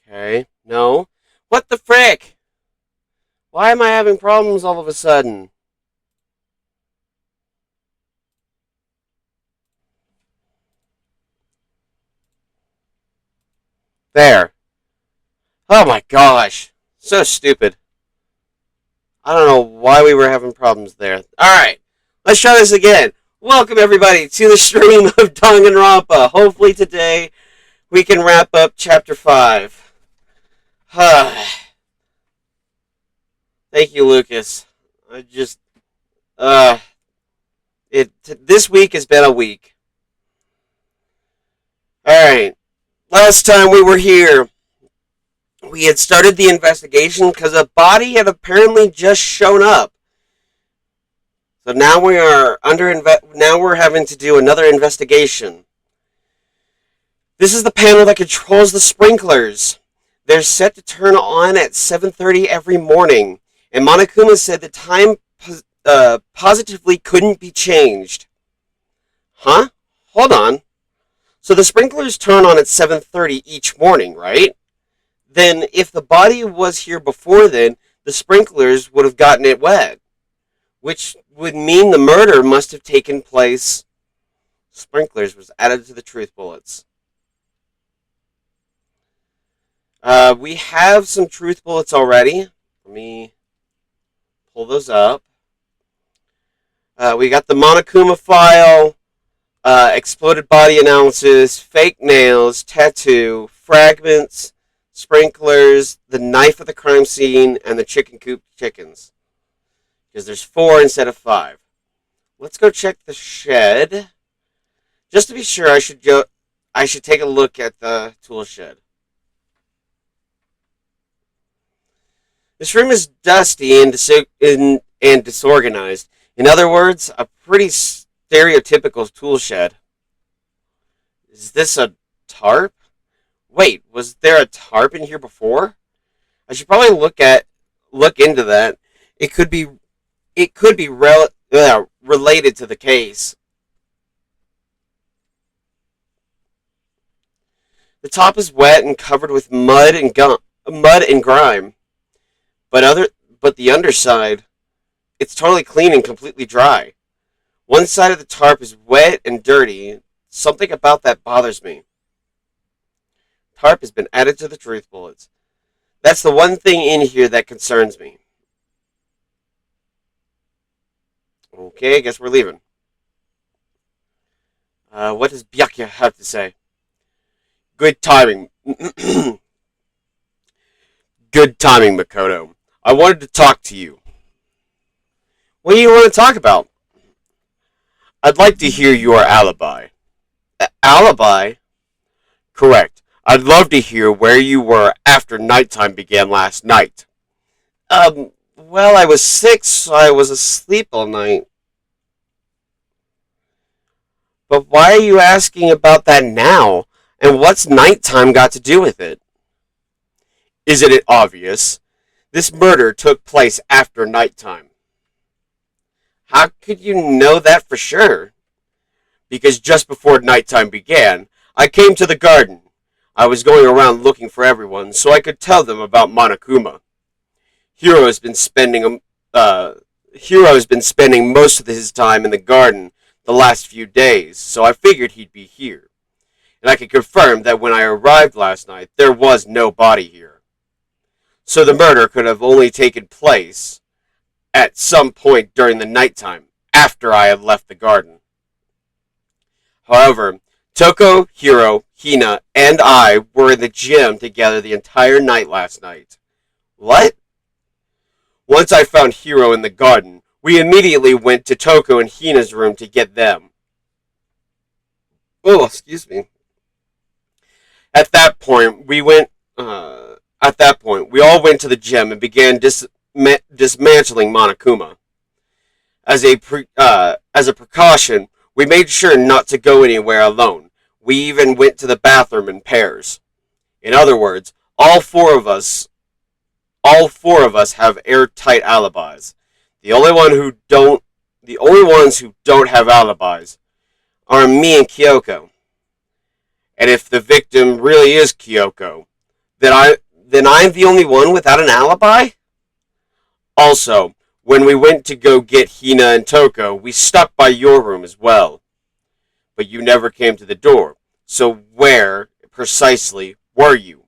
Okay. No. What the frick? Why am I having problems all of a sudden? There. Oh my gosh. So stupid. I don't know why we were having problems there. Alright. Let's try this again. Welcome everybody to the stream of Danganronpa. Hopefully today we can wrap up chapter 5. Thank you, Lucas. I just uh this week has been a week. Alright. Last time we were here, we had started the investigation because a body had apparently just shown up. So now we are now we're having to do another investigation. This is the panel that controls the sprinklers. They're set to turn on at 7:30 every morning, and Monokuma said the time positively couldn't be changed. Huh? Hold on. So the sprinklers turn on at 7:30 each morning, right? Then if the body was here before then, the sprinklers would have gotten it wet, which would mean the murder must have taken place. Sprinklers was added to the truth bullets. We have some truth bullets already. Let me pull those up. We got the Monokuma file, exploded body analysis, fake nails, tattoo, fragments, sprinklers, the knife at the crime scene, and the chicken coop chickens. Because there's 4 instead of 5. Let's go check the shed. Just to be sure, I should take a look at the tool shed. This room is dusty and disorganized. In other words, a pretty stereotypical tool shed. Is this a tarp? Wait, was there a tarp in here before? I should probably look into that. It could be related to the case. The top is wet and covered with mud and grime. But the underside, it's totally clean and completely dry. One side of the tarp is wet and dirty. Something about that bothers me. Tarp has been added to the truth bullets. That's the one thing in here that concerns me. Okay, I guess we're leaving. What does Byakuya have to say? Good timing. Good timing, Makoto. I wanted to talk to you. What do you want to talk about? I'd like to hear your alibi. Alibi? Correct. I'd love to hear where you were after nighttime began last night. Well, I was sick, so I was asleep all night. But why are you asking about that now? And what's nighttime got to do with it? Isn't it obvious? This murder took place after nighttime. How could you know that for sure? Because just before nighttime began, I came to the garden. I was going around looking for everyone so I could tell them about Monokuma. Hiro has been spending most of his time in the garden the last few days, so I figured he'd be here. And I can confirm that when I arrived last night, there was no body here. So the murder could have only taken place at some point during the nighttime, after I had left the garden. However, Toko, Hiro, Hina, and I were in the gym together the entire night last night. What? Once I found Hiro in the garden, we immediately went to Toko and Hina's room to get them. Oh, excuse me. At that point, we all went to the gym and began dismantling Monokuma. As a precaution, we made sure not to go anywhere alone. We even went to the bathroom in pairs. In other words, all four of us have airtight alibis. The only ones who don't have alibis are me and Kyoko. And if the victim really is Kyoko, Then I'm the only one without an alibi? Also, when we went to go get Hina and Toko, we stopped by your room as well. But you never came to the door. So where, precisely, were you?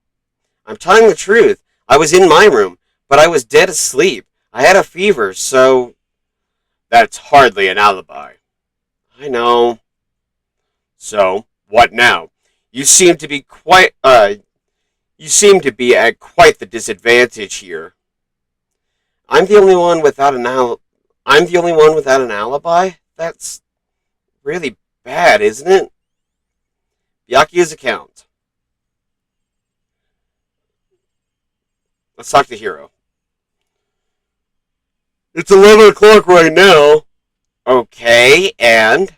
I'm telling the truth. I was in my room, but I was dead asleep. I had a fever, so... That's hardly an alibi. I know. So, what now? You seem to be you seem to be at quite the disadvantage here. I'm the only one without an I'm the only one without an alibi? That's really bad, isn't it? Byakuya's account. Let's talk to Hiro. It's 11 o'clock right now. Okay, and?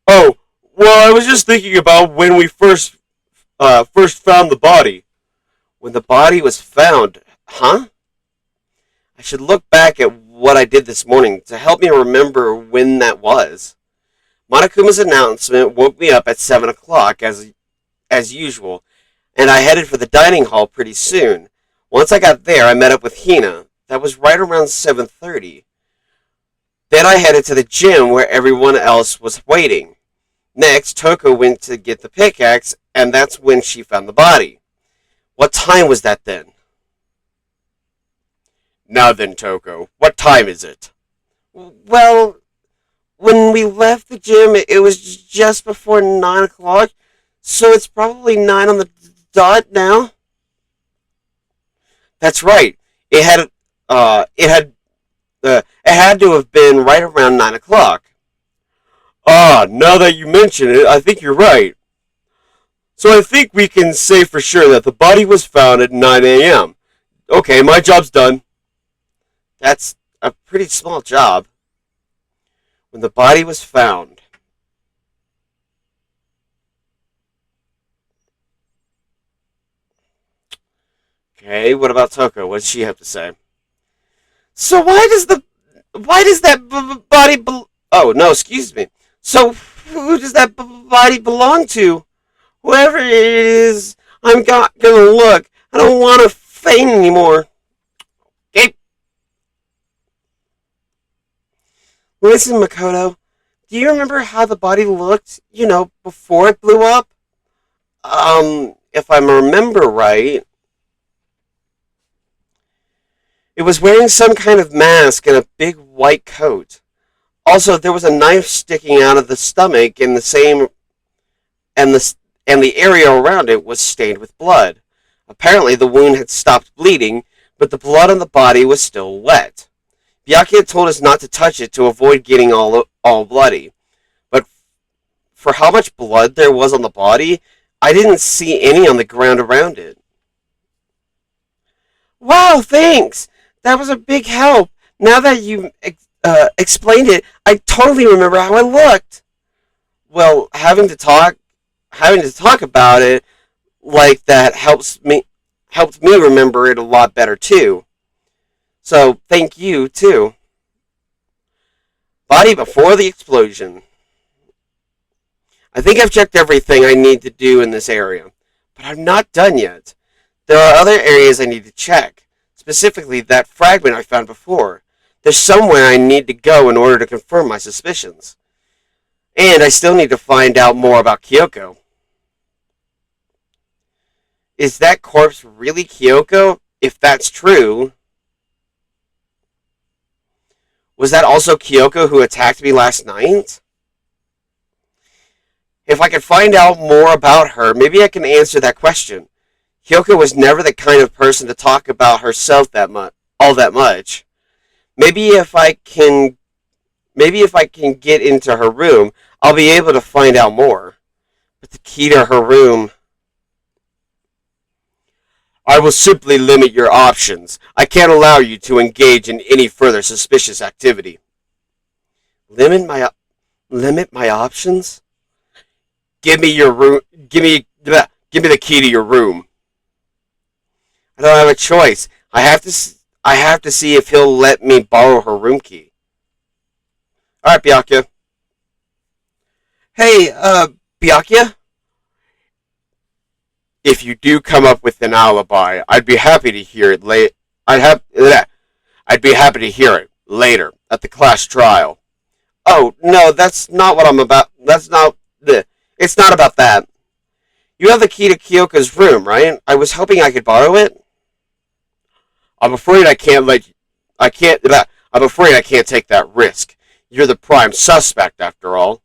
Oh, well, I was just thinking about when we first found the body. When the body was found, huh? I should look back at what I did this morning to help me remember when that was. Monokuma's announcement woke me up at 7 o'clock as usual, and I headed for the dining hall pretty soon. Once I got there, I met up with Hina. That was right around 7:30. Then I headed to the gym where everyone else was waiting. Next, Toko went to get the pickaxe, and that's when she found the body. What time was that then? Now then, Toko, what time is it? Well, when we left the gym, it was just before 9 o'clock, so it's probably 9 on the dot now. That's right. It had to have been right around 9 o'clock. Ah, now that you mention it, I think you're right. So I think we can say for sure that the body was found at 9 a.m. Okay, my job's done. That's a pretty small job. When the body was found. Okay, what about Toko? What does she have to say? So why does that body oh no, excuse me. So who does that body belong to? Whoever it is, I'm not gonna look. I don't want to faint anymore. Okay. Listen, Makoto, do you remember how the body looked, before it blew up? If I remember right, it was wearing some kind of mask and a big white coat. Also, there was a knife sticking out of the stomach, and the area around it was stained with blood. Apparently, the wound had stopped bleeding, but the blood on the body was still wet. Byakuya had told us not to touch it to avoid getting all bloody. But for how much blood there was on the body, I didn't see any on the ground around it. Wow, thanks! That was a big help. Now that you explained it, I totally remember how I looked. Well, having to talk about it like that helped me remember it a lot better too. So thank you too. Body before the explosion. I think I've checked everything I need to do in this area, but I'm not done yet. There are other areas I need to check, specifically that fragment I found before. There's somewhere I need to go in order to confirm my suspicions. And I still need to find out more about Kyoko. Is that corpse really Kyoko? If that's true, was that also Kyoko who attacked me last night? If I could find out more about her, maybe I can answer that question. Kyoko was never the kind of person to talk about herself all that much. Maybe if I can get into her room, I'll be able to find out more. But the key to her room... I will simply limit your options. I can't allow you to engage in any further suspicious activity. Limit my options? Give me your room. Give me the key to your room. I don't have a choice. I have to see if he'll let me borrow her room key. All right, Byakuya. Hey, Byakuya? If you do come up with an alibi, I'd be happy to hear it I'd be happy to hear it later at the class trial. Oh, no, that's not what I'm about. That's not the. It's not about that. You have the key to Kyoko's room, right? I was hoping I could borrow it. I'm afraid I can't let. I can't. I'm afraid I can't take that risk. You're the prime suspect, after all.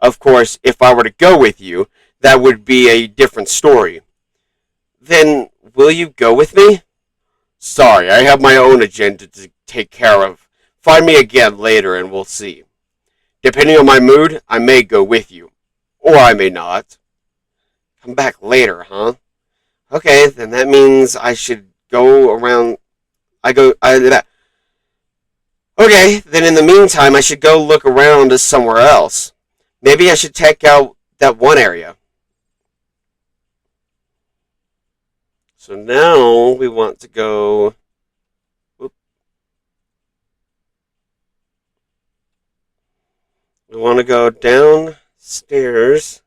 Of course, if I were to go with you, that would be a different story. Then, will you go with me? Sorry, I have my own agenda to take care of. Find me again later and we'll see. Depending on my mood, I may go with you. Or I may not. Come back later, huh? Okay, then that means I should go around. Okay, then in the meantime, I should go look around somewhere else. Maybe I should check out that one area. So now we want to go. We want to go downstairs.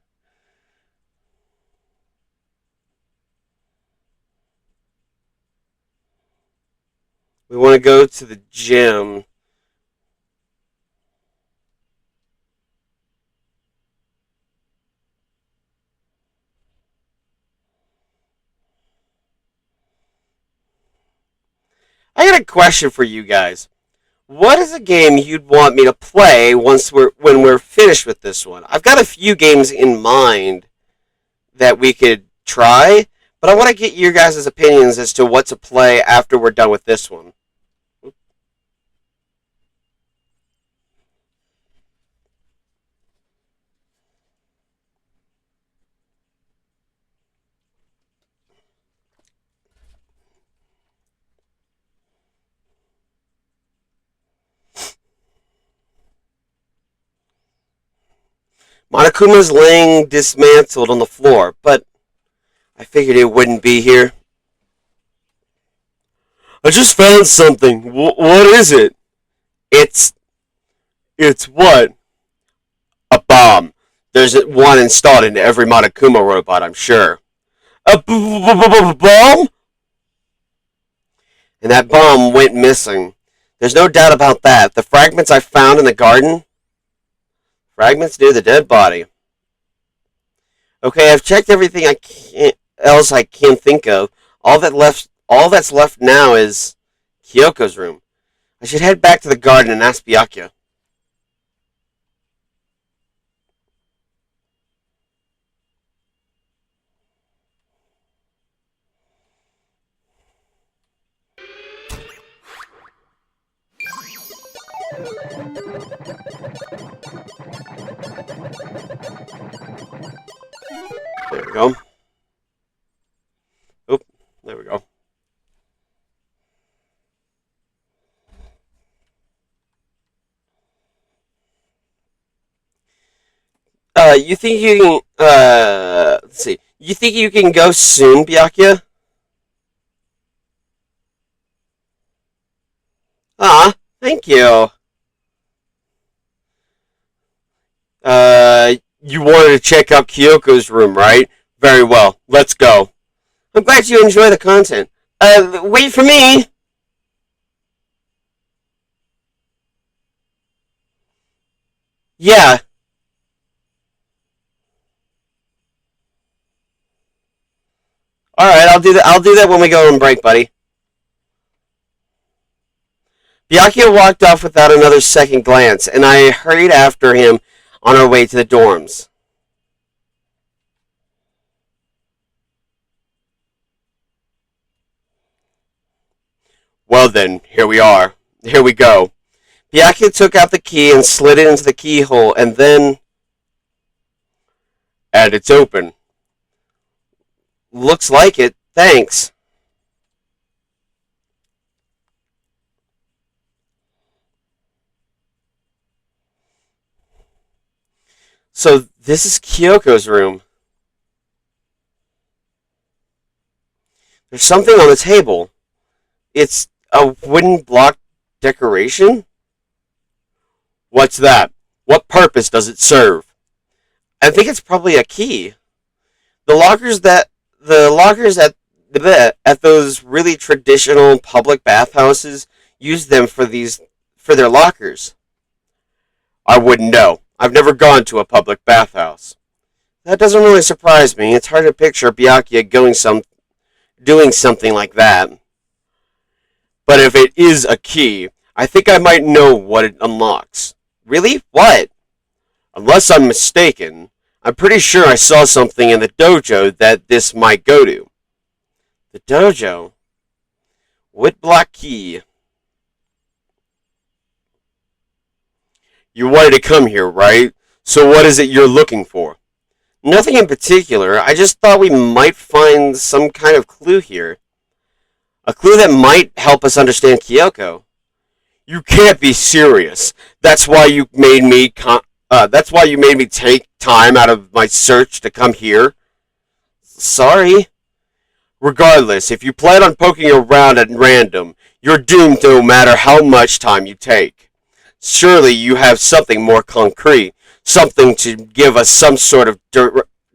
We want to go to the gym. I got a question for you guys. What is a game you'd want me to play when we're finished with this one? I've got a few games in mind that we could try, but I want to get your guys' opinions as to what to play after we're done with this one. Monokuma's laying dismantled on the floor, but I figured it wouldn't be here. I just found something. What is it? It's what? A bomb. There's one installed into every Monokuma robot, I'm sure. A bomb? And that bomb went missing. There's no doubt about that. The fragments I found in the garden, fragments near the dead body. Okay, I've checked everything I can think of. All that's left now is Kyoko's room. I should head back to the garden and ask Byakuya. There we go. Oop, there we go. You think you can, let's see. You think you can go soon, Byakuya? Thank you. You wanted to check out Kyoko's room, right? Very well. Let's go. I'm glad you enjoy the content. Wait for me! Yeah. Alright, I'll do that when we go on break, buddy. Byakuya walked off without another second glance, and I hurried after him on our way to the dorms. Well then, here we are. Here we go. Byakuya took out the key and slid it into the keyhole, and then... And it's open. Looks like it. Thanks. So, this is Kyoko's room. There's something on the table. It's a wooden block decoration? What's that? What purpose does it serve? I think it's probably a key. The lockers that the lockers at those really traditional public bathhouses use them for their lockers. I wouldn't know. I've never gone to a public bathhouse. That doesn't really surprise me. It's hard to picture Byakuya doing something like that. But if it is a key, I think I might know what it unlocks. Really? What? Unless I'm mistaken, I'm pretty sure I saw something in the dojo that this might go to. The dojo? What black key? You wanted to come here, right? So what is it you're looking for? Nothing in particular. I just thought we might find some kind of clue here. A clue that might help us understand Kyoko. You can't be serious. That's why you made me. That's why you made me take time out of my search to come here. Sorry. Regardless, if you plan on poking around at random, you're doomed no matter how much time you take. Surely you have something more concrete, something to give us some sort of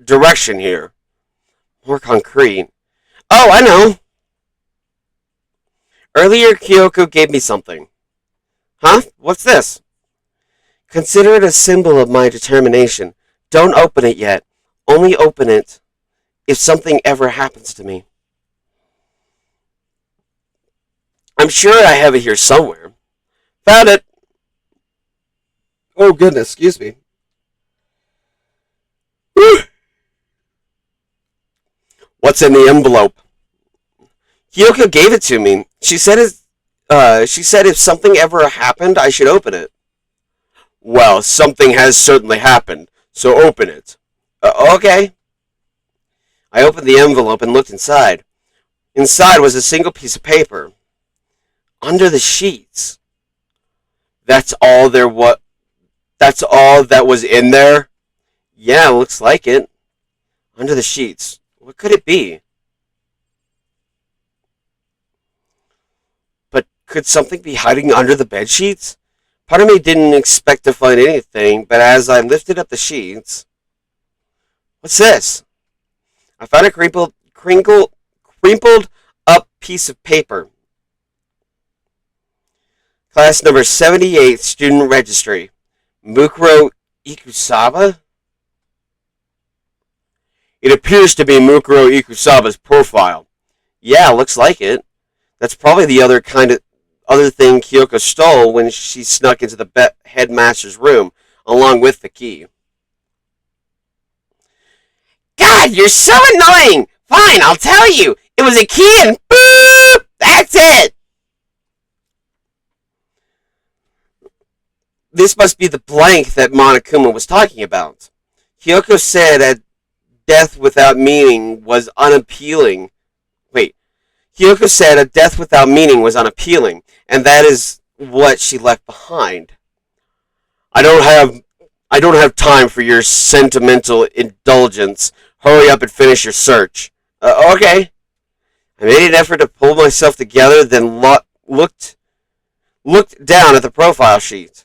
direction here. More concrete? Oh, I know. Earlier, Kyoko gave me something. Huh? What's this? Consider it a symbol of my determination. Don't open it yet. Only open it if something ever happens to me. I'm sure I have it here somewhere. Found it. Oh goodness, excuse me. What's in the envelope? Kyoko gave it to me. She said if something ever happened, I should open it. Well, something has certainly happened, so open it. Okay. I opened the envelope and looked inside. Inside was a single piece of paper. Under the sheets. That's all that was in there? Yeah, looks like it. Under the sheets. What could it be? But could something be hiding under the bed sheets? Part of me didn't expect to find anything, but as I lifted up the sheets... What's this? I found a crinkled up piece of paper. Class number 78, student registry. Mukuro Ikusaba? It appears to be Mukuro Ikusaba's profile. Yeah, looks like it. That's probably the other thing Kyoko stole when she snuck into the headmaster's room, along with the key. God, you're so annoying! Fine, I'll tell you. It was a key and boop! That's it! This must be the blank that Monokuma was talking about. Kyoko said a death without meaning was unappealing. Kyoko said a death without meaning was unappealing, and that is what she left behind. I don't have time for your sentimental indulgence. Hurry up and finish your search. Okay. I made an effort to pull myself together, then looked down at the profile sheet.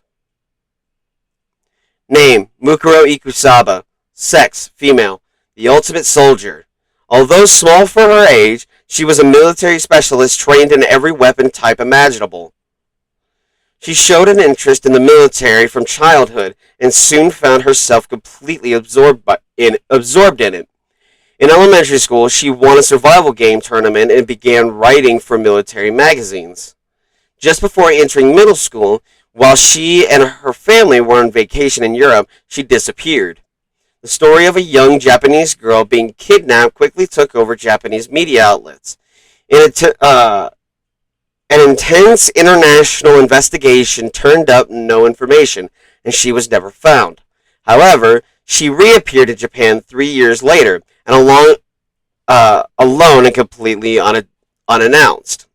Name, Mukuro Ikusaba. Sex, female. The ultimate soldier. Although small for her age, she was a military specialist trained in every weapon type imaginable. She showed an interest in the military from childhood and soon found herself completely absorbed in it. In elementary school, she won a survival game tournament and began writing for military magazines. Just before entering middle school, while she and her family were on vacation in Europe, she disappeared. The story of a young Japanese girl being kidnapped quickly took over Japanese media outlets. An intense international investigation turned up no information, and she was never found. However, she reappeared in Japan 3 years later, and alone and completely unannounced.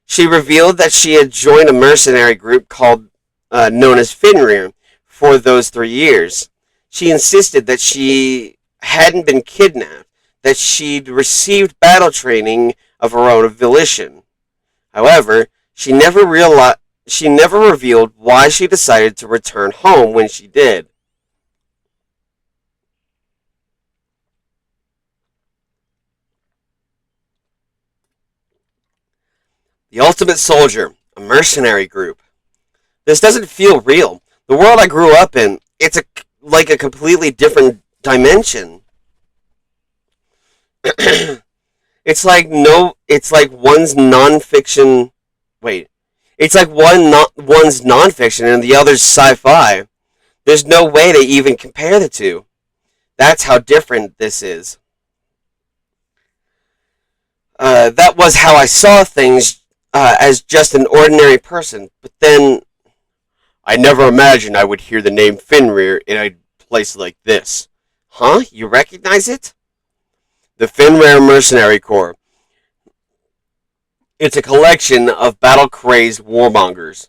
She revealed that she had joined a mercenary group known as Fenrir for those 3 years. She insisted that she hadn't been kidnapped, that she'd received battle training of her own volition. However, she never revealed why she decided to return home when she did. The Ultimate Soldier, a mercenary group. This doesn't feel real. The world I grew up in, like a completely different dimension. It's like one's nonfiction. Wait, it's like one's nonfiction and the other's sci-fi. There's no way to even compare the two. That's how different this is. That was how I saw things as just an ordinary person. But then I never imagined I would hear the name Fenrir in a place like this. Huh? You recognize it? The Fenrir Mercenary Corps. It's a collection of battle-crazed warmongers.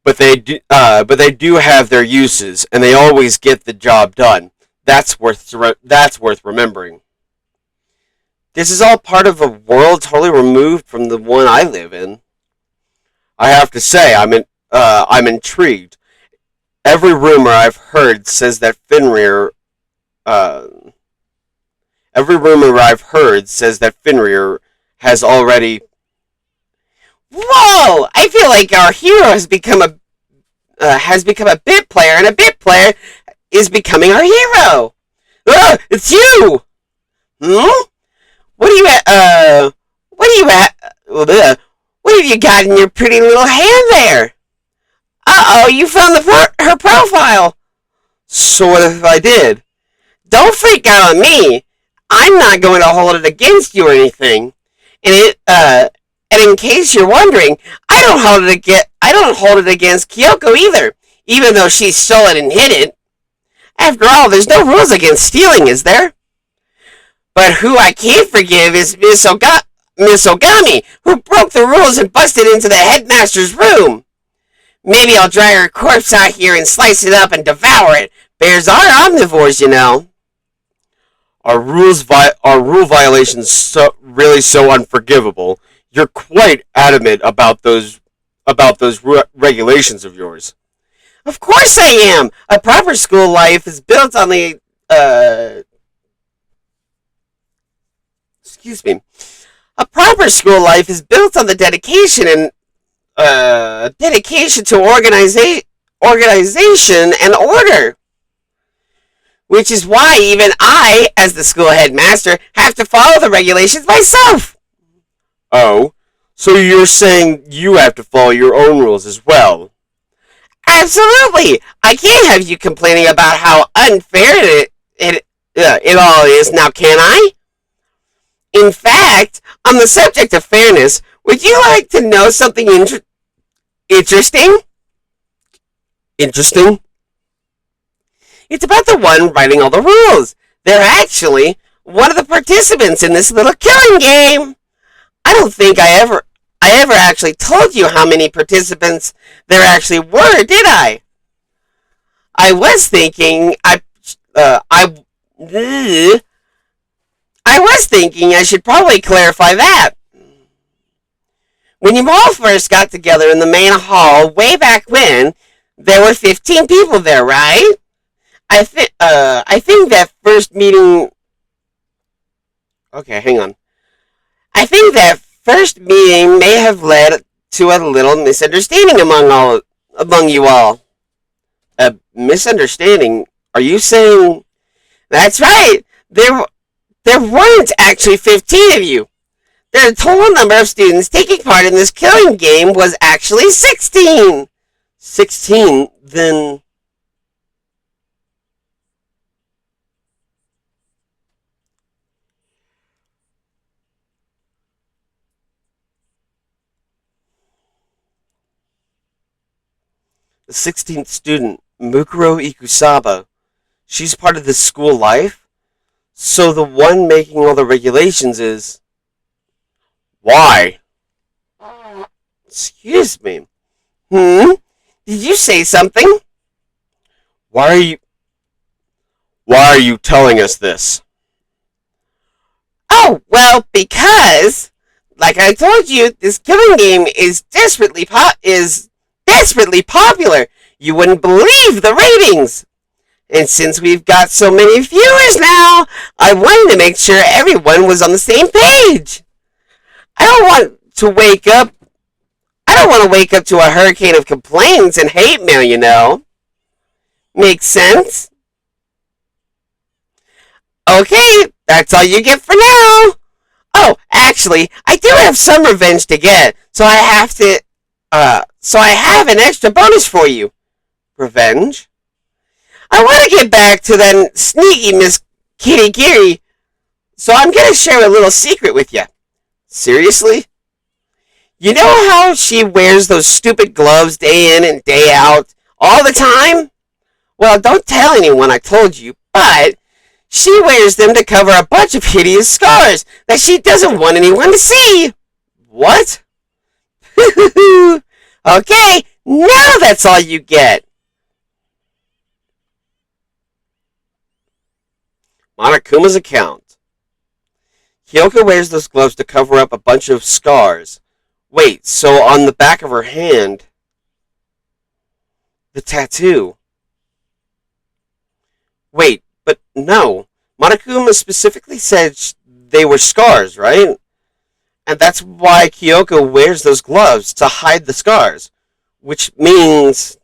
But they do have their uses, and they always get the job done. That's worth remembering. This is all part of a world totally removed from the one I live in. I have to say, I'm intrigued. Every rumor I've heard says that Fenrir. Every rumor I've heard says that Fenrir has already. Whoa! I feel like our hero has become a bit player, and a bit player is becoming our hero. It's you. Hmm? What do you what have you got in your pretty little hand there? Uh-oh, you found her profile. Sort of, I did. Don't freak out on me. I'm not going to hold it against you or anything. And in case you're wondering, I don't hold it against Kyoko either, even though she stole it and hid it. After all, there's no rules against stealing, is there? But who I can't forgive is Miss Ogami, who broke the rules and busted into the headmaster's room. Maybe I'll drag her corpse out here and slice it up and devour it. Bears are omnivores, you know. Are rule violations really so unforgivable? You're quite adamant about those regulations of yours. Of course I am. A proper school life is built on the A proper school life is built on the dedication to organization and order. Which is why even I, as the school headmaster, have to follow the regulations myself. Oh, so you're saying you have to follow your own rules as well? Absolutely. I can't have you complaining about how unfair it all is, now can I? In fact, on the subject of fairness, would you like to know something interesting? Interesting? It's about the one writing all the rules. They're actually one of the participants in this little killing game. I don't think I ever actually told you how many participants there actually were, did I? I was thinking I should probably clarify that. When you all first got together in the main hall way back when, there were 15 people there, right? I think that first meeting. Okay, hang on. I think that first meeting may have led to a little misunderstanding among you all. A misunderstanding? Are you saying? That's right. There weren't actually 15 of you. The total number of students taking part in this killing game was actually 16. 16? Then. The 16th student, Mukuro Ikusaba, she's part of this school life? So the one making all the regulations is... Why? Excuse me. Did you say something? Why are you telling us this? Oh, well, because, like I told you, this killing game is desperately popular. You wouldn't believe the ratings. And since we've got so many viewers now, I wanted to make sure everyone was on the same page. I don't want to wake up. I don't want to wake up to a hurricane of complaints and hate mail, you know. Makes sense? Okay, that's all you get for now. Oh, actually, I do have some revenge to get, so I have an extra bonus for you. Revenge? I want to get back to that sneaky Miss Kitty Geary, so I'm going to share a little secret with you. Seriously? You know how she wears those stupid gloves day in and day out, all the time? Well, don't tell anyone I told you, but she wears them to cover a bunch of hideous scars that she doesn't want anyone to see. What? Okay, now that's all you get. Monokuma's account. Kyoko wears those gloves to cover up a bunch of scars. Wait, so on the back of her hand, the tattoo. Wait, but no. Monokuma specifically said they were scars, right? And that's why Kyoko wears those gloves, to hide the scars. Which means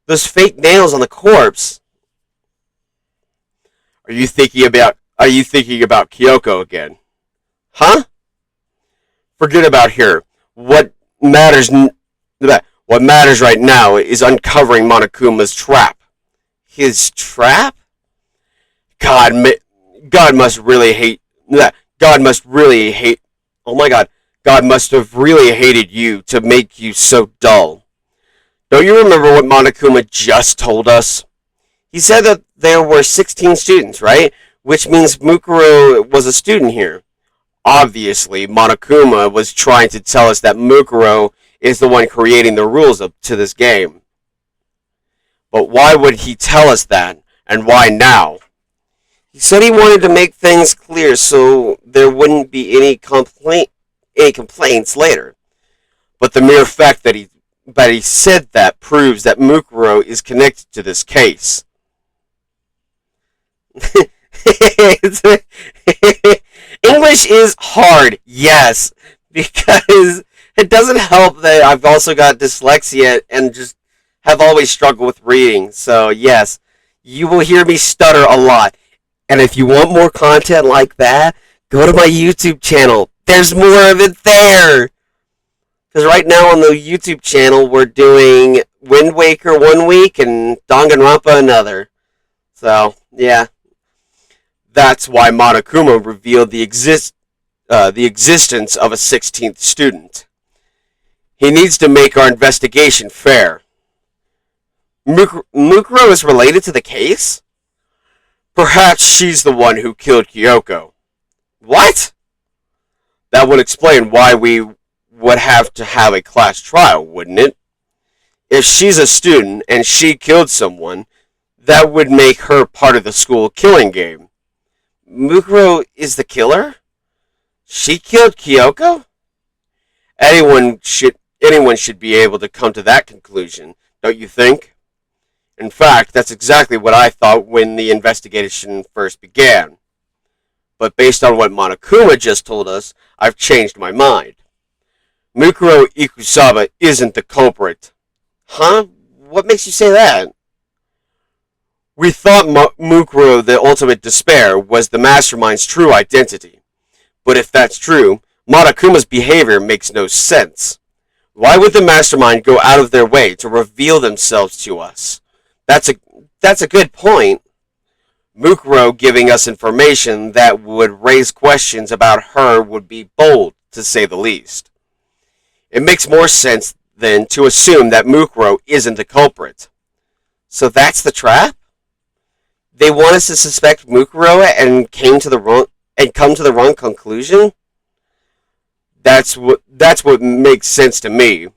those fake nails on the corpse. Are you thinking about Kyoko again? Huh? Forget about her. What matters right now is uncovering Monokuma's trap. His trap? God must really hate that. God must really hate. Oh my God. God must have really hated you to make you so dull. Don't you remember what Monokuma just told us? He said that there were 16 students, right? Which means Mukuro was a student here. Obviously, Monokuma was trying to tell us that Mukuro is the one creating the rules to this game. But why would he tell us that, and why now? He said he wanted to make things clear so there wouldn't be any complaints later. But the mere fact that he said that proves that Mukuro is connected to this case. English is hard, yes, because it doesn't help that I've also got dyslexia and just have always struggled with reading. So yes, you will hear me stutter a lot. And if you want more content like that, go to my YouTube channel. There's more of it there. Because right now on the YouTube channel, we're doing Wind Waker one week and Danganronpa another. So, yeah. That's why Monokuma revealed the existence of a 16th student. He needs to make our investigation fair. Mukuro is related to the case? Perhaps she's the one who killed Kyoko. What? That would explain why we would have to have a class trial, wouldn't it? If she's a student and she killed someone, that would make her part of the school killing game. Mukuro is the killer? She killed Kyoko? Anyone should be able to come to that conclusion, don't you think? In fact, that's exactly what I thought when the investigation first began. But based on what Monokuma just told us, I've changed my mind. Mukuro Ikusaba isn't the culprit. Huh? What makes you say that? We thought Mukuro, the ultimate despair, was the mastermind's true identity. But if that's true, Monokuma's behavior makes no sense. Why would the mastermind go out of their way to reveal themselves to us? That's a good point. Mukuro giving us information that would raise questions about her would be bold, to say the least. It makes more sense, then, to assume that Mukuro isn't the culprit. So that's the trap? They want us to suspect Mukuro and come to the wrong conclusion? That's what makes sense to me.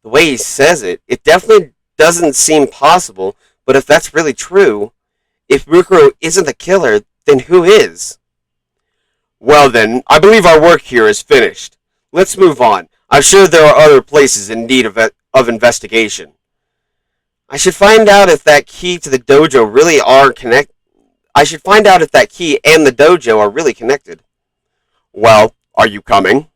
The way he says it, it definitely doesn't seem possible, but if that's really true, if Mukuro isn't the killer, then who is? Well then, I believe our work here is finished. Let's move on. I'm sure there are other places in need of investigation. I should find out if that key to the dojo really are connected. I should find out if that key and the dojo are really connected. Well, are you coming?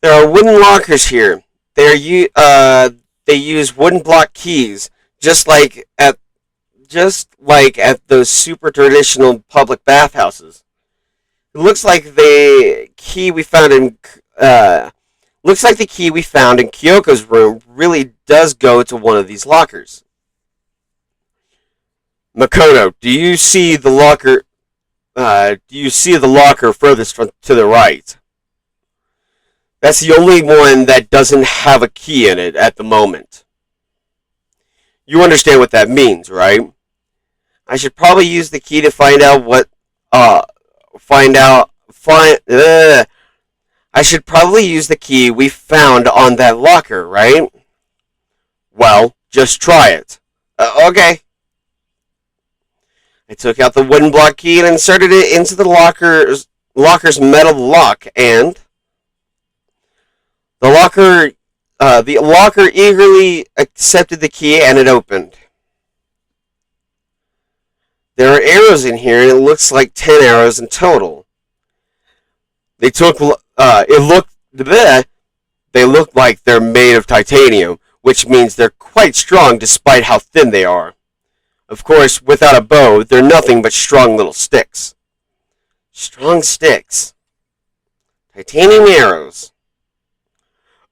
There are wooden lockers here. They use wooden block keys, just like at those super traditional public bathhouses. It looks like the key we found in Kyoko's room really does go to one of these lockers. Makoto, do you see the locker furthest to the right? That's the only one that doesn't have a key in it at the moment. You understand what that means, right? I should probably use the key to find out what find out find I should probably use the key we found on that locker, right? Well, just try it. Okay. I took out the wooden block key and inserted it into the locker's metal lock, and the locker eagerly accepted the key, and it opened. There are arrows in here, and it looks like 10 arrows in total. They took it looked bleh, They look like they're made of titanium, which means they're quite strong despite how thin they are. Of course, without a bow, they're nothing but strong little sticks. Strong sticks. Titanium arrows.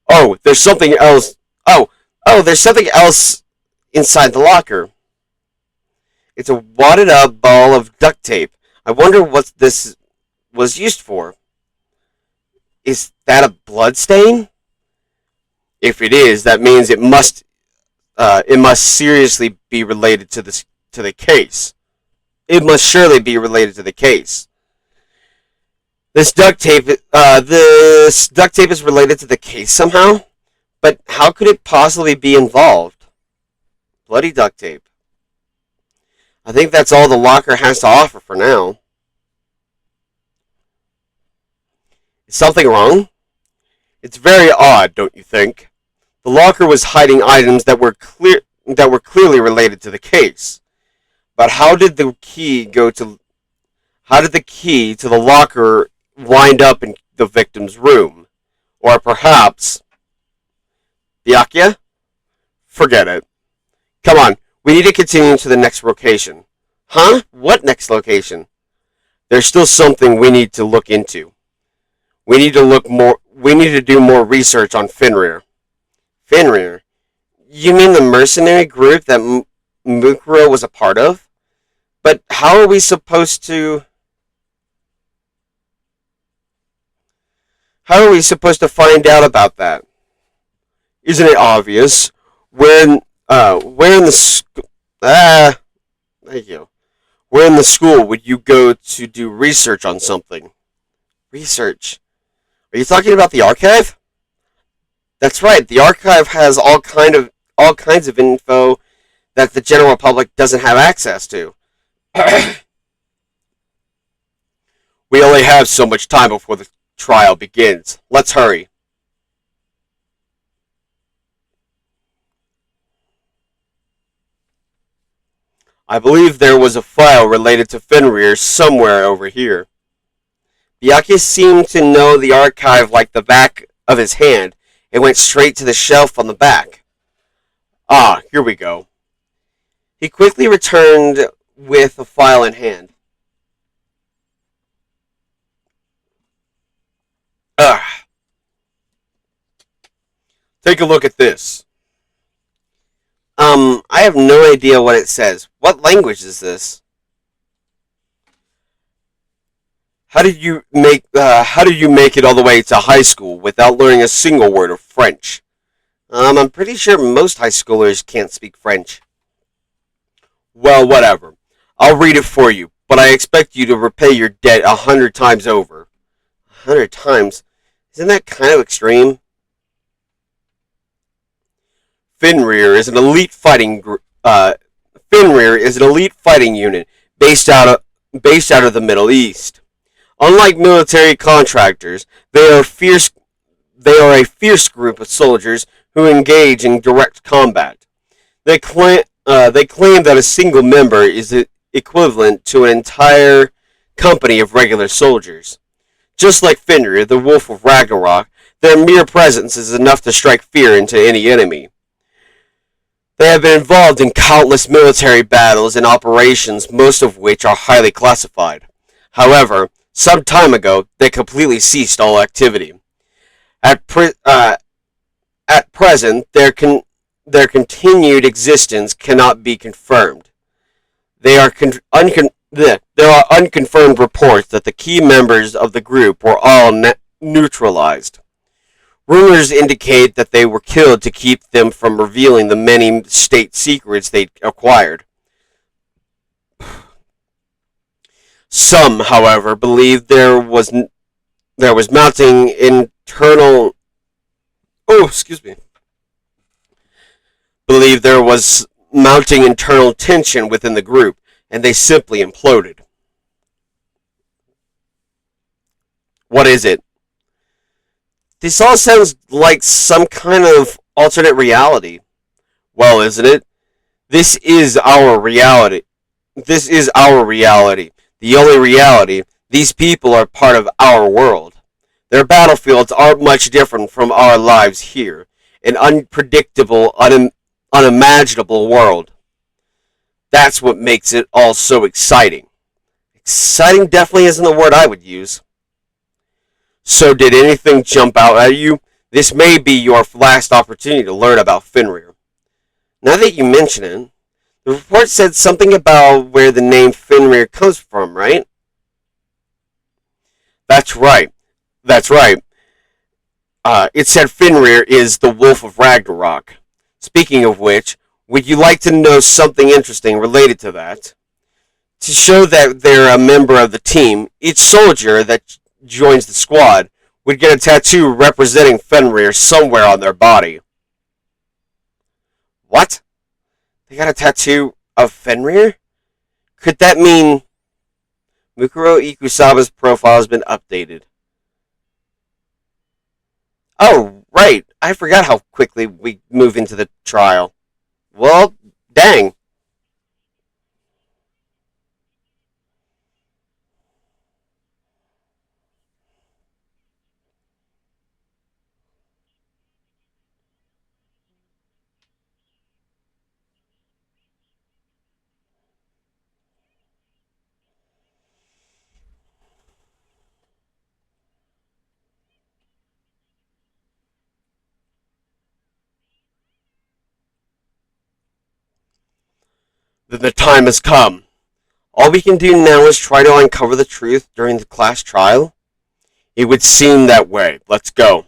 Oh, there's something else. There's something else inside the locker. It's a wadded up ball of duct tape. I wonder what this was used for. Is that a blood stain? If it is, that means it must seriously be related to the case. It must surely be related to the case. This duct tape is related to the case somehow, but how could it possibly be involved? Bloody duct tape. I think that's all the locker has to offer for now. Is something wrong? It's very odd, don't you think? The locker was hiding items that were clearly related to the case. But how did the key to the locker wind up in the victim's room? Or perhaps Byakuya? Forget it. Come on, we need to continue to the next location. Huh? What next location? There's still something we need to look into. We need to do more research on Fenrir. Fenrir? You mean the mercenary group that Mukuro was a part of? But how are we supposed to find out about that? Isn't it obvious? Where in the school would you go to do research on something? Research? Are you talking about the archive? That's right. The archive has all kinds of info that the general public doesn't have access to. We only have so much time before the trial begins. Let's hurry. I believe there was a file related to Fenrir somewhere over here. Byakuya seemed to know the archive like the back of his hand. It went straight to the shelf on the back. Ah, here we go. He quickly returned with the file in hand. Ugh. Take a look at this. I have no idea what it says. What language is this? How did you make it all the way to high school without learning a single word of French? I'm pretty sure most high schoolers can't speak French. Well, whatever. I'll read it for you, but I expect you to repay your debt 100 times over. 100 times? Isn't that kind of extreme? Fenrir is an elite fighting unit based out of the Middle East. Unlike military contractors, they are a fierce group of soldiers who engage in direct combat. They claim that a single member is equivalent to an entire company of regular soldiers. Just like Fenrir, the Wolf of Ragnarok, Their mere presence is enough to strike fear into any enemy. They have been involved in countless military battles and operations, most of which are highly classified. However, some time ago, they completely ceased all activity. At, at present, their continued existence cannot be confirmed. There are unconfirmed reports that the key members of the group were all neutralized. Rumors indicate that they were killed to keep them from revealing the many state secrets they acquired. Some, however, believe there was mounting internal. Oh, excuse me. Believe there was mounting internal tension within the group, and they simply imploded. What is it? This all sounds like some kind of alternate reality. Well, isn't it? This is our reality. This is our reality. The only reality. These people are part of our world. Their battlefields aren't much different from our lives here. An unpredictable, unimaginable world. That's what makes it all so exciting. Exciting definitely isn't the word I would use. So did anything jump out at you? This may be your last opportunity to learn about Fenrir. Now that you mention it, the report said something about where the name Fenrir comes from, right? That's right. That's right. It said Fenrir is the Wolf of Ragnarok. Speaking of which, would you like to know something interesting related to that? To show that they're a member of the team, each soldier that joins the squad would get a tattoo representing Fenrir somewhere on their body. What? They got a tattoo of Fenrir? Could that mean Mukuro Ikusaba's profile has been updated? Oh, right. I forgot how quickly we move into the trial. Well, dang. Then the time has come. All we can do now is try to uncover the truth during the class trial? It would seem that way. Let's go.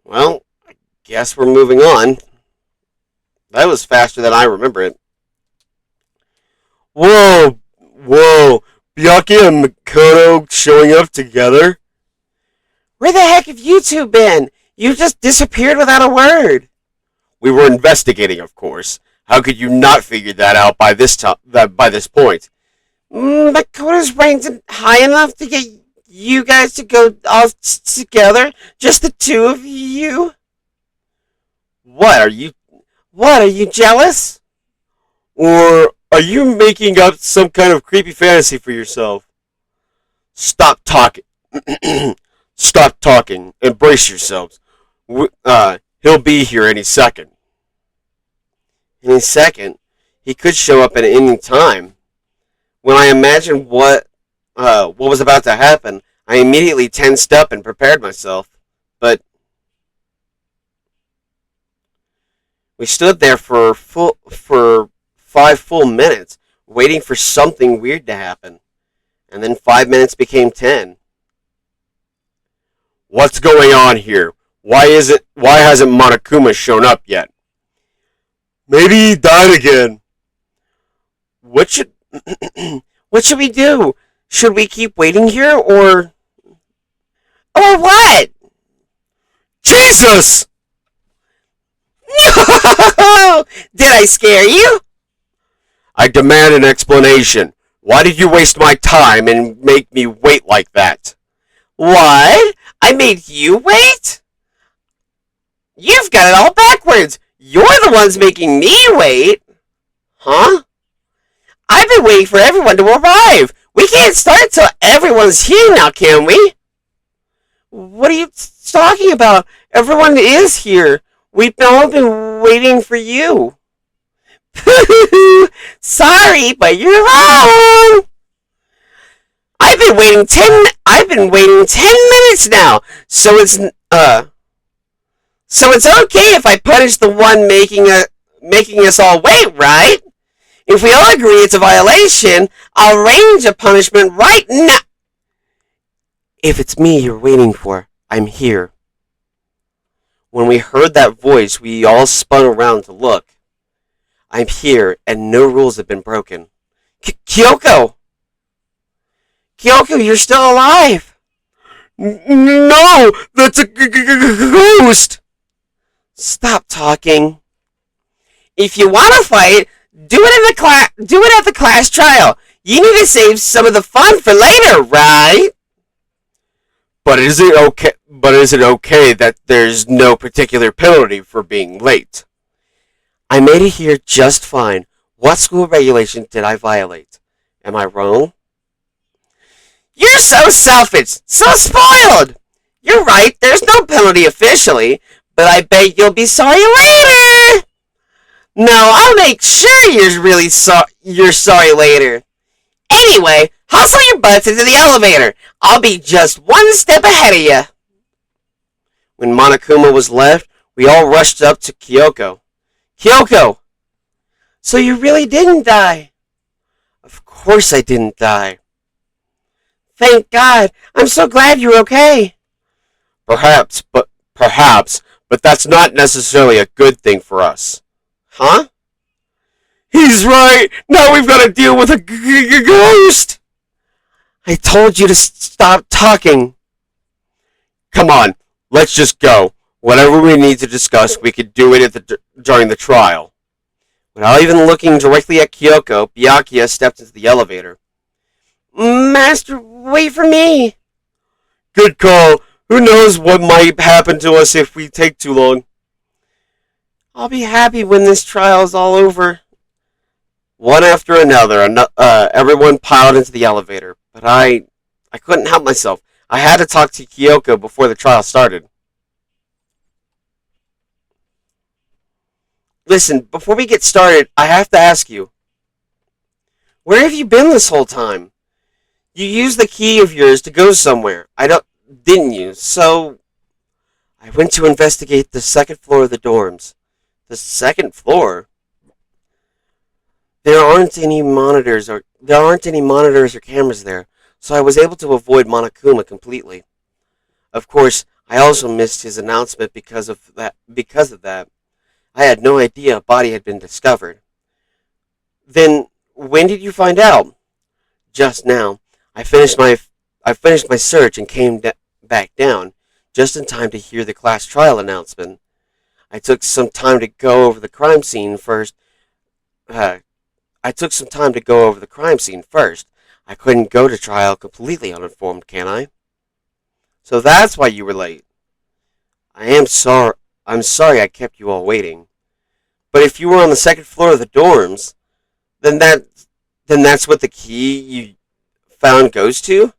Well, I guess we're moving on. That was faster than I remember it. Whoa! Whoa! Byakuya and Makoto showing up together? Where the heck have you two been? You just disappeared without a word. We were investigating, of course. How could you not figure that out by this point? Makoto's ranked high enough to get you guys to go off together? Just the two of you? What, are you jealous? Or are you making up some kind of creepy fantasy for yourself? Stop talking. Stop talking and brace yourselves. He'll be here any second. Any second? He could show up at any time. When I imagined what was about to happen, I immediately tensed up and prepared myself. But we stood there for 5 full minutes, waiting for something weird to happen. And then 5 minutes became 10. What's going on here? Why hasn't Monokuma shown up yet? Maybe he died again. What should we do? Should we keep waiting here or what? Jesus! No! Did I scare you? I demand an explanation. Why did you waste my time and make me wait like that? What? I made you wait? You've got it all backwards. You're the ones making me wait. Huh? I've been waiting for everyone to arrive. We can't start till everyone's here now, can we? What are you talking about? Everyone is here. We've all been waiting for you. Sorry, but you're wrong. I've been waiting 10 minutes now. So it's so it's okay if I punish the one making us all wait, right? If we all agree it's a violation, I'll arrange a punishment right now. If it's me you're waiting for, I'm here. When we heard that voice, we all spun around to look. I'm here, and no rules have been broken. Kyoko! Kyoko, you're still alive! No! That's a ghost! Stop talking. If you want to fight, do it at the class trial. You need to save some of the fun for later, right? But is it okay? But is it okay that there's no particular penalty for being late? I made it here just fine. What school regulation did I violate? Am I wrong? You're so selfish, so spoiled. You're right. There's no penalty officially, but I bet you'll be sorry later. No, I'll make sure you're sorry later. Anyway, hustle your butts into the elevator. I'll be just one step ahead of you. When Monokuma was left, we all rushed up to Kyoko. Kyoko! So you really didn't die? Of course I didn't die. Thank God. I'm so glad you're okay. Perhaps, but that's not necessarily a good thing for us. Huh? He's right. Now we've got to deal with a ghost. I told you to stop talking. Come on, let's just go. Whatever we need to discuss, we could do it during the trial. Without even looking directly at Kyoko, Byakuya stepped into the elevator. Master, wait for me. Good call. Who knows what might happen to us if we take too long. I'll be happy when this trial is all over. One after another, everyone piled into the elevator, but I couldn't help myself. I had to talk to Kyoko before the trial started. Listen, before we get started, I have to ask you. Where have you been this whole time? You used the key of yours to go somewhere. Didn't you? So, I went to investigate the second floor of the dorms. The second floor? There aren't any monitors or cameras there, so I was able to avoid Monokuma completely. Of course, I also missed his announcement because of that. I had no idea a body had been discovered. Then, when did you find out? Just now. I finished my search and came back down, just in time to hear the class trial announcement. I took some time to go over the crime scene first. I couldn't go to trial completely uninformed, can I? So that's why you were late. I'm sorry I kept you all waiting. But if you were on the second floor of the dorms, then that's what the key you found goes to?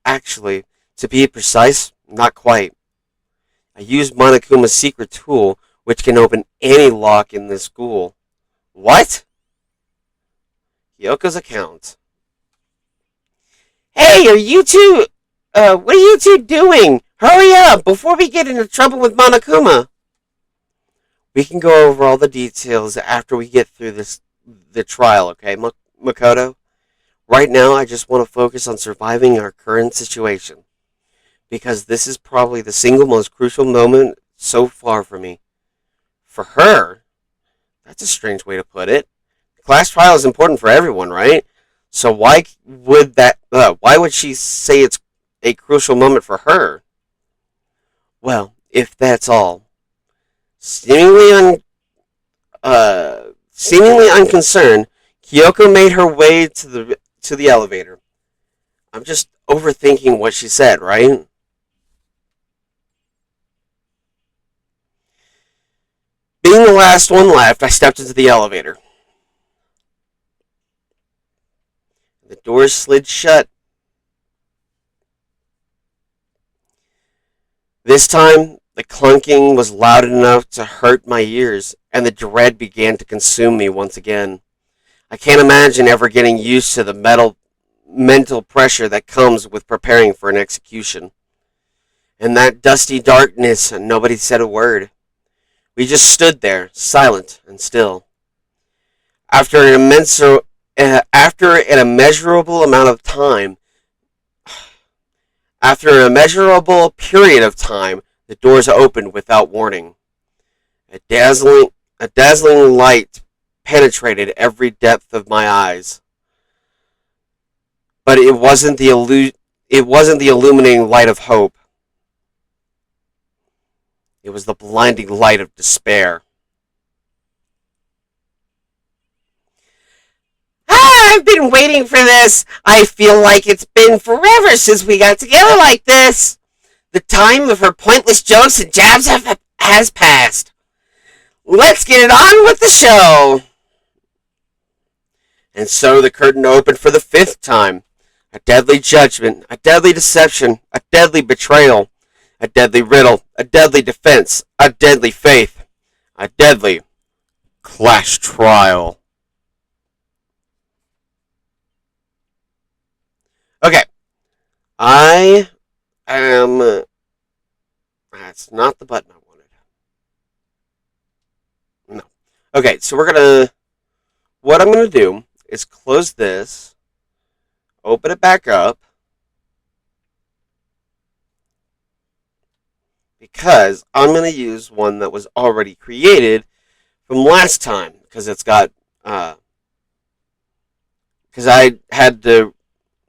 Actually, to be precise, not quite. I used Monokuma's secret tool, which can open any lock in this school. What? Kyoko's account. Hey, what are you two doing? Hurry up, before we get into trouble with Monokuma. We can go over all the details after we get through the trial, okay, Makoto? Right now, I just want to focus on surviving our current situation. Because this is probably the single most crucial moment so far for me. For her? That's a strange way to put it. The class trial is important for everyone, right? So why would she say it's a crucial moment for her? Well, if that's all. Seemingly unconcerned, Kyoko made her way to the elevator. I'm just overthinking what she said, right? Being the last one left, I stepped into the elevator. The doors slid shut. This time, the clunking was loud enough to hurt my ears, and the dread began to consume me once again. I can't imagine ever getting used to the mental pressure that comes with preparing for an execution. In that dusty darkness, nobody said a word. We just stood there, silent and still. After an immense, after an immeasurable amount of time, After an immeasurable period of time, the doors opened without warning. A dazzling, a dazzling light penetrated every depth of my eyes, but it wasn't the illuminating light of hope. It was the blinding light of despair. I've been waiting for this. I feel like it's been forever since we got together like this. The time of her pointless jokes and jabs has passed. Let's get it on with the show. And so the curtain opened for the fifth time. A deadly judgment, a deadly deception, a deadly betrayal, a deadly riddle, a deadly defense, a deadly faith, a deadly clash trial. Okay, I am. That's not the button I wanted. No. Okay, so we're gonna. What I'm gonna do is close this, open it back up, because I'm going to use one that was already created from last time because it's got because I had to.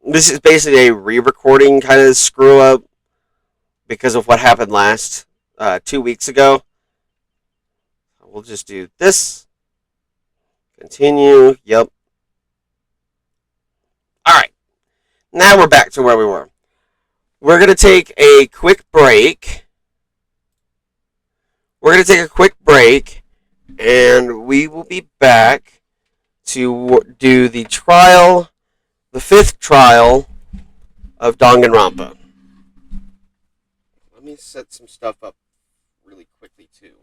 This is basically a re-recording kind of screw up because of what happened last 2 weeks ago. We'll just do this. Continue. Yep. All right. Now we're back to where we were. We're going to take a quick break. And we will be back to do the trial, the fifth trial of Danganronpa. Let me set some stuff up really quickly too.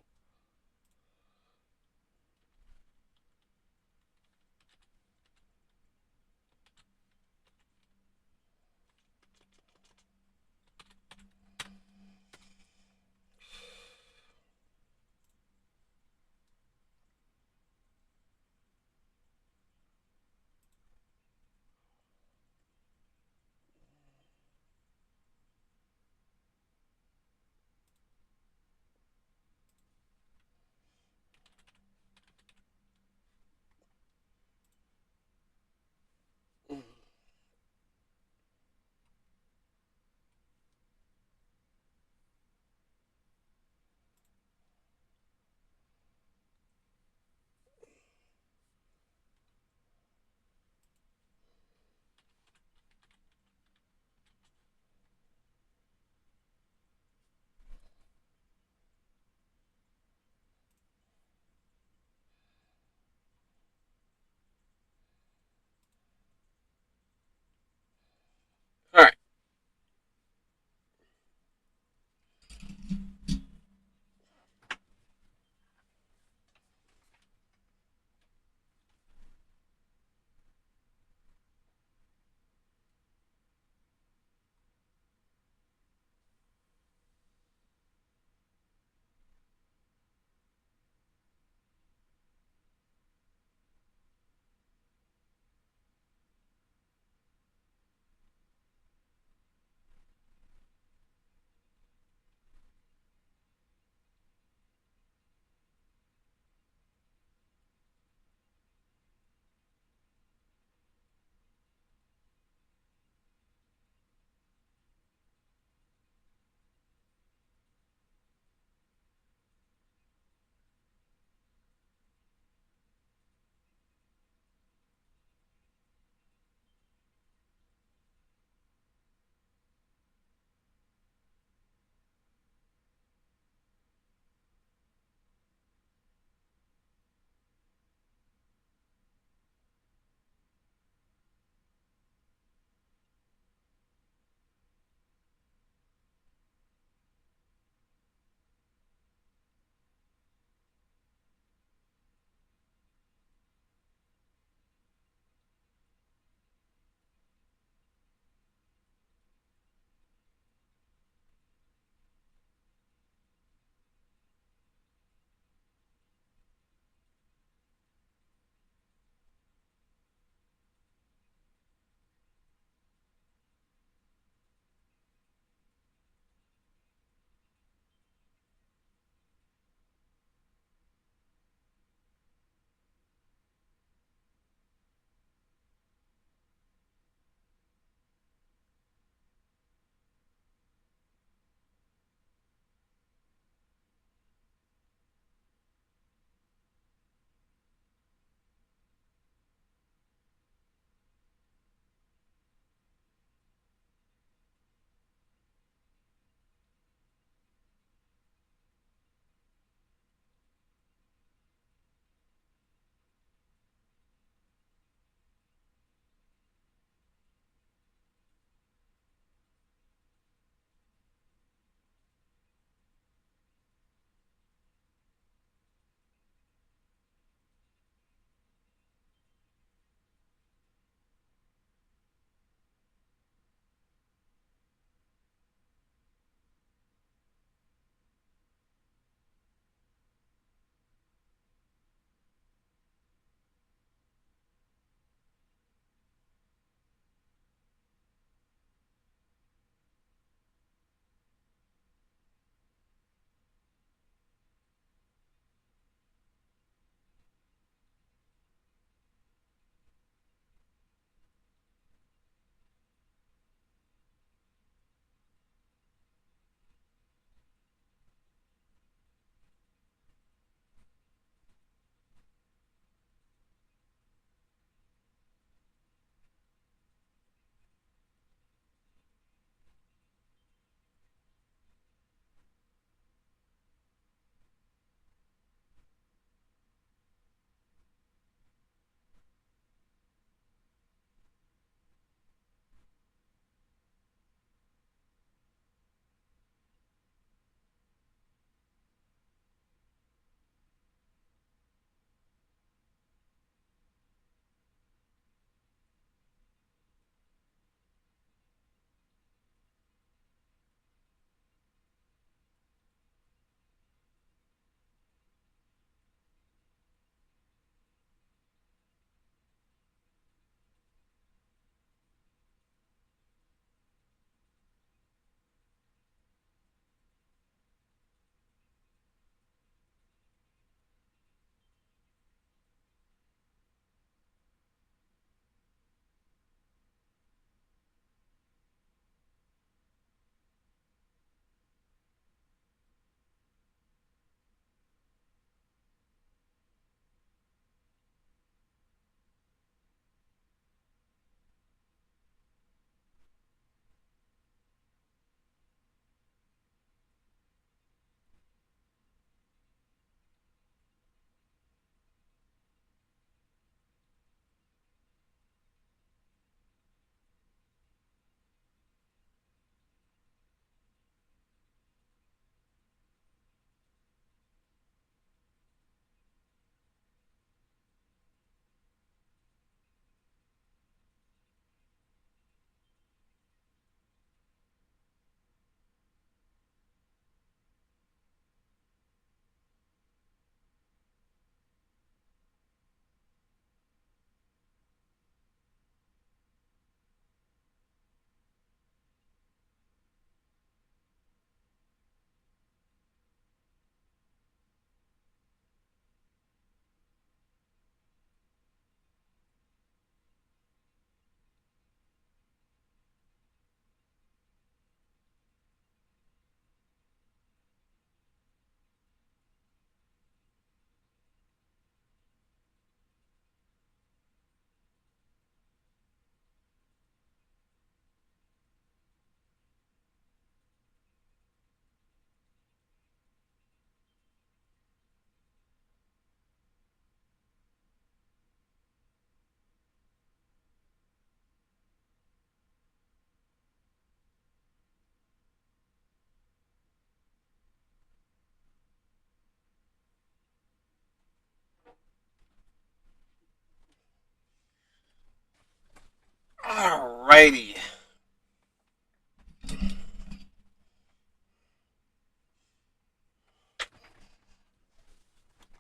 Alrighty.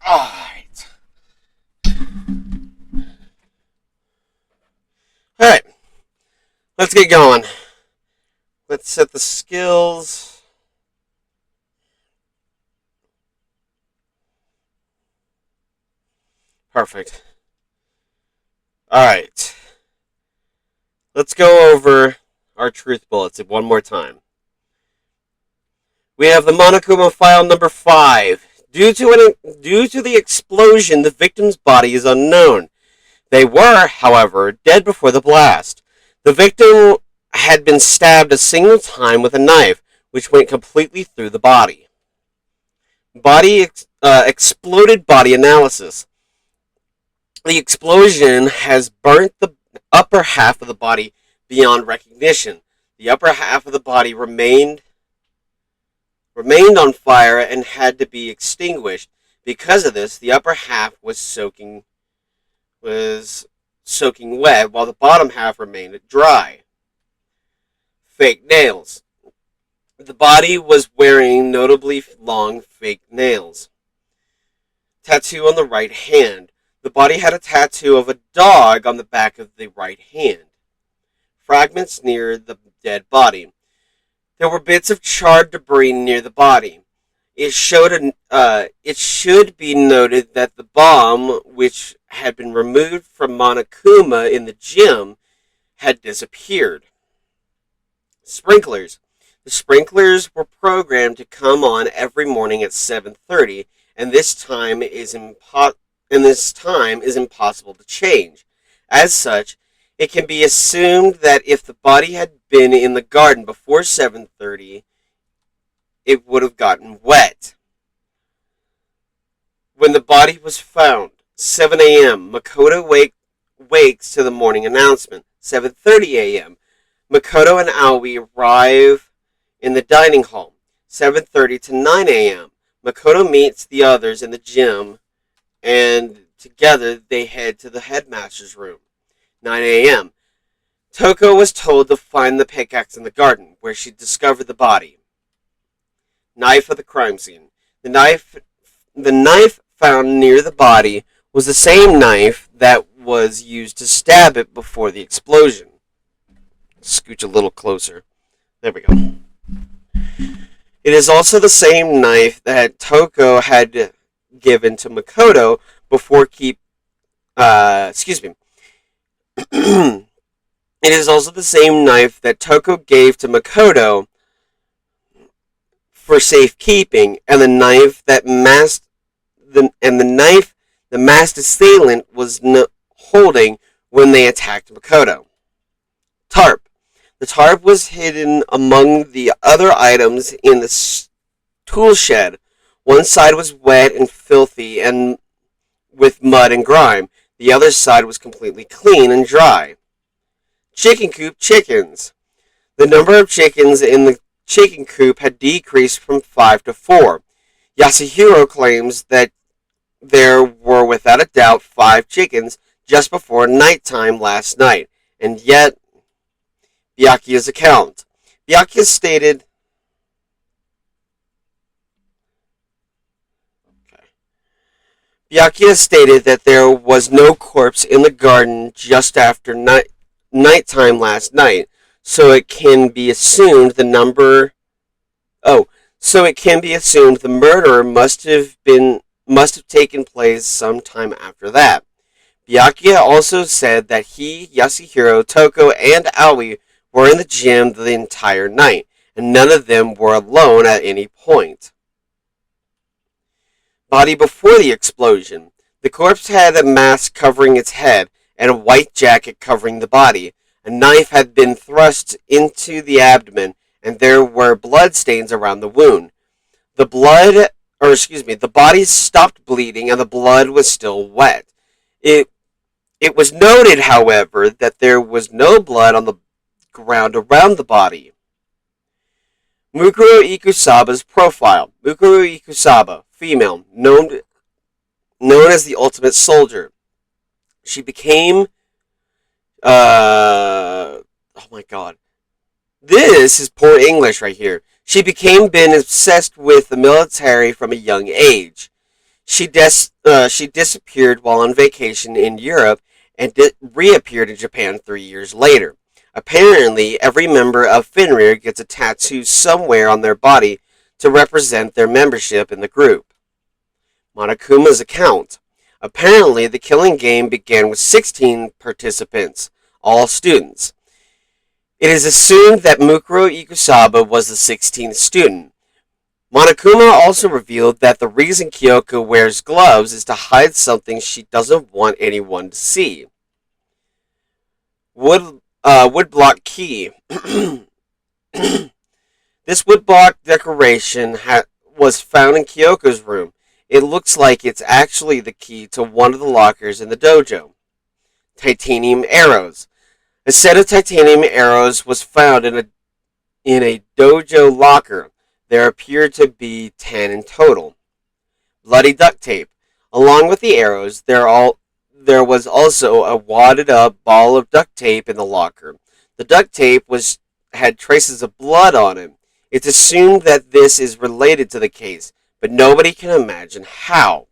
Alright. Alright. Let's get going. Let's set the skills. Perfect. Alright. Let's go over our truth bullets one more time. We have the Monokuma file number 5. Due to the explosion, the victim's body is unknown. They were, however, dead before the blast. The victim had been stabbed a single time with a knife, which went completely through the body. Exploded body analysis. The explosion has burnt the upper half of the body beyond recognition. The upper half of the body remained on fire and had to be extinguished. Because of this, the upper half was soaking wet, while the bottom half remained dry. Fake nails. The body was wearing notably long fake nails. Tattoo on the right hand. The body had a tattoo of a dog on the back of the right hand. Fragments near the dead body. There were bits of charred debris near the body. It should be noted that the bomb, which had been removed from Monokuma in the gym, had disappeared. Sprinklers. The sprinklers were programmed to come on every morning at 7:30, and this time is impossible to change. As such, it can be assumed that if the body had been in the garden before 7:30, it would have gotten wet. When the body was found, 7 a.m., Makoto wakes to the morning announcement. 7:30 a.m., Makoto and Aoi arrive in the dining hall. 7:30 to 9 a.m., Makoto meets the others in the gym, and together they head to the headmaster's room. 9 a.m., Toko was told to find the pickaxe in the garden, where she discovered the body. Knife of the crime scene. The knife found near the body was the same knife that was used to stab it before the explosion. Scooch a little closer. There we go. It is also the same knife that Toko had given to Makoto before It is also the same knife that Toko gave to Makoto for safekeeping, and the knife the masked assailant was holding when they attacked Makoto. Tarp. The tarp was hidden among the other items in the tool shed. One side was wet and filthy and with mud and grime. The other side was completely clean and dry. Chicken coop chickens. The number of chickens in the chicken coop had decreased from 5 to 4. Yasuhiro claims that there were without a doubt 5 chickens just before nighttime last night, and yet Byakuya's account. Byakuya stated that there was no corpse in the garden just after nighttime last night, so it can be assumed the murder must have taken place sometime after that. Byakuya also said that he, Yasuhiro, Toko, and Aoi were in the gym the entire night, and none of them were alone at any point. Body before the explosion. The corpse had a mask covering its head and a white jacket covering the body. A knife had been thrust into the abdomen, and there were blood stains around the wound. The body stopped bleeding, and the blood was still wet. It was noted, however, that there was no blood on the ground around the body. Mukuro Ikusaba's profile. Mukuro Ikusaba, female, known as the Ultimate Soldier. She became Oh my god. This is poor English right here. She became been obsessed with the military from a young age. She disappeared while on vacation in Europe and reappeared in Japan 3 years later. Apparently, every member of Fenrir gets a tattoo somewhere on their body to represent their membership in the group. Monokuma's account. Apparently, the killing game began with 16 participants, all students. It is assumed that Mukuro Ikusaba was the 16th student. Monokuma also revealed that the reason Kyoko wears gloves is to hide something she doesn't want anyone to see. Woodblock key. This woodblock decoration was found in Kyoko's room. It looks like it's actually the key to one of the lockers in the dojo. Titanium arrows. A set of titanium arrows was found in a dojo locker. There appeared to be 10 in total. Bloody duct tape. Along with the arrows, there was also a wadded up ball of duct tape in the locker. The duct tape had traces of blood on it. It's assumed that this is related to the case, but nobody can imagine how.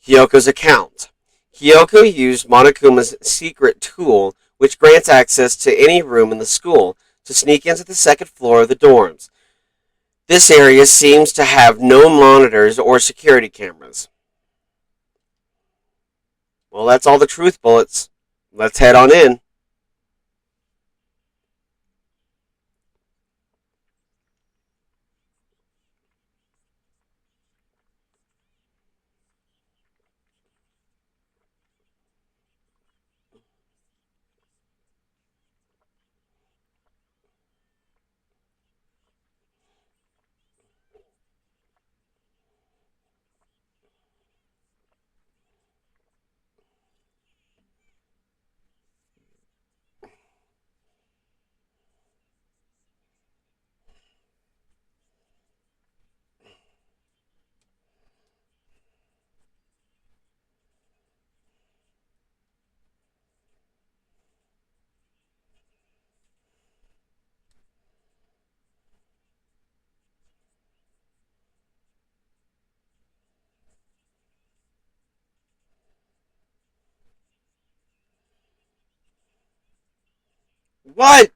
Hyoko's account. Hyoko used Monokuma's secret tool, which grants access to any room in the school, to sneak into the second floor of the dorms. This area seems to have no monitors or security cameras. Well, that's all the truth bullets. Let's head on in. What?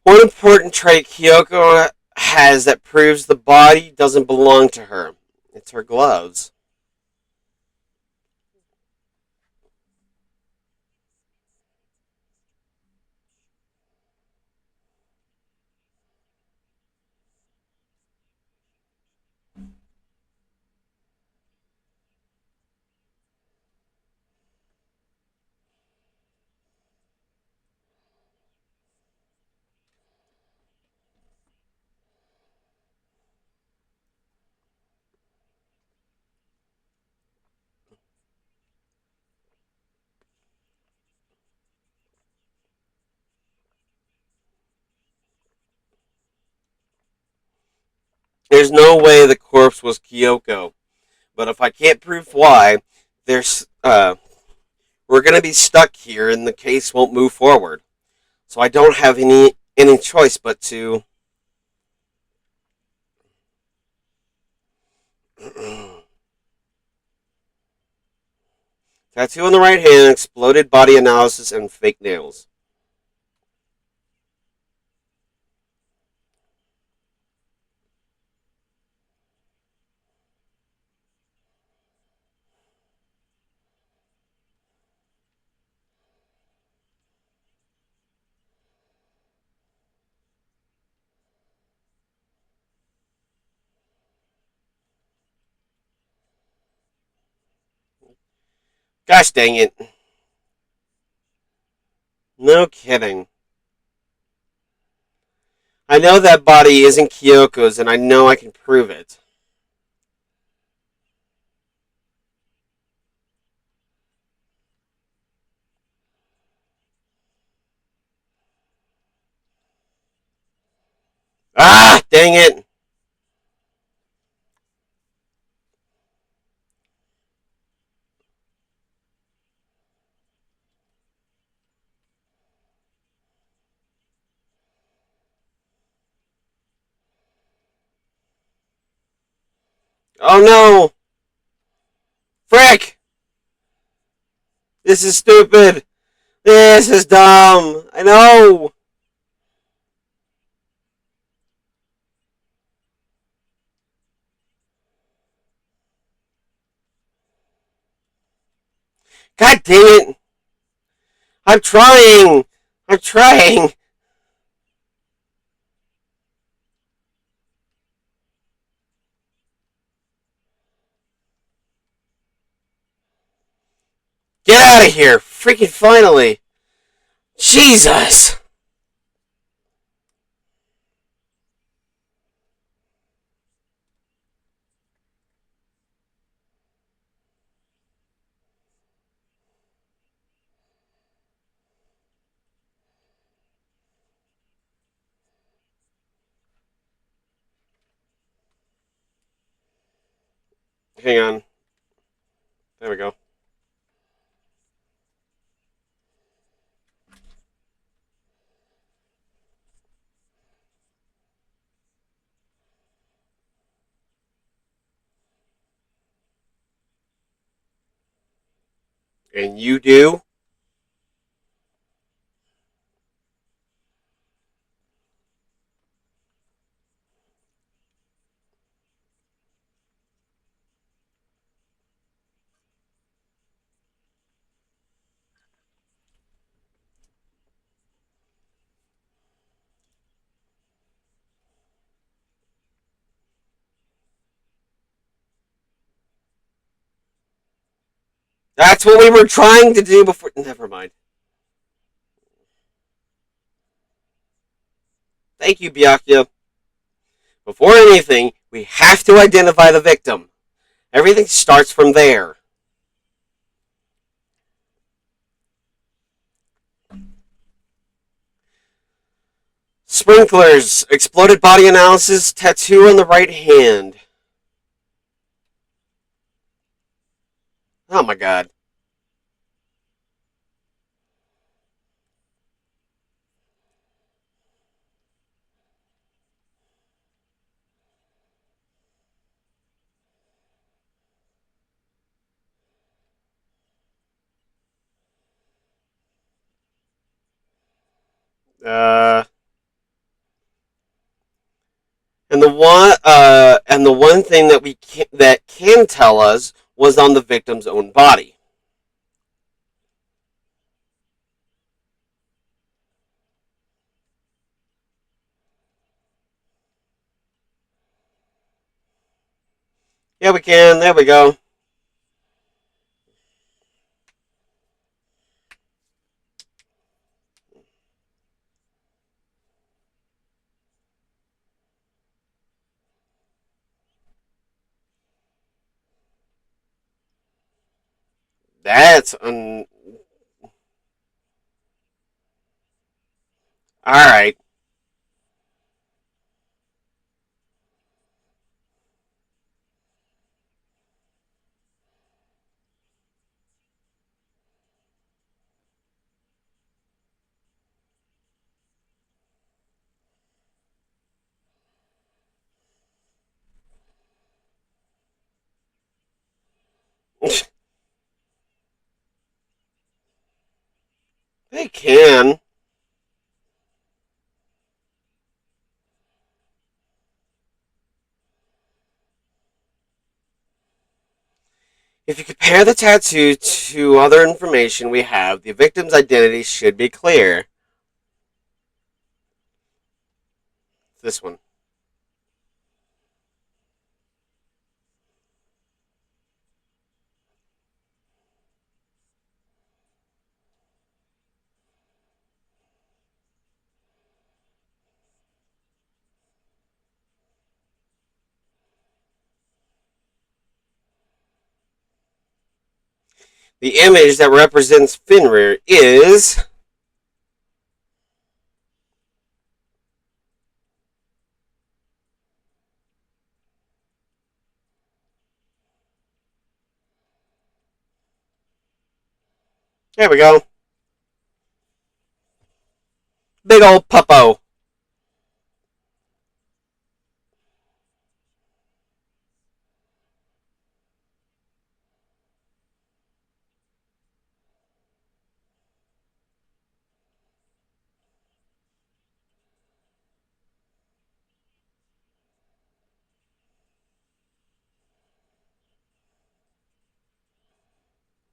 One important trait Kyoko has that proves the body doesn't belong to her. It's her gloves. There's no way the corpse was Kyoko, but if I can't prove why, there's we're gonna be stuck here, and the case won't move forward. So I don't have any choice but to. Tattoo on the right hand, exploded body analysis, and fake nails. Gosh dang it. No kidding. I know that body isn't Kyoko's, and I know I can prove it. Ah, dang it. Oh no. Frick. This is stupid. This is dumb. I know. God dang it. I'm trying. I'm trying. Get out of here. Freaking finally. Jesus. Hang on. There we go. And you do? That's what we were trying to do before. Never mind. Thank you, Byakuya. Before anything, we have to identify the victim. Everything starts from there. Sprinklers, exploded body analysis, tattoo on the right hand. Oh my god. Uh, and the one thing that that can tell us was on the victim's own body. Yeah, we can. There we go. That's all right. They can. If you compare the tattoo to other information we have, the victim's identity should be clear. This one. The image that represents Fenrir is. There we go. Big old puppo.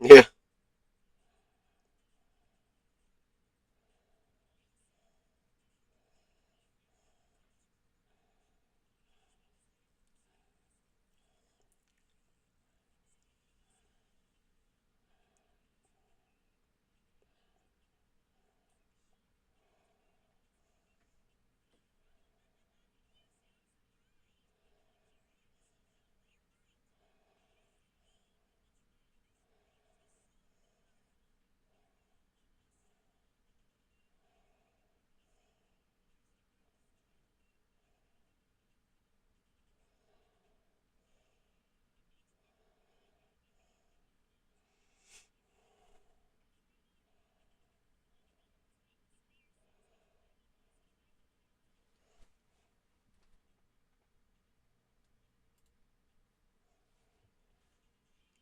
Yeah.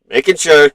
Making sure.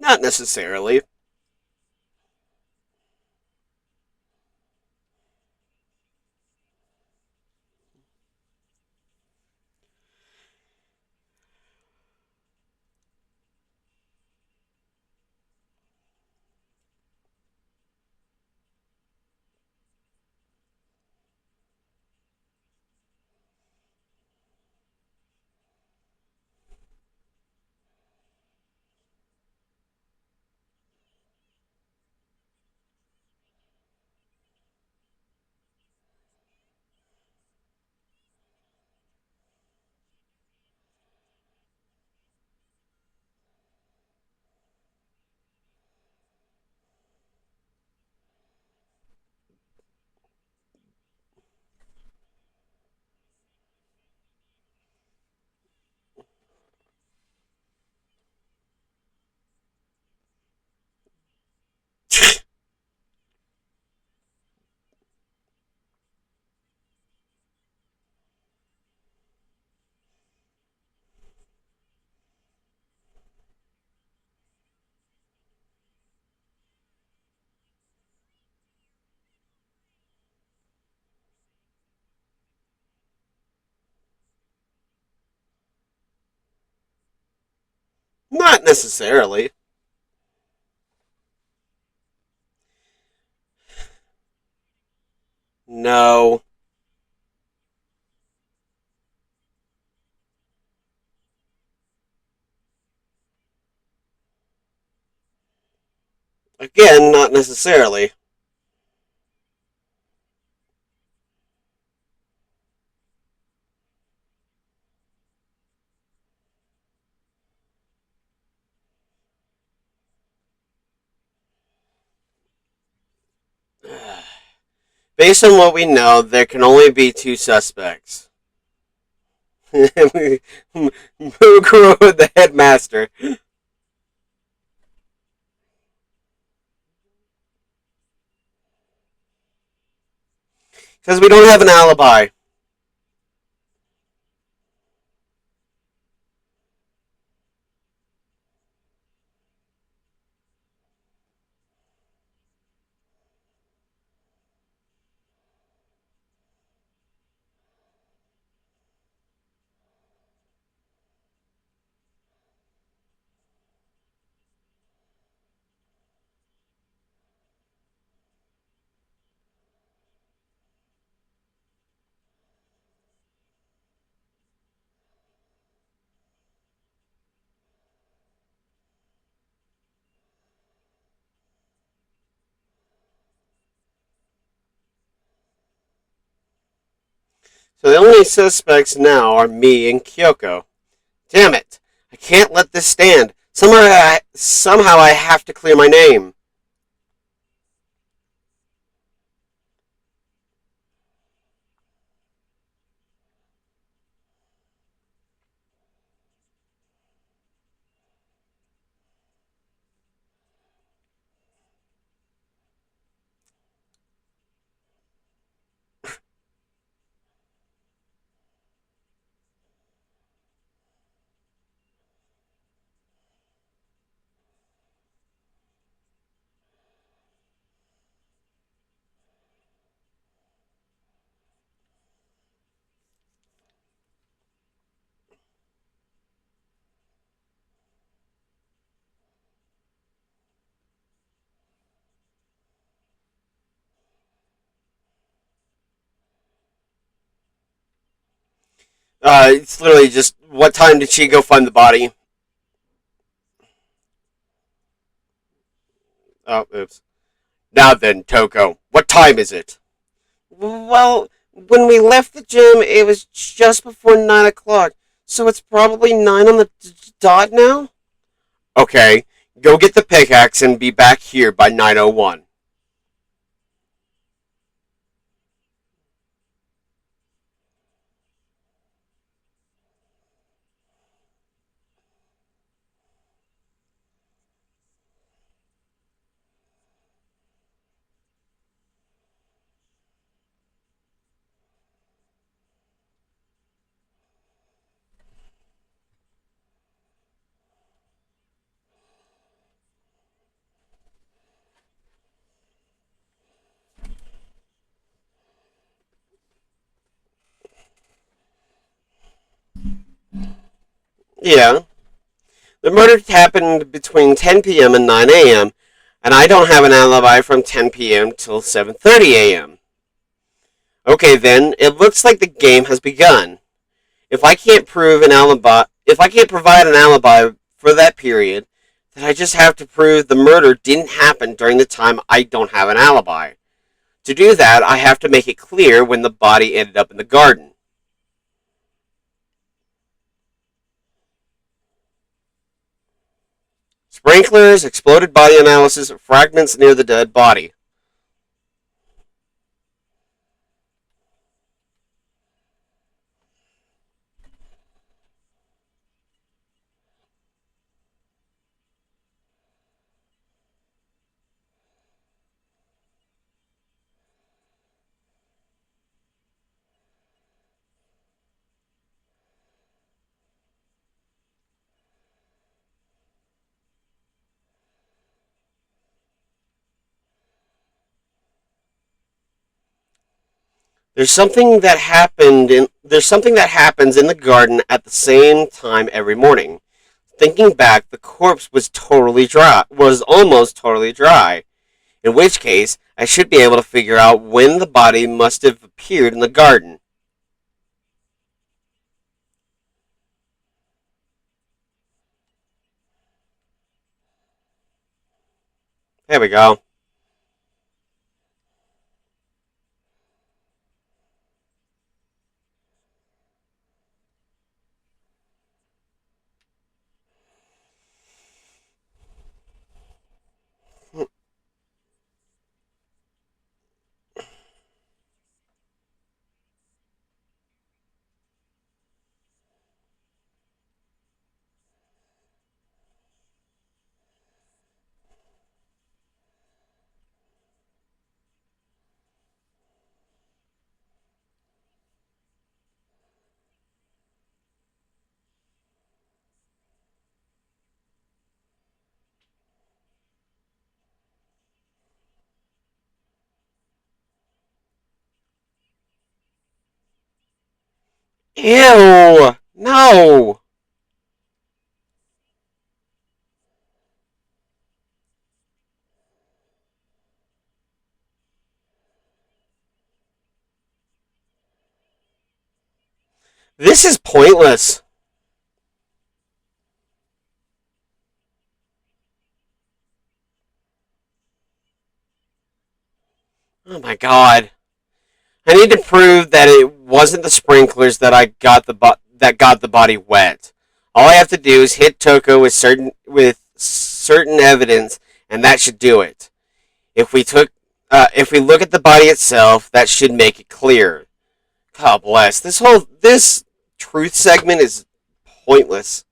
Not necessarily. Not necessarily. No. Again, not necessarily. Based on what we know, there can only be two suspects. Mukuro, the headmaster. Because we don't have an alibi. So the only suspects now are me and Kyoko. Damn it! I can't let this stand. Somehow I have to clear my name. It's literally just what time did she go find the body? Oh, oops. Now then, Toko, what time is it? Well, when we left the gym, it was just before 9 o'clock, so it's probably 9 on the dot now? Okay, go get the pickaxe and be back here by 9:01. Yeah, the murder happened between 10 p.m. and 9 a.m., and I don't have an alibi from 10 p.m. till 7:30 a.m. Okay, then, it looks like the game has begun. If I can't provide an alibi for that period, then I just have to prove the murder didn't happen during the time I don't have an alibi. To do that, I have to make it clear when the body ended up in the garden. Sprinklers, exploded body analysis, fragments near the dead body. There's something that happens in the garden at the same time every morning. Thinking back, the corpse was almost totally dry. In which case, I should be able to figure out when the body must have appeared in the garden. There we go. Ew! No! This is pointless. Oh my god. I need to prove that it wasn't the sprinklers that that got the body wet. All I have to do is hit Toko with certain evidence, and that should do it. If we look at the body itself, that should make it clear. God bless. This truth segment is pointless.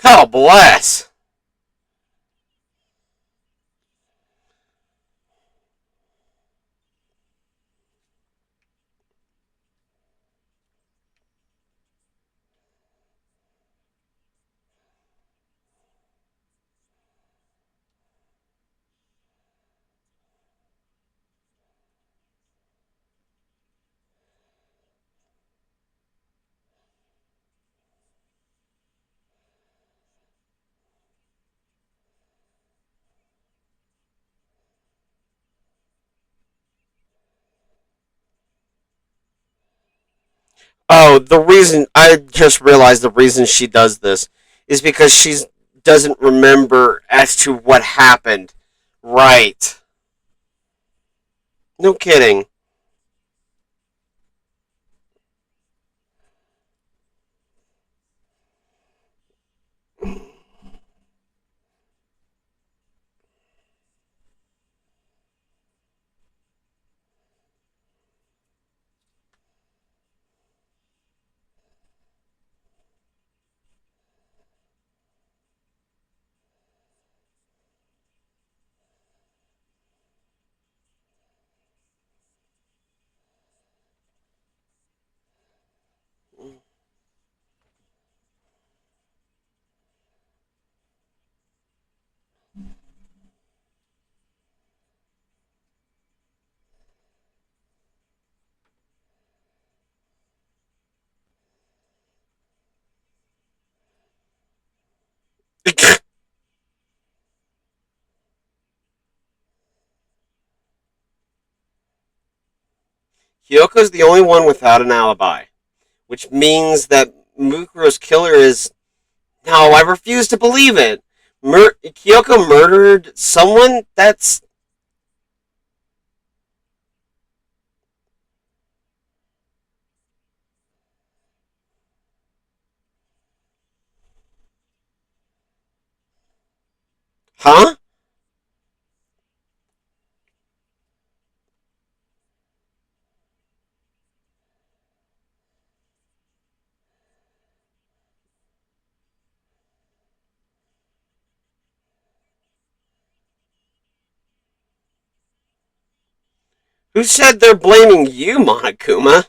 God bless. Oh, the reason I just realized the reason she does this is because she doesn't remember as to what happened. Right. No kidding. Hyoko's the only one without an alibi, which means that Mukuro's killer is. No, I refuse to believe it. Kyoko murdered someone? That's. Huh? Who said they're blaming you, Monokuma?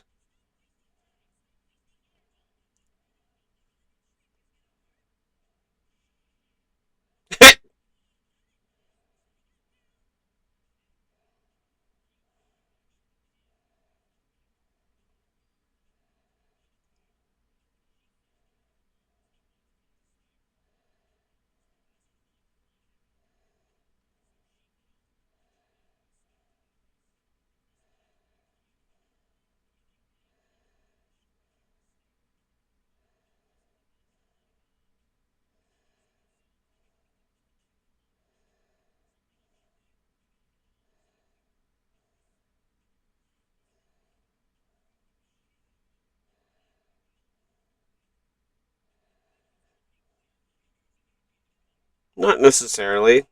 Not necessarily.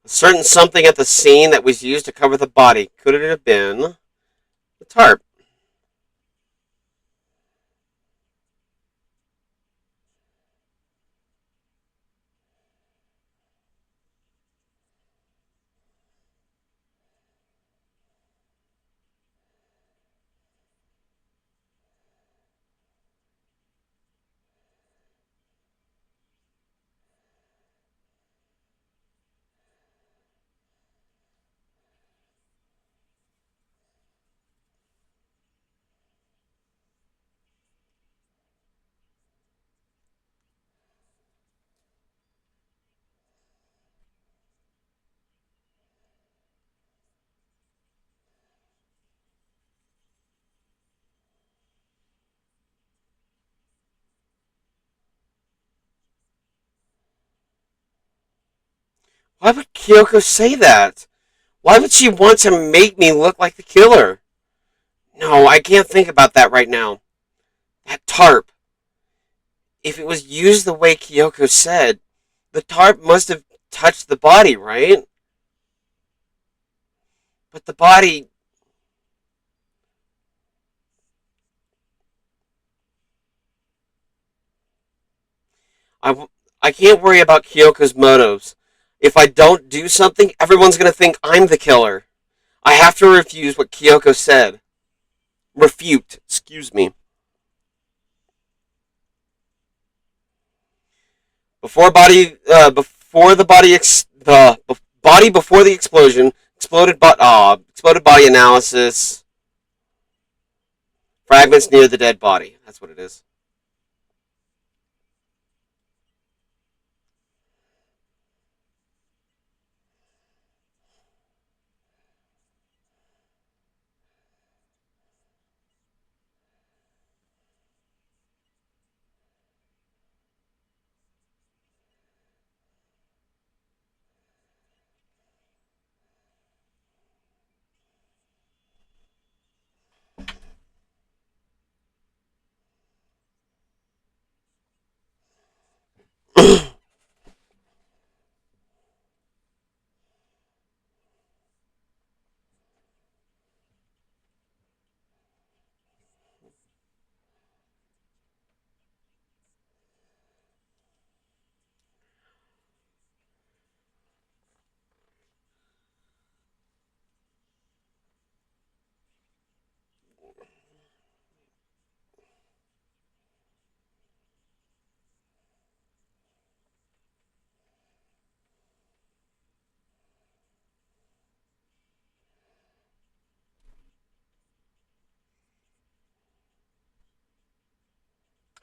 A certain something at the scene that was used to cover the body. Could it have been the tarp? Why would Kyoko say that? Why would she want to make me look like the killer? No, I can't think about that right now. That tarp. If it was used the way Kyoko said, the tarp must have touched the body, right? But the body. I, I can't worry about Kyoko's motives. If I don't do something, everyone's going to think I'm the killer. I have to refuse what Kyoko said. Refute, excuse me. Before the body, the body before the explosion, exploded body analysis, fragments near the dead body. That's what it is.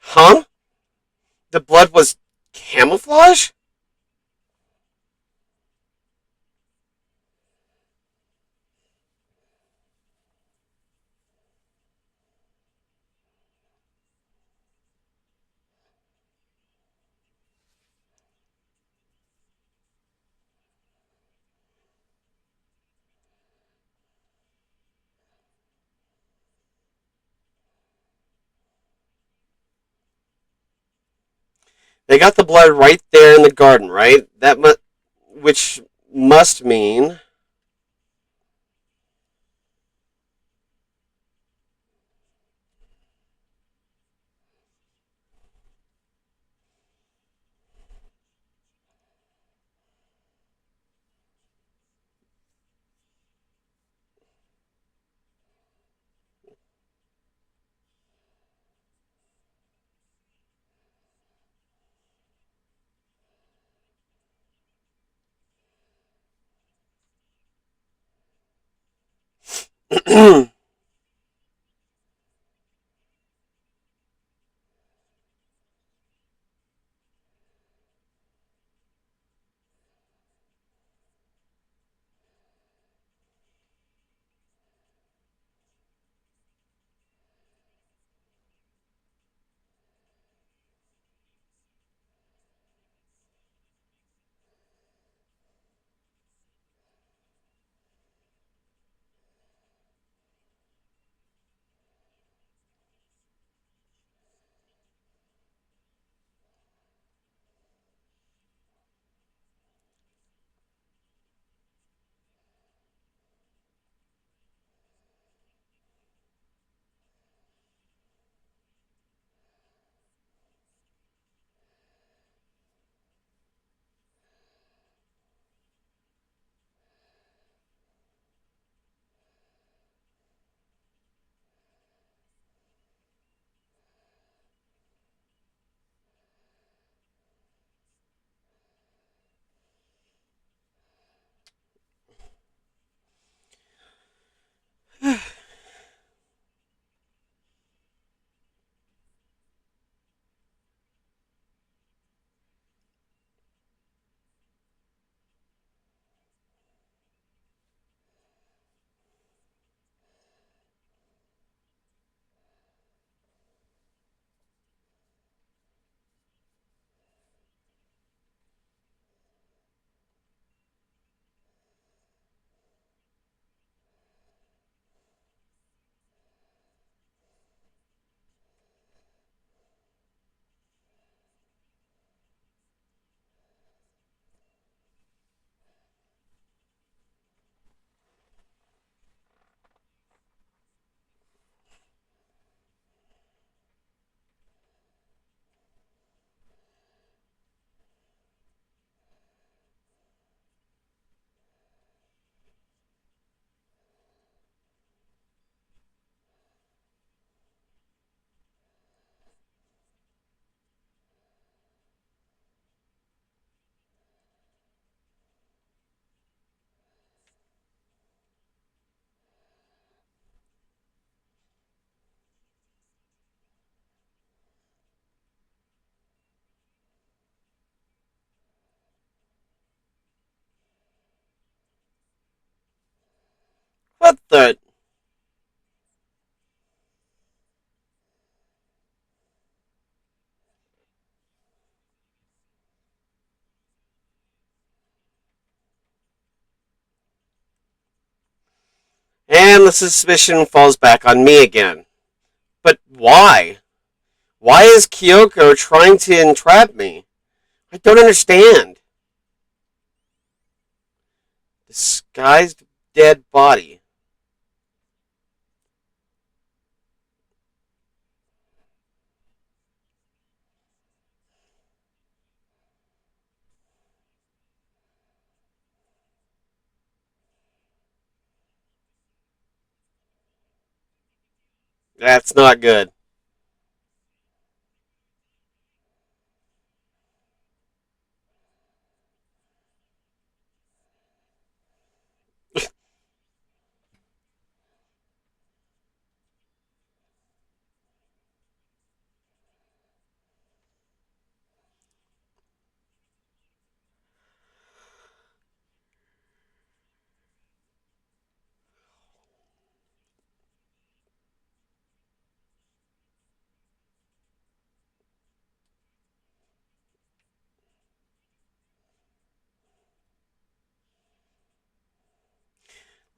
Huh? The blood was camouflage? They got the blood right there in the garden, right? Which must mean What the? And the suspicion falls back on me again. But why? Why is Kyoko trying to entrap me? I don't understand. Disguised dead body. That's not good.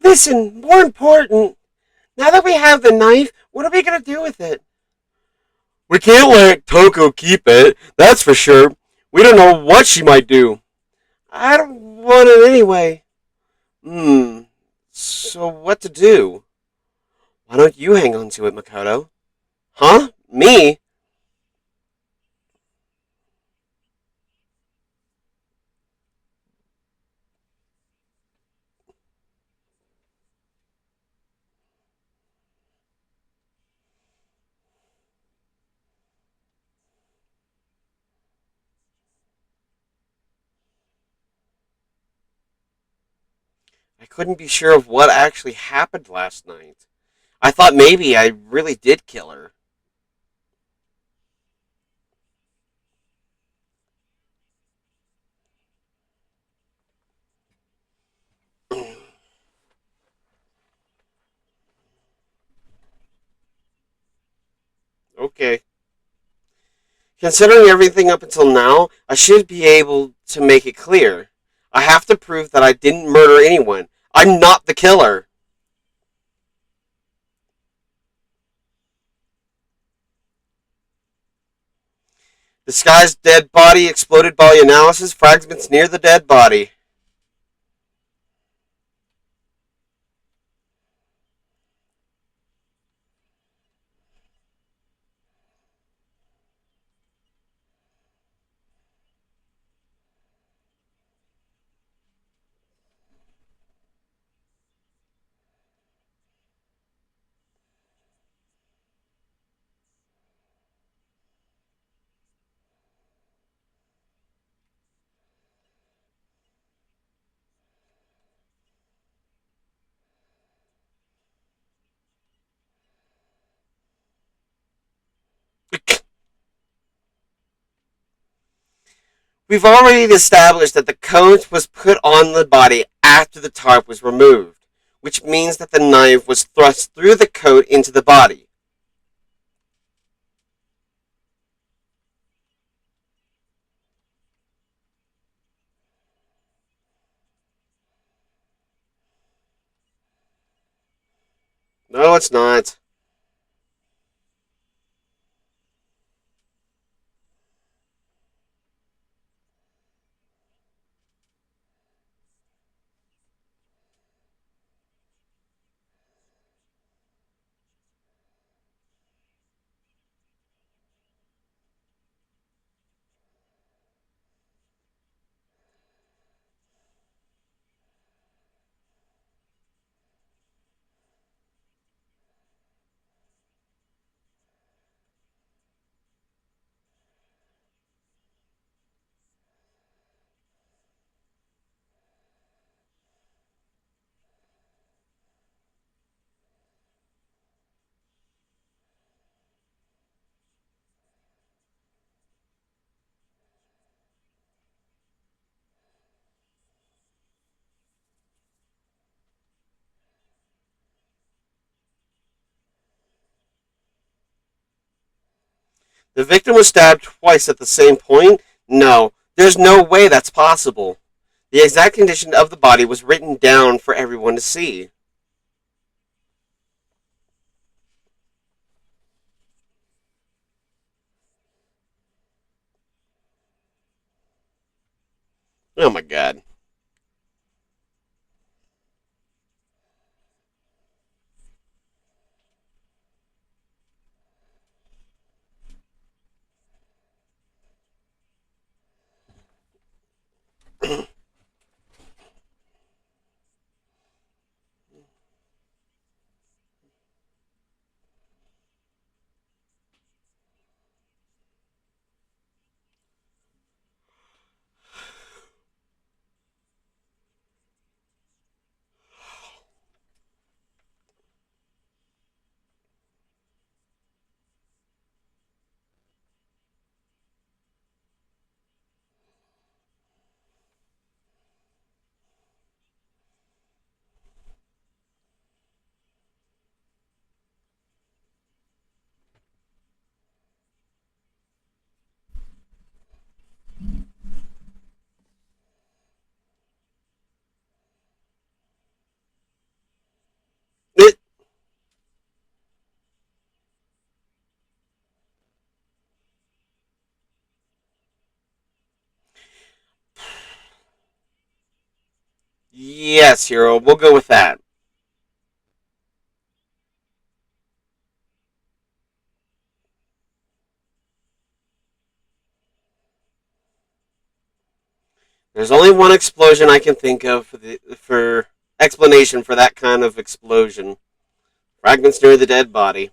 Listen, more important, now that we have the knife, what are we gonna do with it? We can't let Toko keep it, that's for sure. We don't know what she might do. I don't want it anyway. Hmm. So what to do? Why don't you hang on to it, Makoto? Huh? Me? I couldn't be sure of what actually happened last night. I thought maybe I really did kill her. Okay. Considering everything up until now, I should be able to make it clear. I have to prove that I didn't murder anyone. I'm not the killer. Disguised dead body, exploded body analysis, fragments near the dead body. We've already established that the coat was put on the body after the tarp was removed, which means that the knife was thrust through the coat into the body. No, it's not. The victim was stabbed twice at the same point? No, there's no way that's possible. The exact condition of the body was written down for everyone to see. Oh my god. It, yes, Hero, we'll go with that. There's only one explosion I can think of for explanation for that kind of explosion. Fragments near the dead body.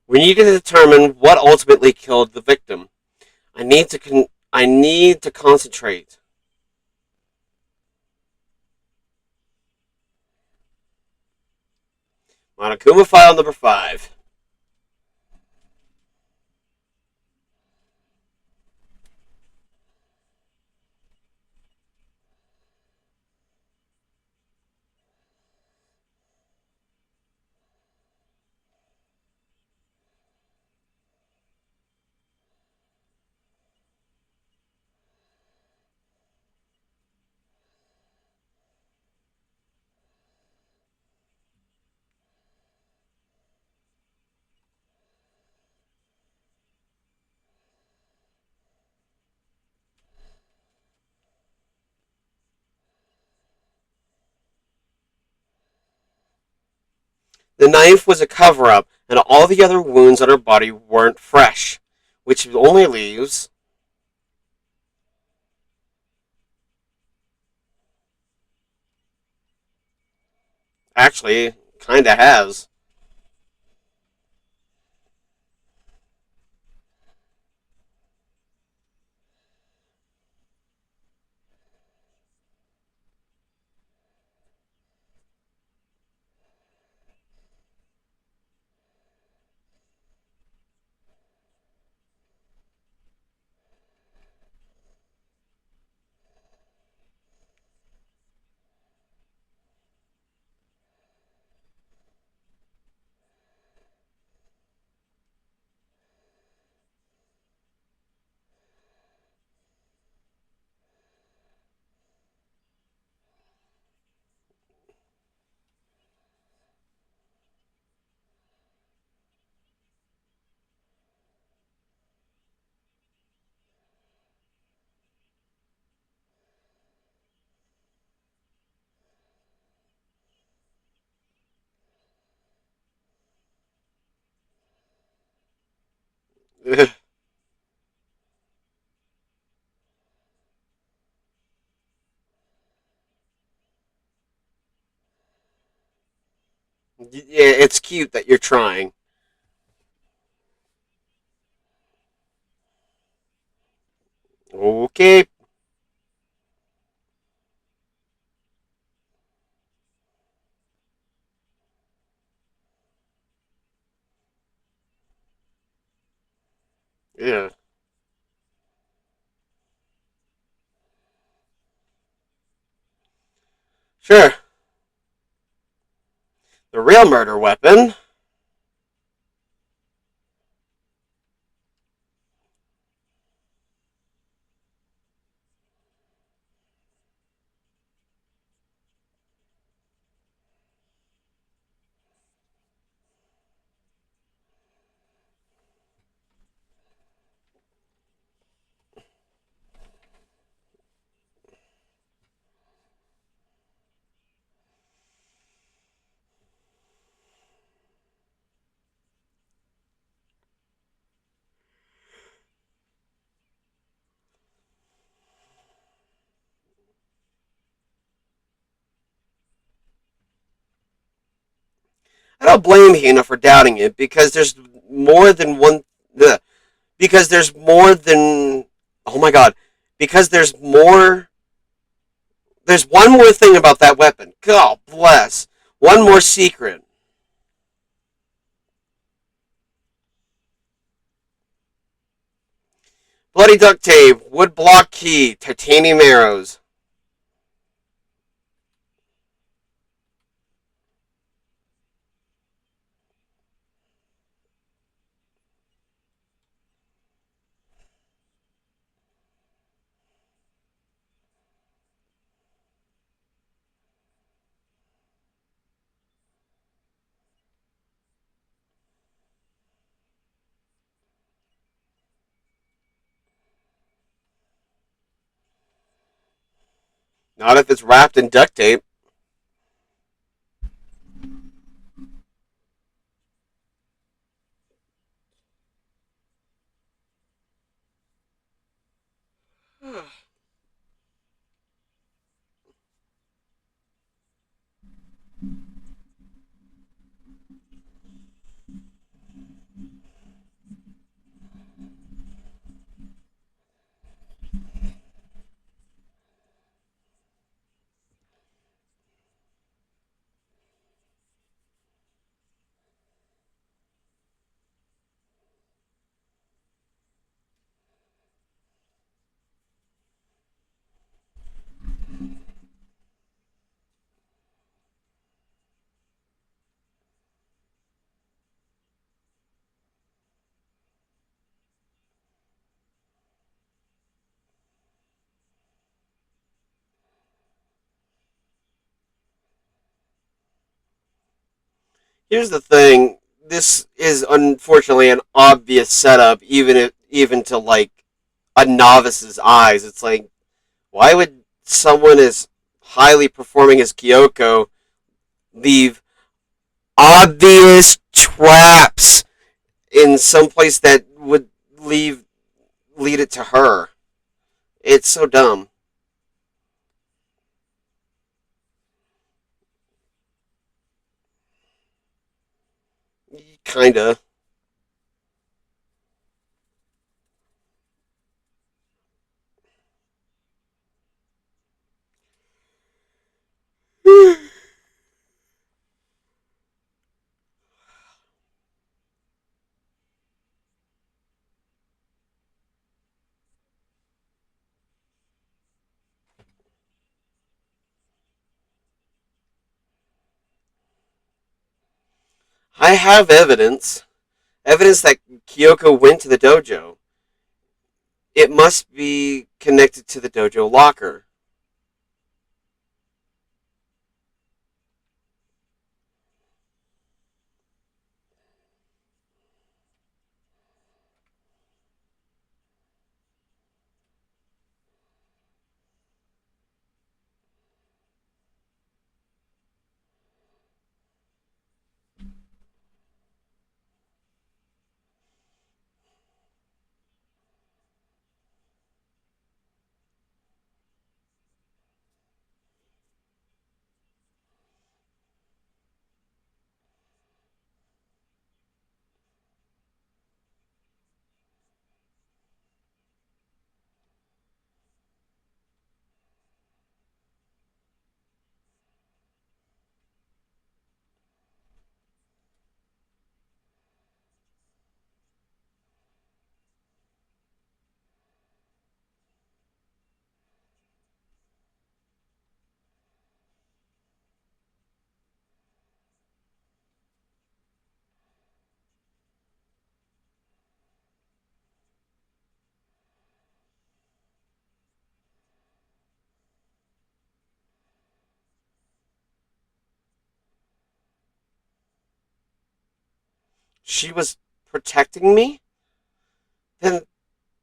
We need to determine what ultimately killed the victim. I need to concentrate. Monokuma file number 5. The knife was a cover up, and all the other wounds on her body weren't fresh, which only leaves. Actually, kinda has. It's cute that you're trying. Okay. Yeah. Sure. The real murder weapon. I don't blame Hina for doubting it because there's more than one. The because there's more than. Oh my god. Because there's more. There's one more thing about that weapon. God bless. One more secret. Bloody duct tape, wood block key, titanium arrows. Not if it's wrapped in duct tape. Here's the thing. This is unfortunately an obvious setup, even to like a novice's eyes. It's like, why would someone as highly performing as Kyoko leave obvious traps in some place that would lead it to her? It's so dumb. Kinda. I have evidence. Evidence that Kyoko went to the dojo. It must be connected to the dojo locker. she was protecting me, then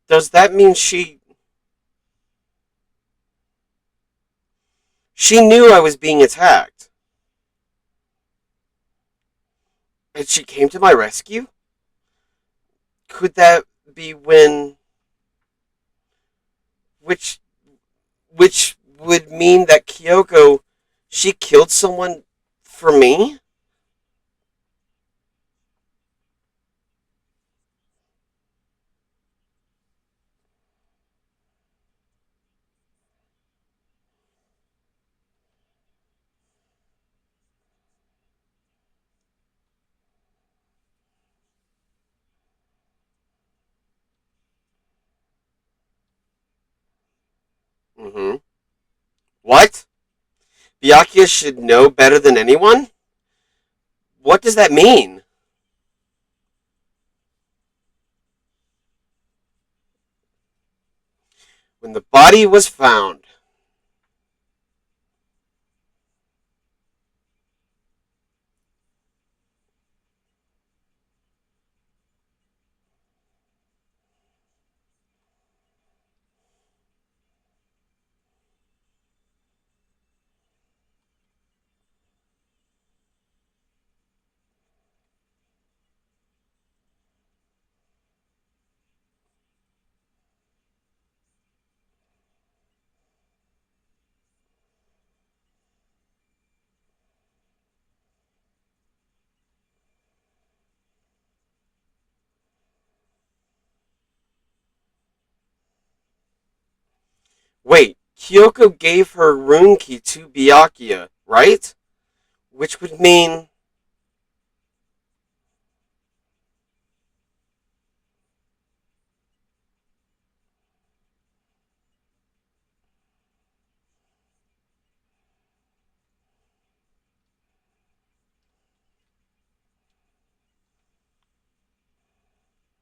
does that mean she knew I was being attacked and she came to my rescue? Could that be when which which would mean that Kyoko, she killed someone for me? Mm-hmm. What? Byakuya should know better than anyone? What does that mean? When the body was found. Wait, Kyoko gave her rune key to Byakuya, right? Which would mean.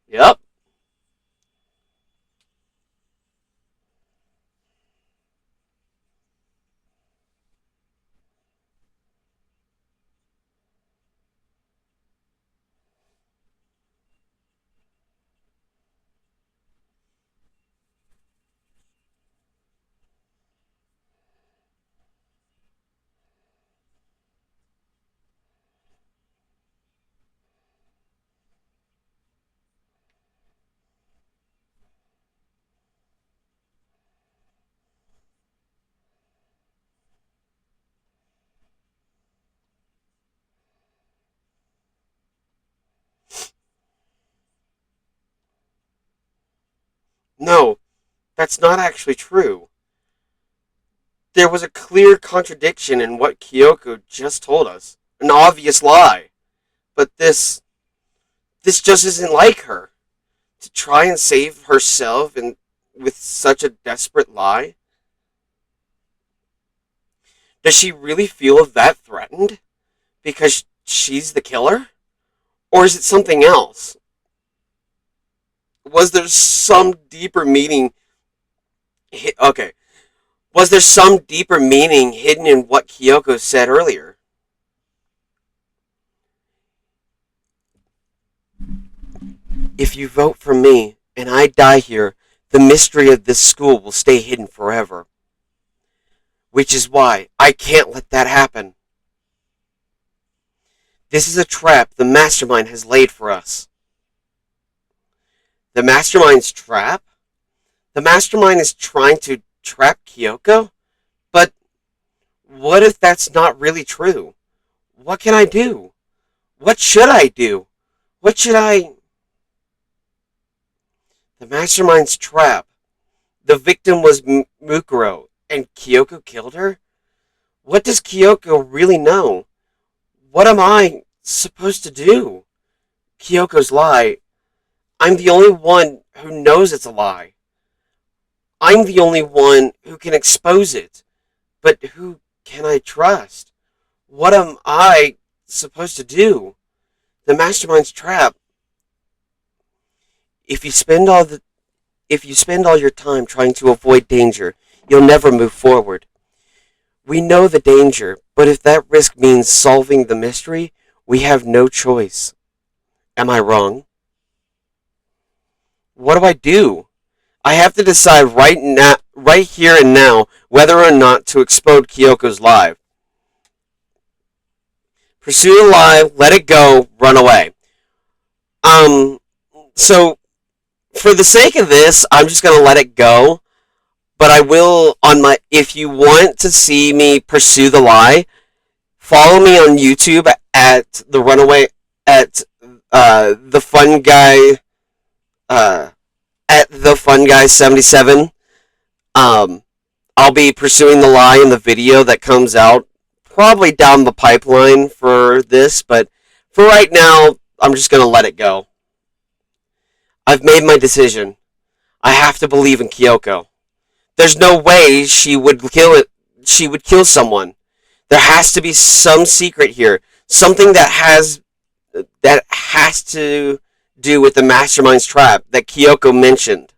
Yep. No, that's not actually true. There was a clear contradiction in what Kyoko just told us. An obvious lie. But this just isn't like her. To try and save herself and with such a desperate lie? Does she really feel that threatened? Because she's the killer? Or is it something else? Was there some deeper meaning? Okay. Was there some deeper meaning hidden in what Kyoko said earlier? If you vote for me and I die here, the mystery of this school will stay hidden forever. Which is why I can't let that happen. This is a trap the mastermind has laid for us. The mastermind's trap? The mastermind is trying to trap Kyoko? But what if that's not really true? What can I do? What should I do? What should I... The mastermind's trap. The victim was Mukuro, and Kyoko killed her? What does Kyoko really know? What am I supposed to do? Kyoko's lie. I'm the only one who knows it's a lie. I'm the only one who can expose it. But who can I trust? What am I supposed to do? The mastermind's trap. If you spend all the if you spend all your time trying to avoid danger, you'll never move forward. We know the danger, but if that risk means solving the mystery, we have no choice. Am I wrong? What do I do? I have to decide right here and now, whether or not to explode Kyoko's lie. Pursue the lie, let it go, run away. Um, so for the sake of this, I'm just gonna let it go. But I will on my. If you want to see me pursue the lie, follow me on YouTube at the Runaway at the Fun Guy at the Fun Guy 77. Um, I'll be pursuing the lie in the video that comes out probably down the pipeline for this, but for right now, I'm just gonna let it go. I've made my decision. I have to believe in Kyoko. There's no way she would kill it. She would kill someone. There has to be some secret here, something that has to do with the mastermind's trap that Kyoko mentioned.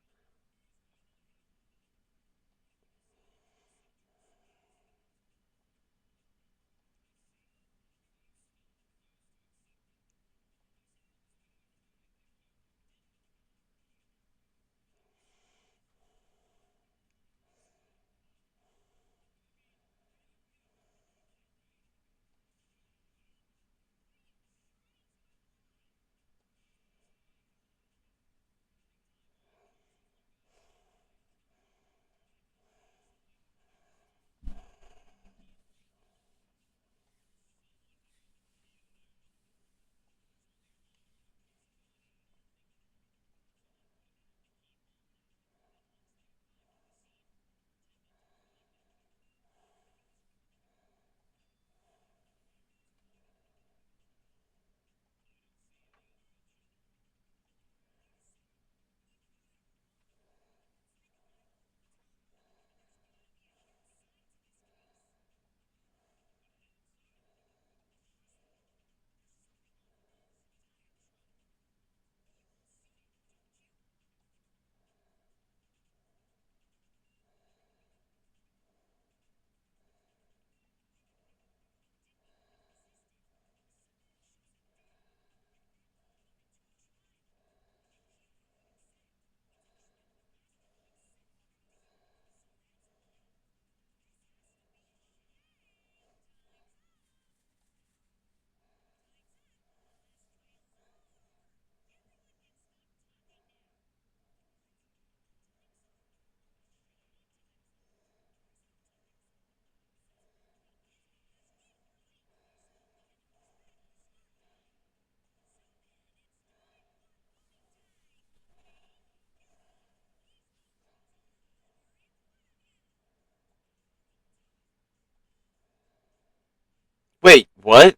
Wait, what?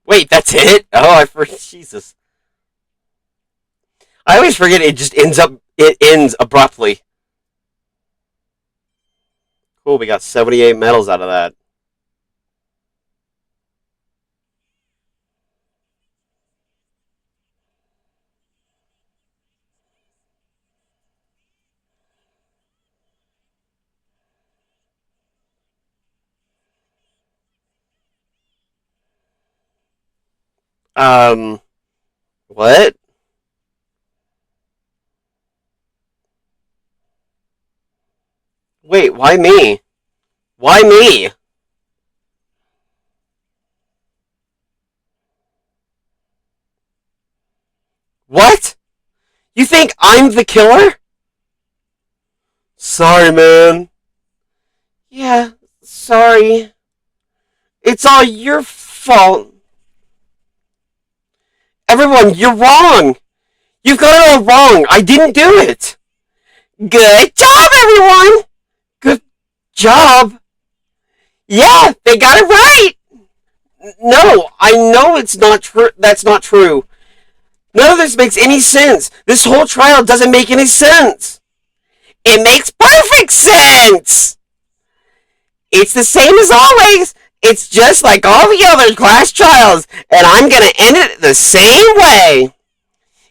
Wait, that's it? Oh, I forget. Jesus. I always forget it just ends up. It ends abruptly. Cool, we got 78 medals out of that. Um, what? Wait, why me? Why me? What? You think I'm the killer? Sorry, man. Yeah, sorry. It's all your fault. Everyone, you're wrong. You've got it all wrong. I didn't do it. Good job, everyone. Good job. Yeah, they got it right. No, I know it's not true. That's not true. None of this makes any sense. This whole trial doesn't make any sense. It makes perfect sense. It's the same as always. It's just like all the other class trials, and I'm gonna end it the same way.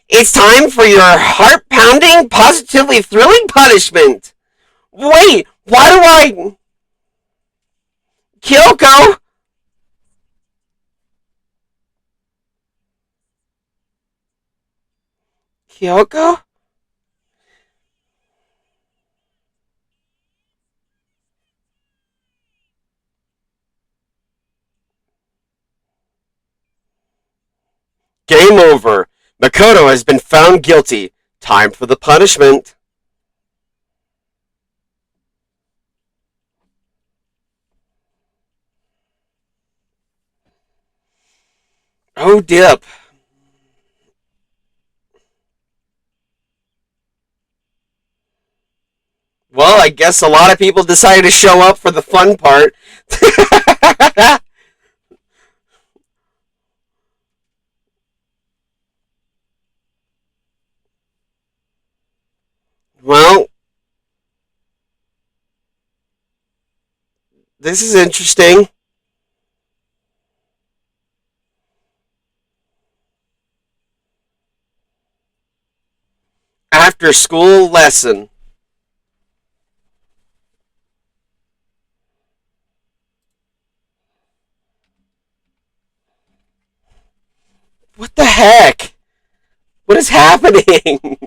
It's time for your heart-pounding, positively thrilling punishment. Wait, why do I... Kyoko? Kyoko? Game over. Makoto has been found guilty. Time for the punishment. Oh, dip. Well, I guess a lot of people decided to show up for the fun part. Well, this is interesting. After school lesson. What the heck? What is happening?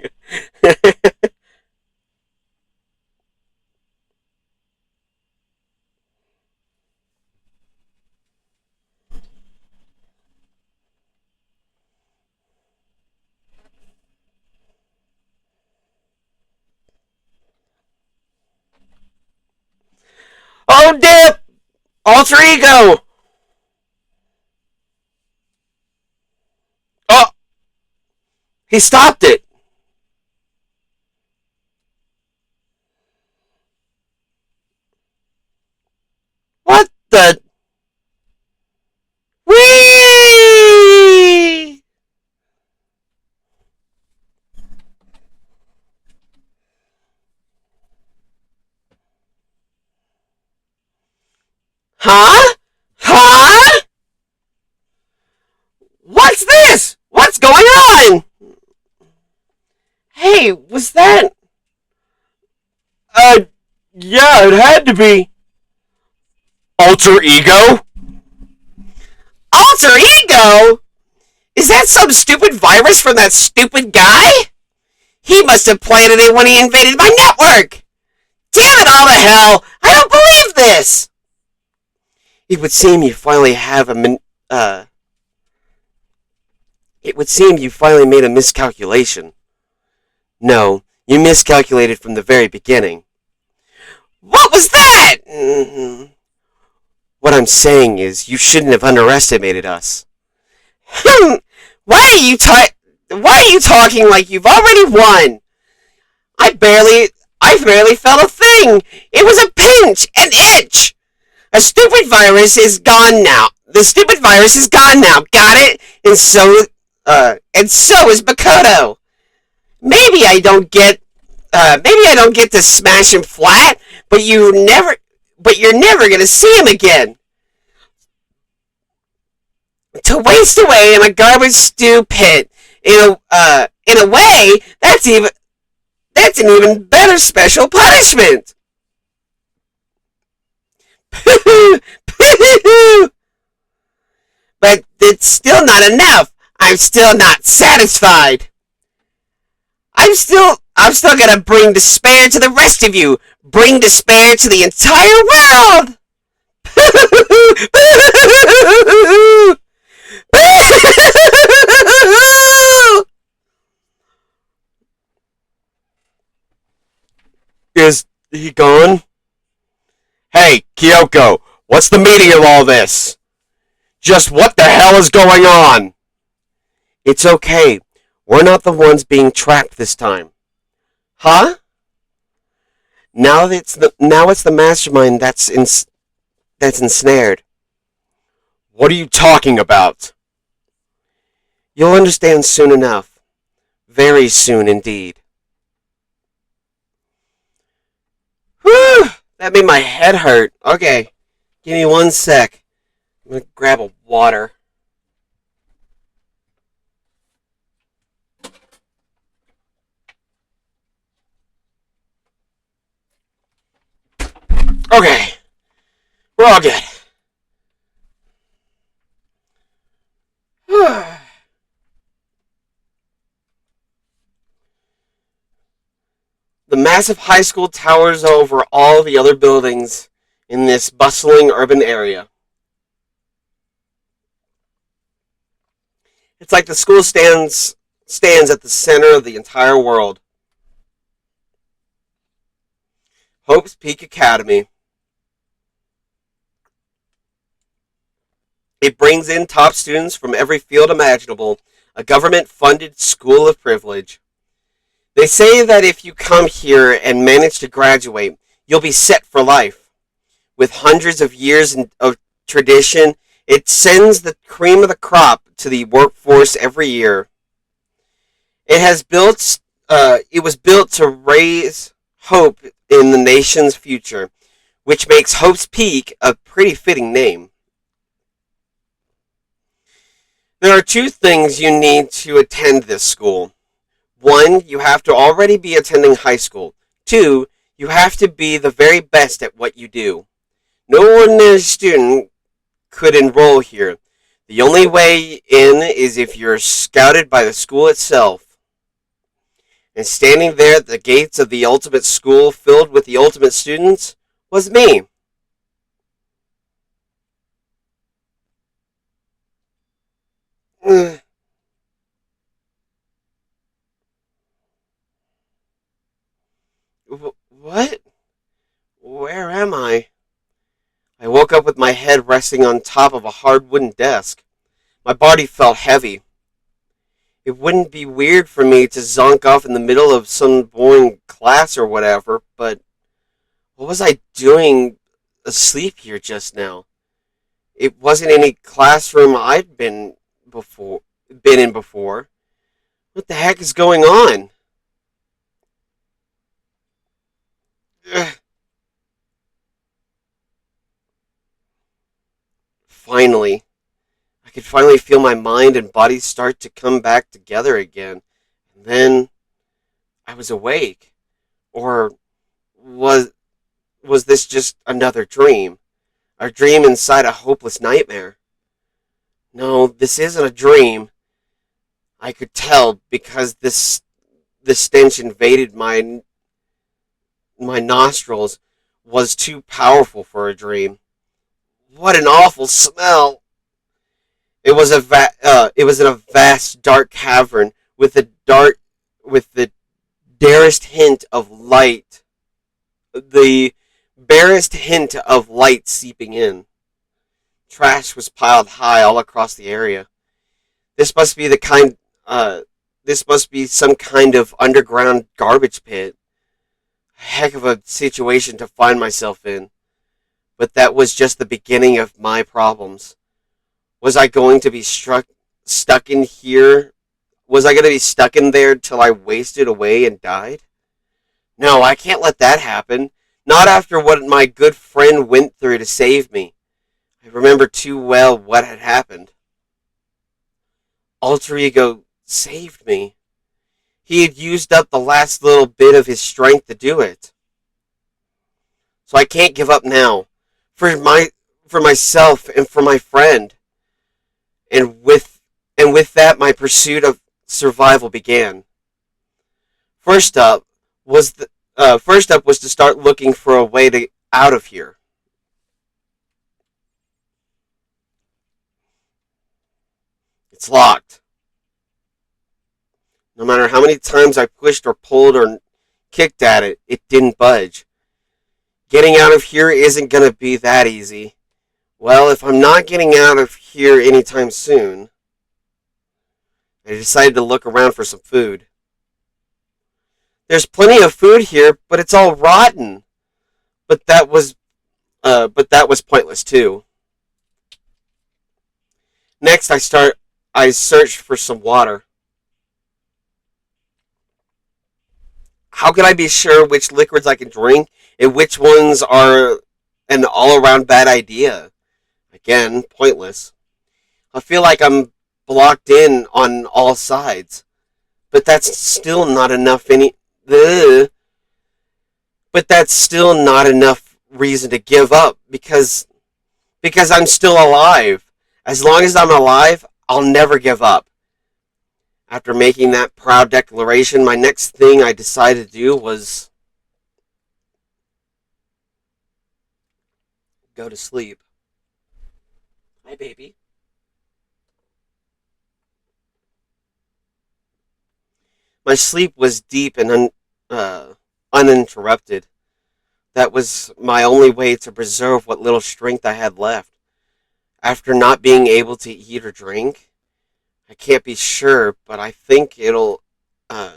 Oh, dip! Alter ego! Oh, he stopped it. What the? Whee! Huh? Huh? What's this? What's going on? Hey, was that? Uh, yeah, it had to be. Alter ego? Alter ego? Is that some stupid virus from that stupid guy? He must have planted it when he invaded my network. Damn it all to hell! I don't believe this! It would seem you finally have a It would seem you finally made a miscalculation. No, you miscalculated from the very beginning. What was that? What I'm saying is, you shouldn't have underestimated us. Why are you Why are you talking like you've already won? I barely, I barely felt a thing. It was a pinch, an itch. A stupid virus is gone now. The stupid virus is gone now. Got it? And so is Makoto. Maybe I don't get, maybe I don't get to smash him flat, but you're never gonna see him again. To waste away in a garbage stew pit, in a way, that's an even better special punishment. But it's still not enough. I'm still not satisfied. I'm still gonna bring despair to the rest of you. Bring despair to the entire world. Is he gone? Hey, Kyoko, what's the meaning of all this? Just what the hell is going on? It's okay. We're not the ones being trapped this time. Huh? Now it's the mastermind that's ensnared. What are you talking about? You'll understand soon enough. Very soon indeed. Whew! That made my head hurt. Okay. Give me 1 sec. I'm gonna grab a water. Okay. We're all good. massive high school towers over all the other buildings in this bustling urban area. It's like the school stands at the center of the entire world. Hope's Peak Academy. It brings in top students from every field imaginable, a government-funded school of privilege. They say that if you come here and manage to graduate, you'll be set for life. With hundreds of years of tradition, it sends the cream of the crop to the workforce every year. It was built to raise hope in the nation's future, which makes Hope's Peak a pretty fitting name. There are two things you need to attend this school. One, you have to already be attending high school. Two, you have to be the very best at what you do. No ordinary student could enroll here. The only way in is if you're scouted by the school itself. And standing there at the gates of the ultimate school filled with the ultimate students was me. What? Where am I? I woke up with my head resting on top of a hard wooden desk. My body felt heavy. It wouldn't be weird for me to zonk off in the middle of some boring class or whatever, but what was I doing asleep here just now? It wasn't any classroom I'd been in before. What the heck is going on? Ugh. Finally, I could finally feel my mind and body start to come back together again. And then I was awake. Or was this just another dream? A dream inside a hopeless nightmare? No, this isn't a dream. I could tell because this stench invaded my nostrils was too powerful for a dream. What an awful smell! It was in a vast dark cavern with the barest hint of light, the barest hint of light seeping in. Trash was piled high all across the area. This must be the kind. This must be some kind of underground garbage pit. A heck of a situation to find myself in. But that was just the beginning of my problems. Was I going to be stuck in here? Was I going to be stuck in there till I wasted away and died? No, I can't let that happen. Not after what my good friend went through to save me. I remember too well what had happened. Alter Ego saved me. He had used up the last little bit of his strength to do it. So I can't give up now. For myself and for my friend. And with that my pursuit of survival began. First up was to start looking for a way to out of here. It's locked. No matter how many times I pushed or pulled or kicked at it, it didn't budge. Getting out of here isn't going to be that easy. Well, if I'm not getting out of here anytime soon, I decided to look around for some food. There's plenty of food here, but it's all rotten. But that was pointless too. Next, I searched for some water. How can I be sure which liquids I can drink and which ones are an all-around bad idea? Again, pointless. I feel like I'm blocked in on all sides. But that's still not enough Ugh. But that's still not enough reason to give up because I'm still alive. As long as I'm alive, I'll never give up. After making that proud declaration, my next thing I decided to do was go to sleep. Hi, baby. My sleep was deep and uninterrupted. That was my only way to preserve what little strength I had left. After not being able to eat or drink, I can't be sure, but uh,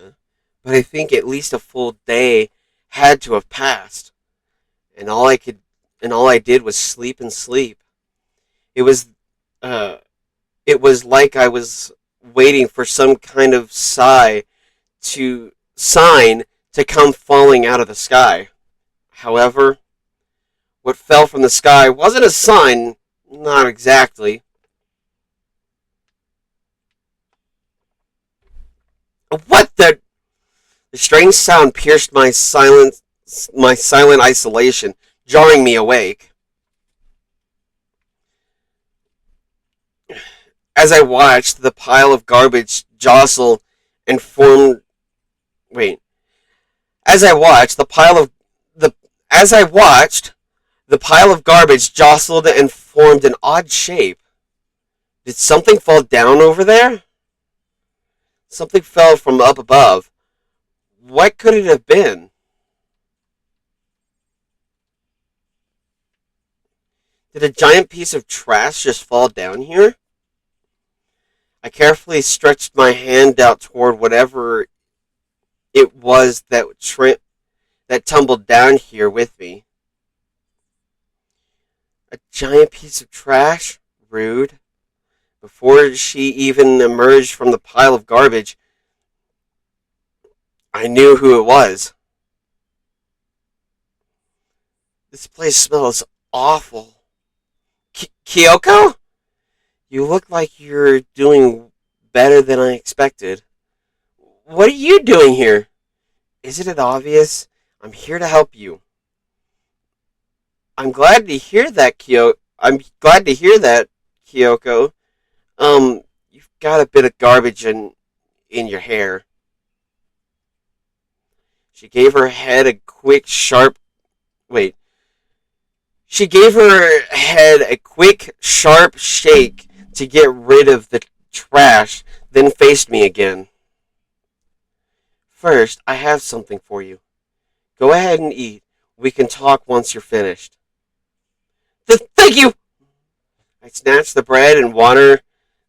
I think at least a full day had to have passed, and all I did was sleep and sleep. It was, uh, it was like I was waiting for some kind of sign to come falling out of the sky. However, what fell from the sky wasn't a sign, not exactly. What the? The strange sound pierced my silent isolation, jarring me awake. As I watched the pile of garbage jostle and form wait, as I watched the as I watched the pile of garbage jostled and formed an odd shape. Did something fall down over there? Something fell from up above. What could it have been? Did a giant piece of trash just fall down here? I carefully stretched my hand out toward whatever it was that tumbled down here with me. A giant piece of trash? Rude. Before she even emerged from the pile of garbage, I knew who it was. This place smells awful. Kyoko? You look like you're doing better than I expected. What are you doing here? Isn't it obvious? I'm here to help you. I'm glad to hear that, Kyoko. You've got a bit of garbage in your hair. She gave her head a quick, sharp. Wait. She gave her head a quick, sharp shake to get rid of the trash, then faced me again. First, I have something for you. Go ahead and eat. We can talk once you're finished. Thank you! I snatched the bread and water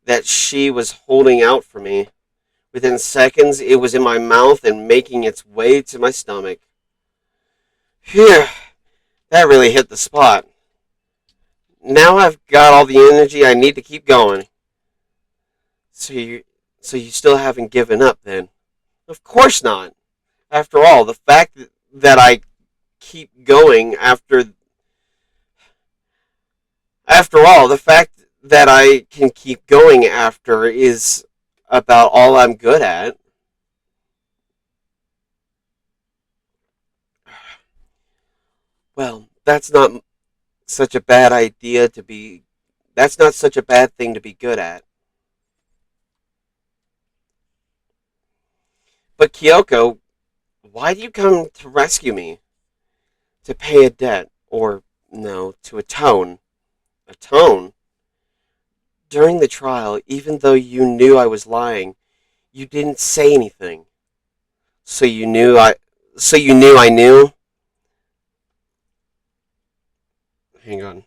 that she was holding out for me. Within seconds, it was in my mouth and making its way to my stomach. Phew, that really hit the spot. Now I've got all the energy I need to keep going. So you still haven't given up, then? Of course not. After all, the fact that I keep going after all, the fact that I can keep going after is about all I'm good at. Well, such a bad idea to be that's not such a bad thing to be good at. But Kyoko, why do you come to rescue me? To pay a debt, or no, to atone. Atone? During the trial, even though you knew I was lying, you didn't say anything. So you knew I knew? Hang on.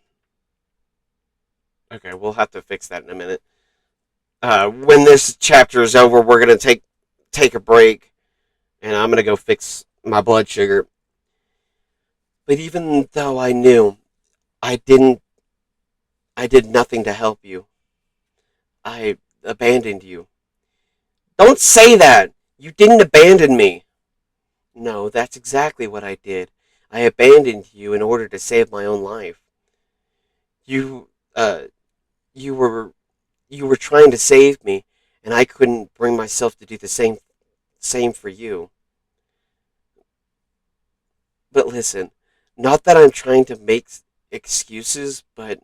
Okay, we'll have to fix that in a minute. When this chapter is over, we're gonna take a break, and I'm gonna go fix my blood sugar. But even though I knew, I didn't. I did nothing to help you. I abandoned you. Don't say that! You didn't abandon me! No, that's exactly what I did. I abandoned you in order to save my own life. You, uh, you were, you were trying to save me, and I couldn't bring myself to do the same for you. But listen, not that I'm trying to make excuses, but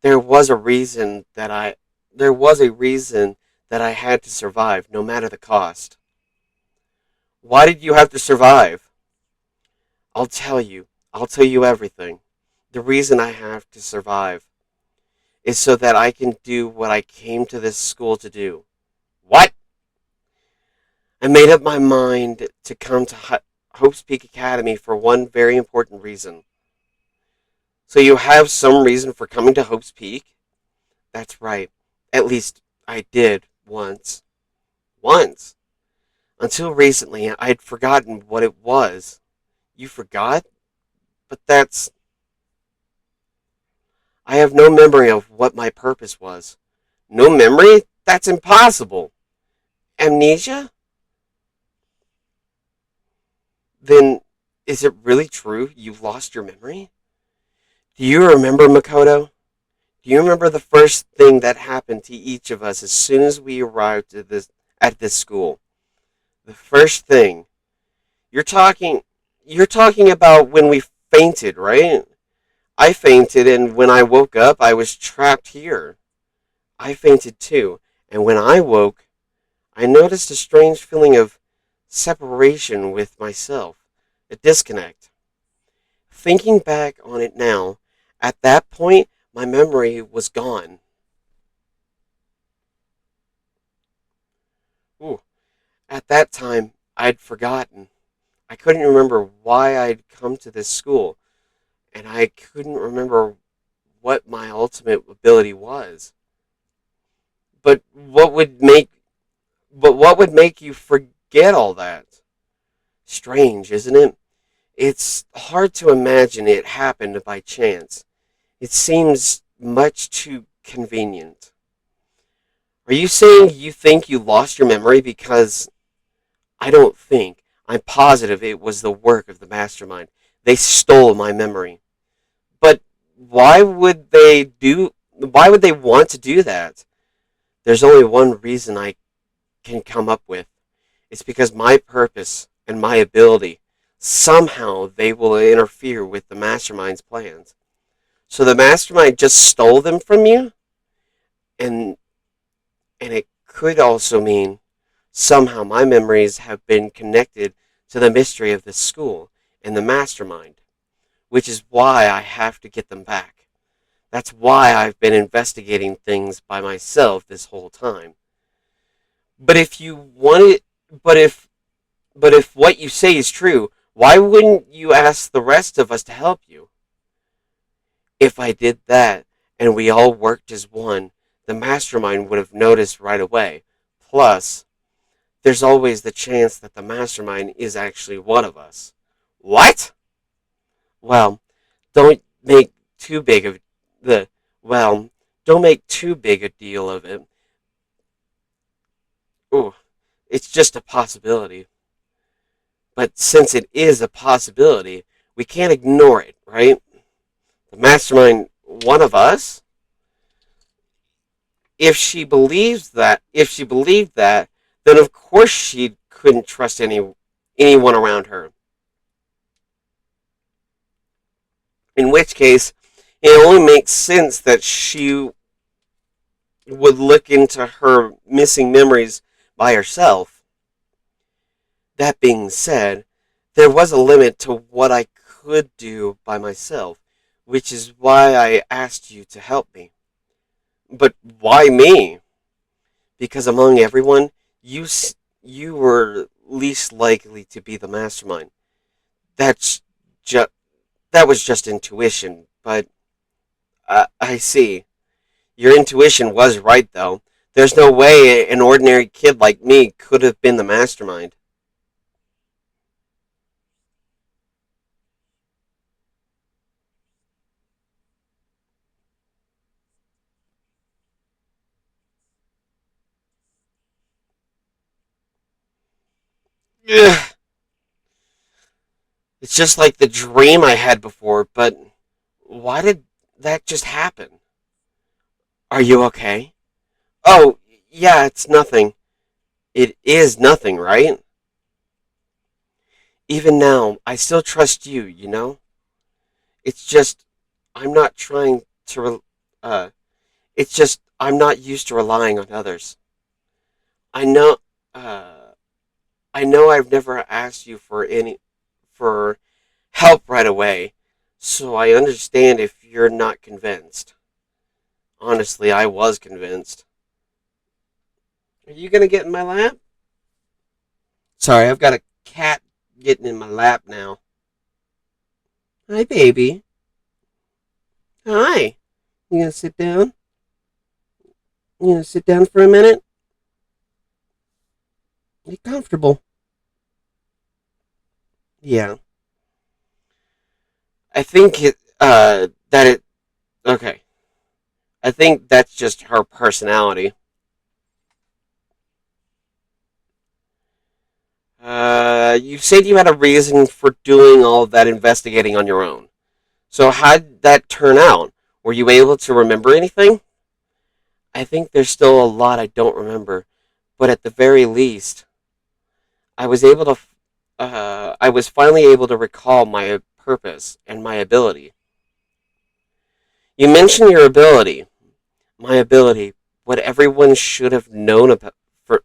there was a reason that I, there was a reason that I had to survive, no matter the cost. Why did you have to survive? I'll tell you. I'll tell you everything. The reason I have to survive is so that I can do what I came to this school to do. What? I made up my mind to come to Hope's Peak Academy for one very important reason. So you have some reason for coming to Hope's Peak? That's right. At least I did once. Once. Until recently, I'd forgotten what it was. You forgot? But that's. I have no memory of what my purpose was. No memory? That's impossible. Amnesia? Then is it really true you lost your memory? Do you remember, Makoto? Do you remember the first thing that happened to each of us as soon as we arrived at this school? The first thing. You're talking you're talking about when we fainted, right? I fainted and when I woke up I was trapped here. I fainted too, and when I woke, I noticed a strange feeling of separation with myself, a disconnect. Thinking back on it now, at that point my memory was gone. Ooh, at that time I'd forgotten. I couldn't remember why I'd come to this school, and I couldn't remember what my ultimate ability was. But what would make you forget all that? Strange, isn't it? It's hard to imagine it happened by chance. It seems much too convenient. Are you saying you think you lost your memory because I don't think. I'm positive it was the work of the mastermind. They stole my memory. But why would they want to do that? There's only one reason I can come up with. It's because my purpose and my ability somehow they will interfere with the mastermind's plans. So the mastermind just stole them from you, and it could also mean somehow my memories have been connected to the mystery of this school and the mastermind, which is why I have to get them back. That's why I've been investigating things by myself this whole time. But if you want it, but if what you say is true, why wouldn't you ask the rest of us to help you? If I did that and we all worked as one, the mastermind would have noticed right away. Plus, there's always the chance that the mastermind is actually one of us. What? Well, don't make too big of the well, don't make too big a deal of it. Ooh, it's just a possibility. But since it is a possibility, we can't ignore it, right? The mastermind, one of us? If she believed that, then of course she couldn't trust anyone around her. In which case, it only makes sense that she would look into her missing memories by herself. That being said, there was a limit to what I could do by myself, which is why I asked you to help me. But why me? Because among everyone, you were least likely to be the mastermind. That's just that was just intuition, but I see. Your intuition was right, though. There's no way an ordinary kid like me could have been the mastermind. Ugh, it's just like the dream I had before, but why did that just happen? Are you okay? Oh, yeah, it's nothing. It is nothing, right? Even now, I still trust you, you know? It's just, I'm not trying to, uh, it's just, I'm not used to relying on others. I know, uh, I know I've never asked you for for help right away, So I understand if you're not convinced. Honestly, I was convinced. Are you gonna get in my lap? Sorry, I've got a cat getting in my lap now. Hi, baby. Hi. You gonna sit down? You gonna sit down for a minute? Get comfortable. Yeah. I think okay. I think that's just her personality. You said you had a reason for doing all of that investigating on your own. So how did that turn out? Were you able to remember anything? I think there's still a lot I don't remember, but at the very least, I was able to. I was finally able to recall my purpose and my ability. You mentioned your ability, my ability, what everyone should have known about for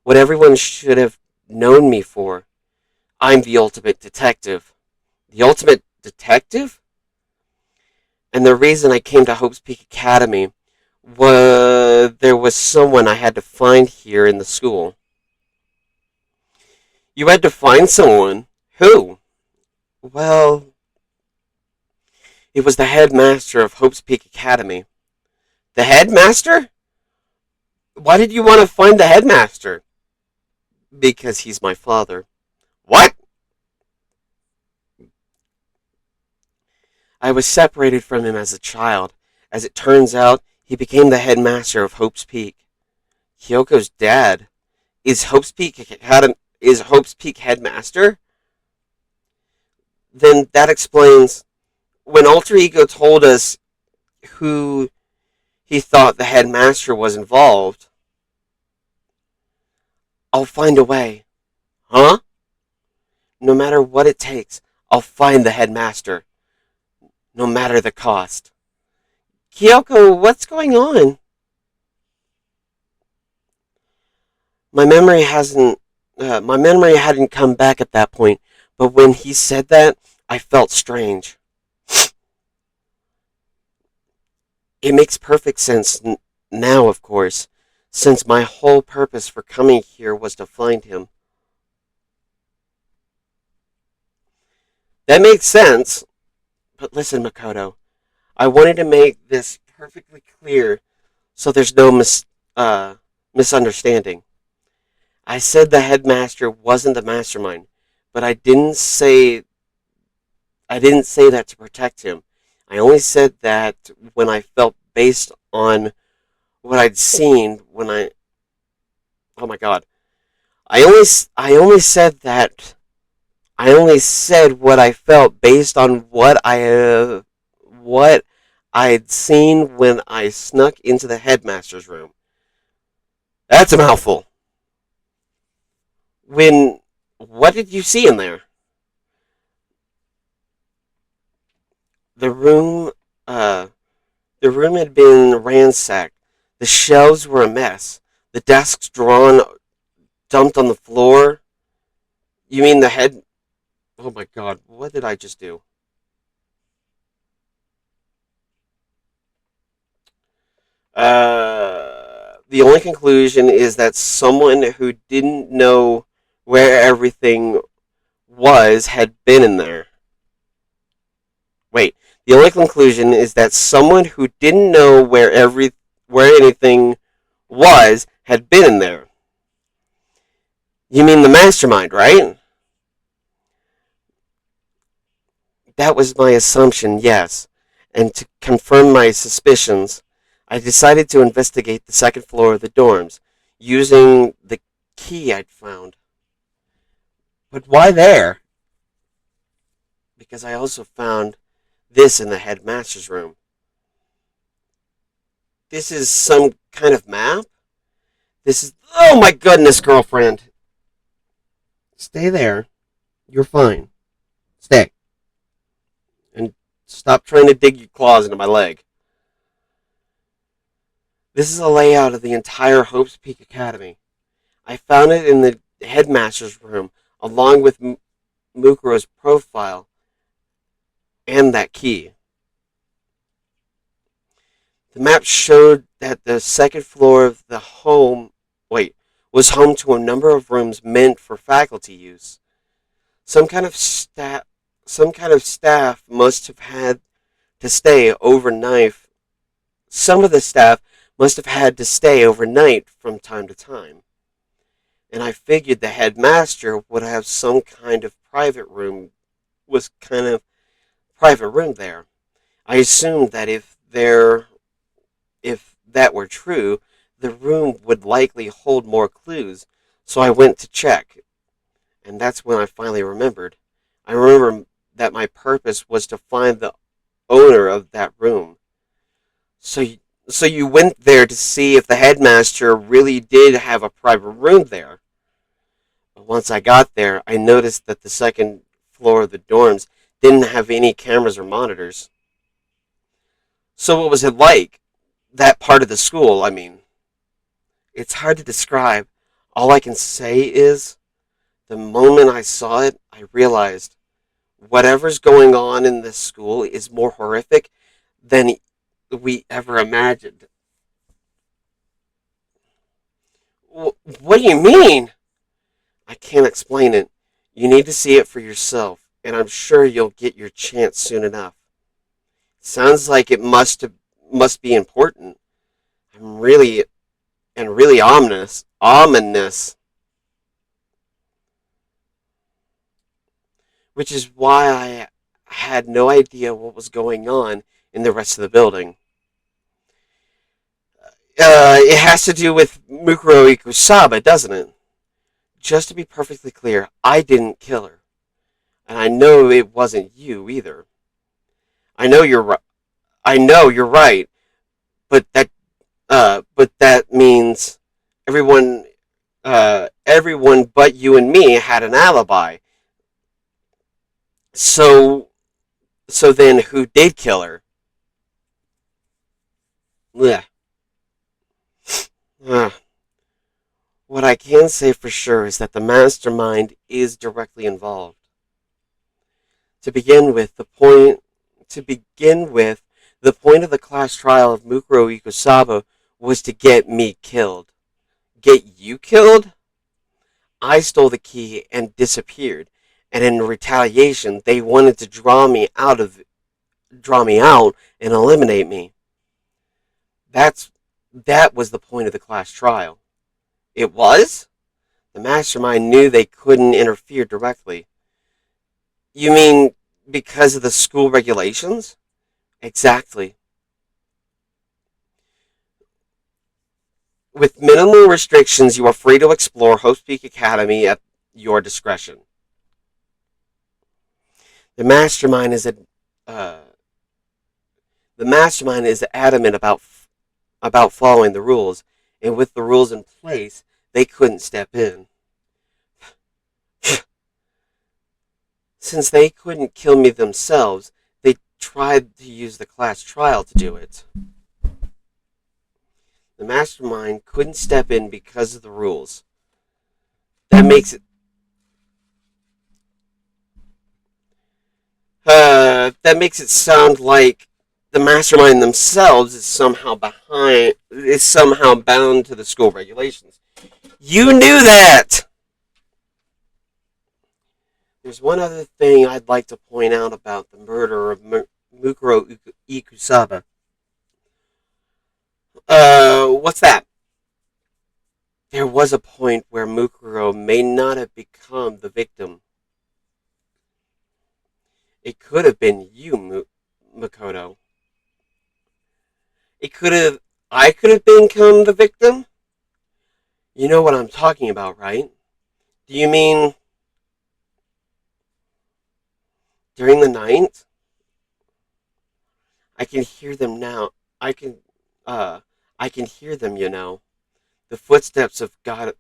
what everyone should have known me for. I'm the ultimate detective. The ultimate detective? And the reason I came to Hope's Peak Academy was there was someone I had to find here in the school. You had to find someone? Who? Well, it was the headmaster of Hope's Peak Academy. The headmaster? Why did you want to find the headmaster? Because he's my father. What? I was separated from him as a child. As it turns out, he became the headmaster of Hope's Peak. Kyoko's dad is Hope's Peak headmaster? Then that explains when Alter Ego told us who he thought the headmaster was involved. I'll find a way. Huh? No matter what it takes, I'll find the headmaster. No matter the cost. Kyoko, what's going on? My memory hasn't. My memory hadn't come back at that point, but when he said that, I felt strange. It makes perfect sense now, of course, since my whole purpose for coming here was to find him. That makes sense, but listen, Makoto, I wanted to make this perfectly clear so there's no misunderstanding. I said the headmaster wasn't the mastermind, but I didn't say that to protect him. I only said that when I felt based on what I'd seen when I. Oh my god! I only said that. I only said what I felt based on what I'd seen when I snuck into the headmaster's room. That's a mouthful. When what did you see in there? The room. Uh, The room had been ransacked. The shelves were a mess. The desks drawn, dumped on the floor. You mean the head? Oh my god, what did I just do? The only conclusion is that someone who didn't know where everything was had been in there. Wait, the only conclusion is that someone who didn't know where anything was had been in there. You mean the mastermind, right? That was my assumption, yes. And to confirm my suspicions, I decided to investigate the second floor of the dorms, using the key I'd found. But why there? Because I also found this in the headmaster's room. This is some kind of map? This is. Oh my goodness, girlfriend! Stay there. You're fine. Stay. And stop trying to dig your claws into my leg. This is a layout of the entire Hope's Peak Academy. I found it in the headmaster's room, along with Mukuro's profile and that key. The map showed that the second floor of the home, wait, was home to a number of rooms meant for faculty use. Some kind of staff, some kind of staff must have had to stay overnight. Some of the staff must have had to stay overnight from time to time, and I figured the headmaster would have some kind of private room there. I assumed that if that were true, the room would likely hold more clues, so I went to check, and that's when I finally remembered. I remember that my purpose was to find the owner of that room. So, so you went there to see if the headmaster really did have a private room there. But once I got there, I noticed that the second floor of the dorms didn't have any cameras or monitors. So what was it like? That part of the school, I mean. It's hard to describe. All I can say is, the moment I saw it, I realized whatever's going on in this school is more horrific than we ever imagined. What do you mean? I can't explain it. You need to see it for yourself, and I'm sure you'll get your chance soon enough. Sounds like it must be important. I'm really ominous, which is why I had no idea what was going on in the rest of the building. It has to do with Mukuro Ikusaba, doesn't it? Just to be perfectly clear, I didn't kill her, and I know it wasn't you either. I know you're right. I know you're right, but that means everyone, everyone but you and me had an alibi. So, so then, who did kill her? Blech. Uh, what I can say for sure is that the mastermind is directly involved. To begin with, the point to begin with, the point of the class trial of Mukuro Ikusaba was to get me killed. Get you killed? I stole the key and disappeared, and in retaliation, they wanted to draw me out and eliminate me. That's that was the point of the class trial. It was? The mastermind knew they couldn't interfere directly. You mean because of the school regulations? Exactly. With minimal restrictions, you are free to explore Hope Peak Academy at your discretion. The mastermind is a, uh, the mastermind is adamant about following the rules, and with the rules in place, they couldn't step in. Since they couldn't kill me themselves, they tried to use the class trial to do it. The mastermind couldn't step in because of the rules. That makes it that makes it sound like the mastermind themselves is somehow bound to the school regulations. You knew that. There's one other thing I'd like to point out about the murder of Mukuro Ikusaba. What's that? There was a point where Mukuro may not have become the victim. It could have been you, Makoto. It could have. I could have become the victim? You know what I'm talking about, right? Do you mean during the night? I can hear them now. I can, uh, I can hear them, you know. The footsteps of God,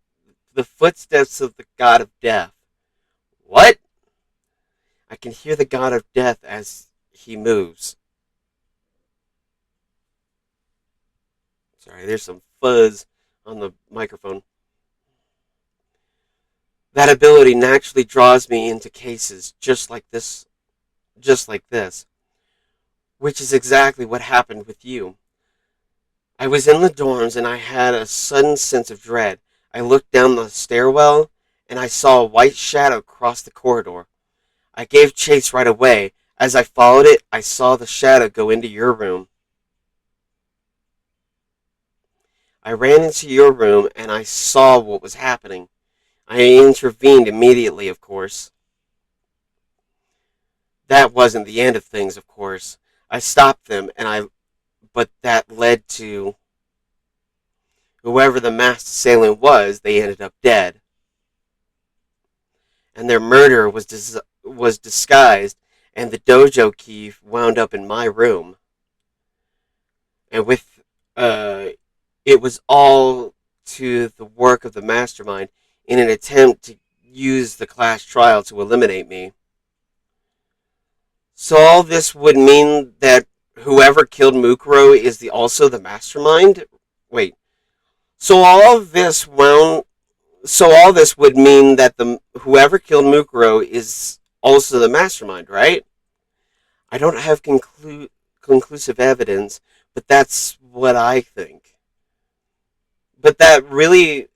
the footsteps of the God of Death. What? I can hear the God of Death as he moves. Sorry, there's some fuzz on the microphone. That ability naturally draws me into cases just like this. which is exactly what happened with you. I was in the dorms and I had a sudden sense of dread. I looked down the stairwell and I saw a white shadow cross the corridor. I gave chase right away. As I followed it, I saw the shadow go into your room. I ran into your room and I saw what was happening. I intervened immediately, of course. That wasn't the end of things, of course. I stopped them but that led to whoever the masked assailant was, they ended up dead. And their murder was disguised, and the dojo key wound up in my room. And with uh, it was all to the work of the mastermind in an attempt to use the class trial to eliminate me. So all this would mean that whoever killed Mukuro is also the mastermind. Wait. So all this would mean that the whoever killed Mukuro is also the mastermind, right? I don't have conclusive evidence, but that's what I think. But that's really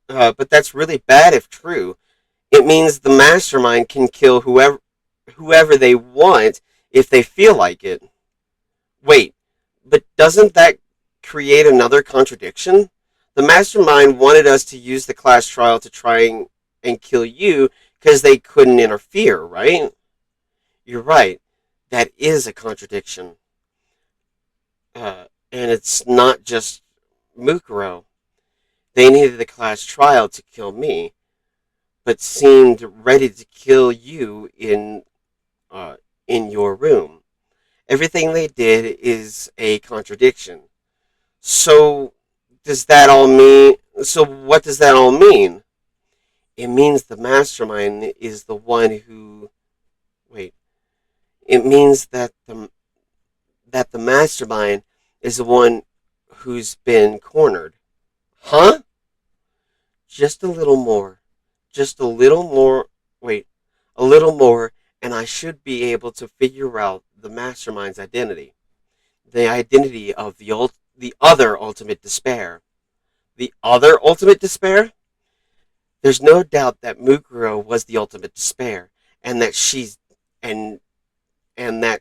bad if true. It means the mastermind can kill whoever they want if they feel like it. Wait, but doesn't that create another contradiction? The mastermind wanted us to use the class trial to try and kill you because they couldn't interfere, right? You're right. That is a contradiction. And it's not just Mukuro. They needed the class trial to kill me, but seemed ready to kill you in your room. Everything they did is a contradiction. So does that all mean? So what does that all mean? It means the mastermind is the one who. Wait. It means that the mastermind is the one who's been cornered. Huh? Just a little more. Just a little more. Wait. A little more, and I should be able to figure out the mastermind's identity. The identity of the other ultimate despair. The other ultimate despair? There's no doubt that Mukuro was the ultimate despair, and that and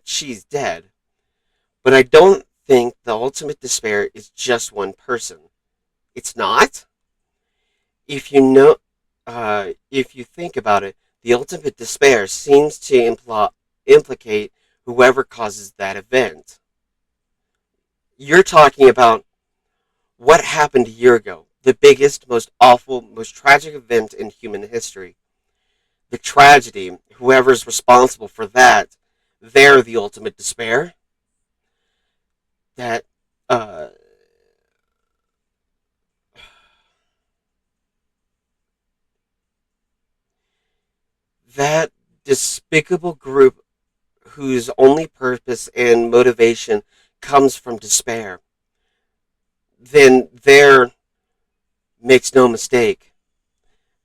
she's dead. But I don't think the ultimate despair is just one person. It's not. If you think about it, the ultimate despair seems to implicate whoever causes that event. You're talking about what happened a year ago, the biggest, most awful, most tragic event in human history. The tragedy, whoever's responsible for that, they're the ultimate despair. That, uh, that despicable group whose only purpose and motivation comes from despair, then there makes no mistake,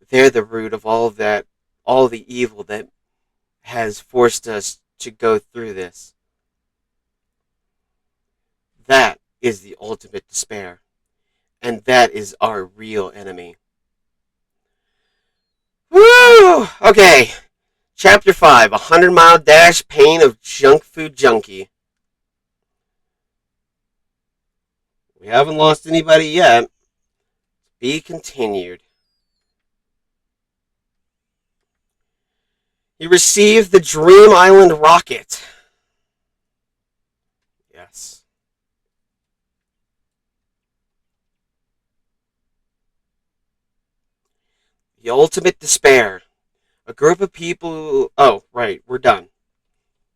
they're the root of all of that, all the evil that has forced us to go through this. That is the ultimate despair, and that is our real enemy. Woo! Okay, Chapter 5, 100-mile dash, pain of junk food junkie. We haven't lost anybody yet. Be continued. He received the Dream Island rocket. Yes. The ultimate despair. A group of people who... Oh, right, we're done.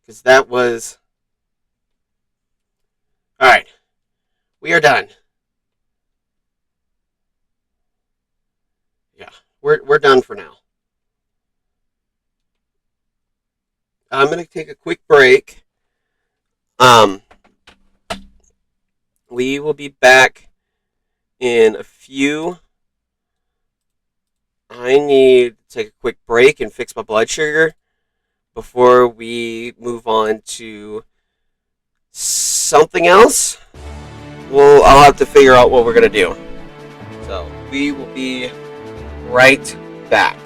Because that was... Alright, we are done. Yeah, we're done for now. I'm going to take a quick break. Um, we will be back in a few. I need to take a quick break and fix my blood sugar before we move on to something else, I'll have to figure out what we're going to do. So we will be right back.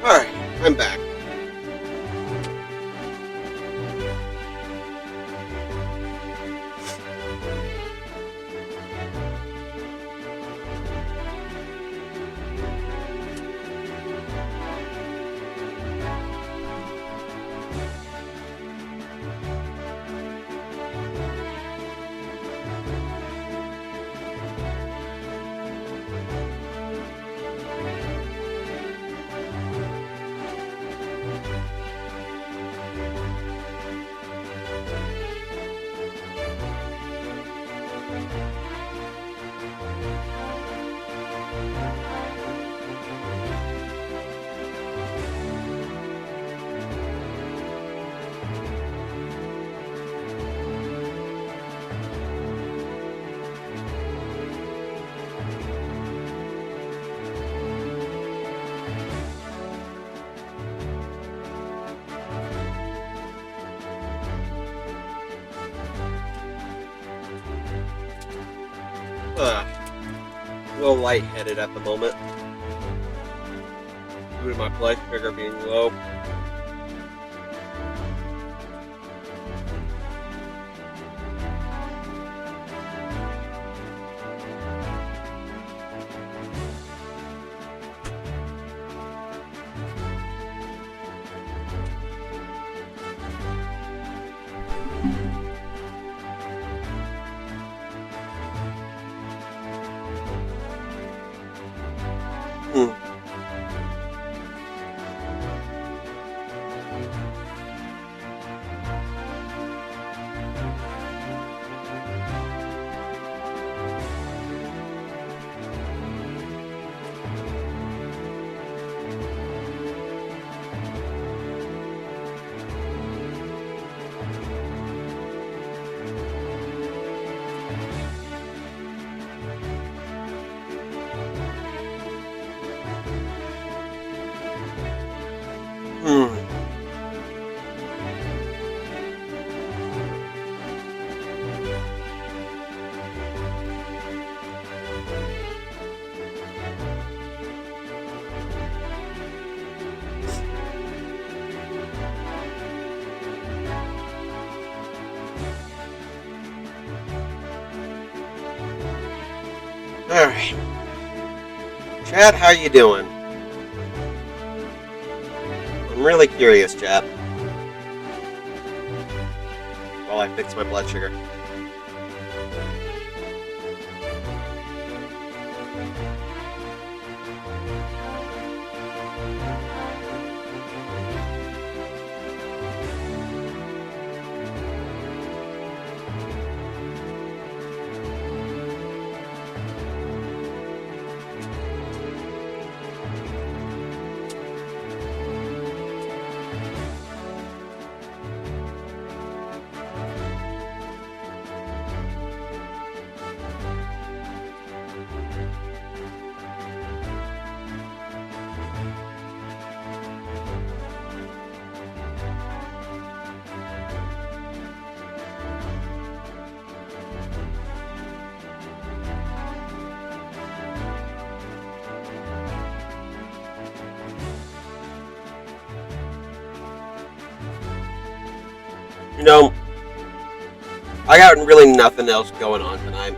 Alright, I'm back. A little lightheaded at the moment due to my blood sugar being low. Alright. Chat, how you doing? I'm really curious, chat. While I fix my blood sugar. You know, I got really nothing else going on tonight.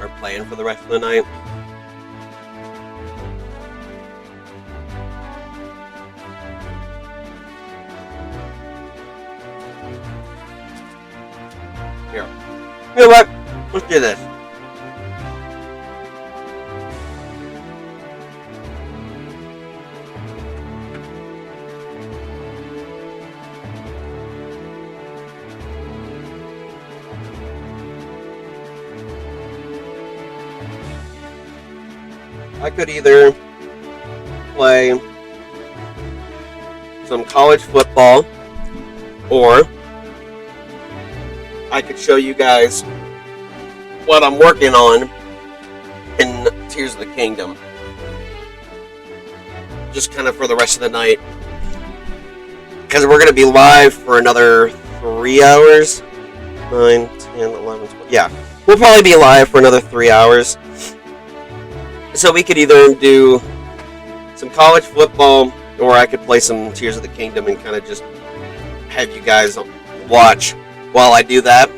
Or playing for the rest of the night. Here. You know what? Let's do this. I could either play some college football, or I could show you guys what I'm working on in Tears of the Kingdom. Just kind of for the rest of the night. Because we're going to be live for another 3 hours. 9, 10, 11, 12. Yeah, we'll probably be live for another 3 hours. So we could either do some college football, or I could play some Tears of the Kingdom and kind of just have you guys watch while I do that.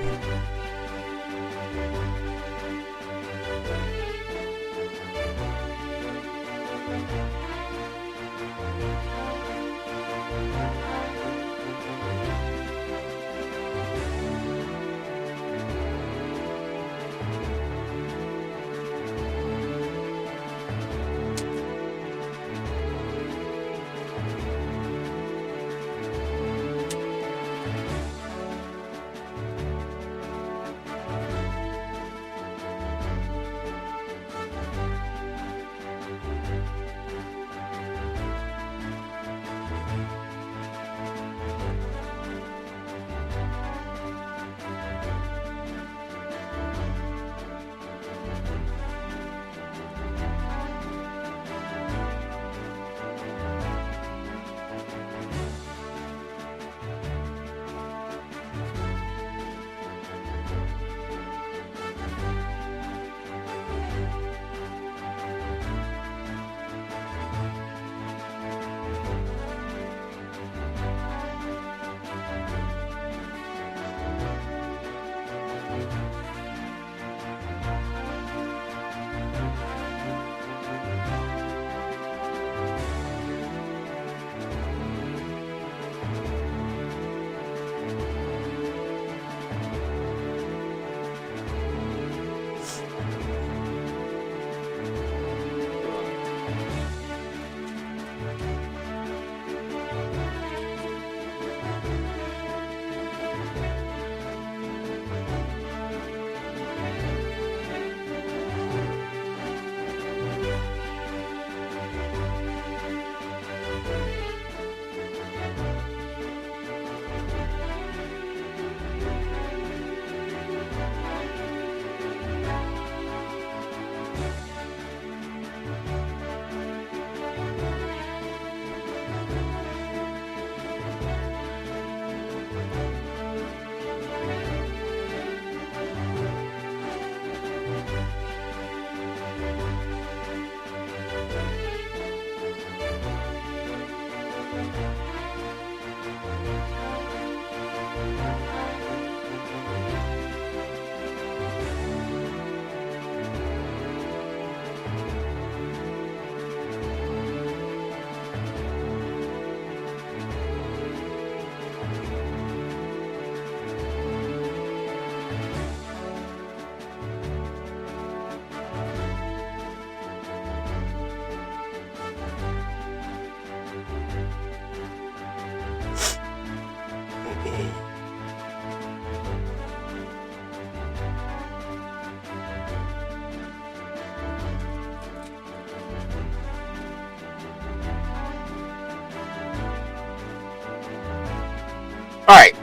Alright,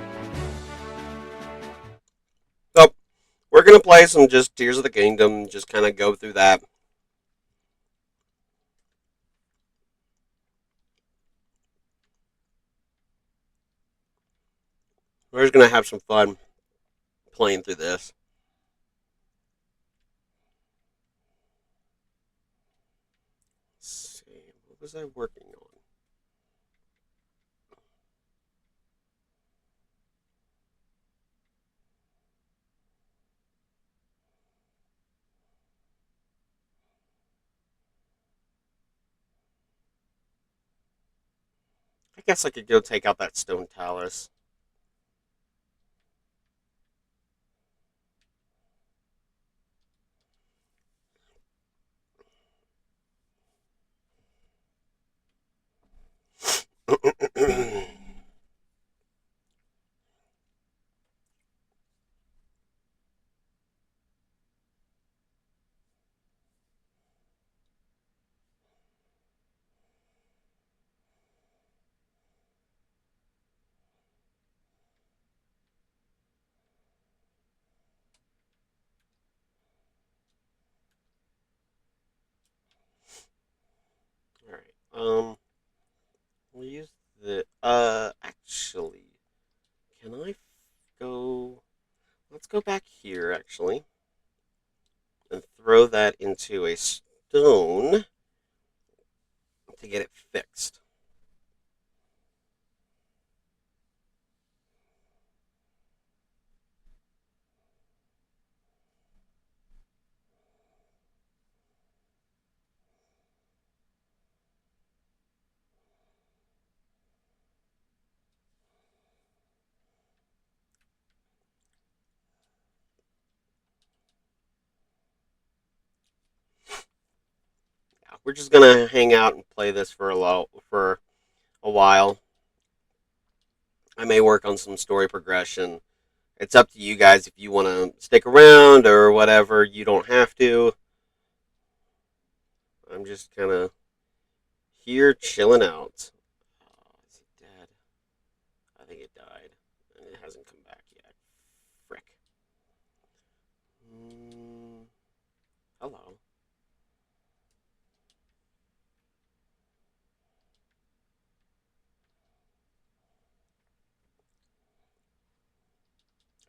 so we're going to play some just Tears of the Kingdom, just kind of go through that. We're just going to have some fun playing through this. Let's see, what was I working on? I guess I could go take out that stone talus. Alright, we'll use the, actually, can I go, let's go back here, actually, and throw that into a stone to get it fixed. Yeah, we're just gonna hang out and play this for a while. I may work on some story progression. It's up to you guys if you want to stick around or whatever. You don't have to. I'm just kind of here chilling out. Oh, is it dead? I think it died, and it hasn't come back yet. Frick. Hello.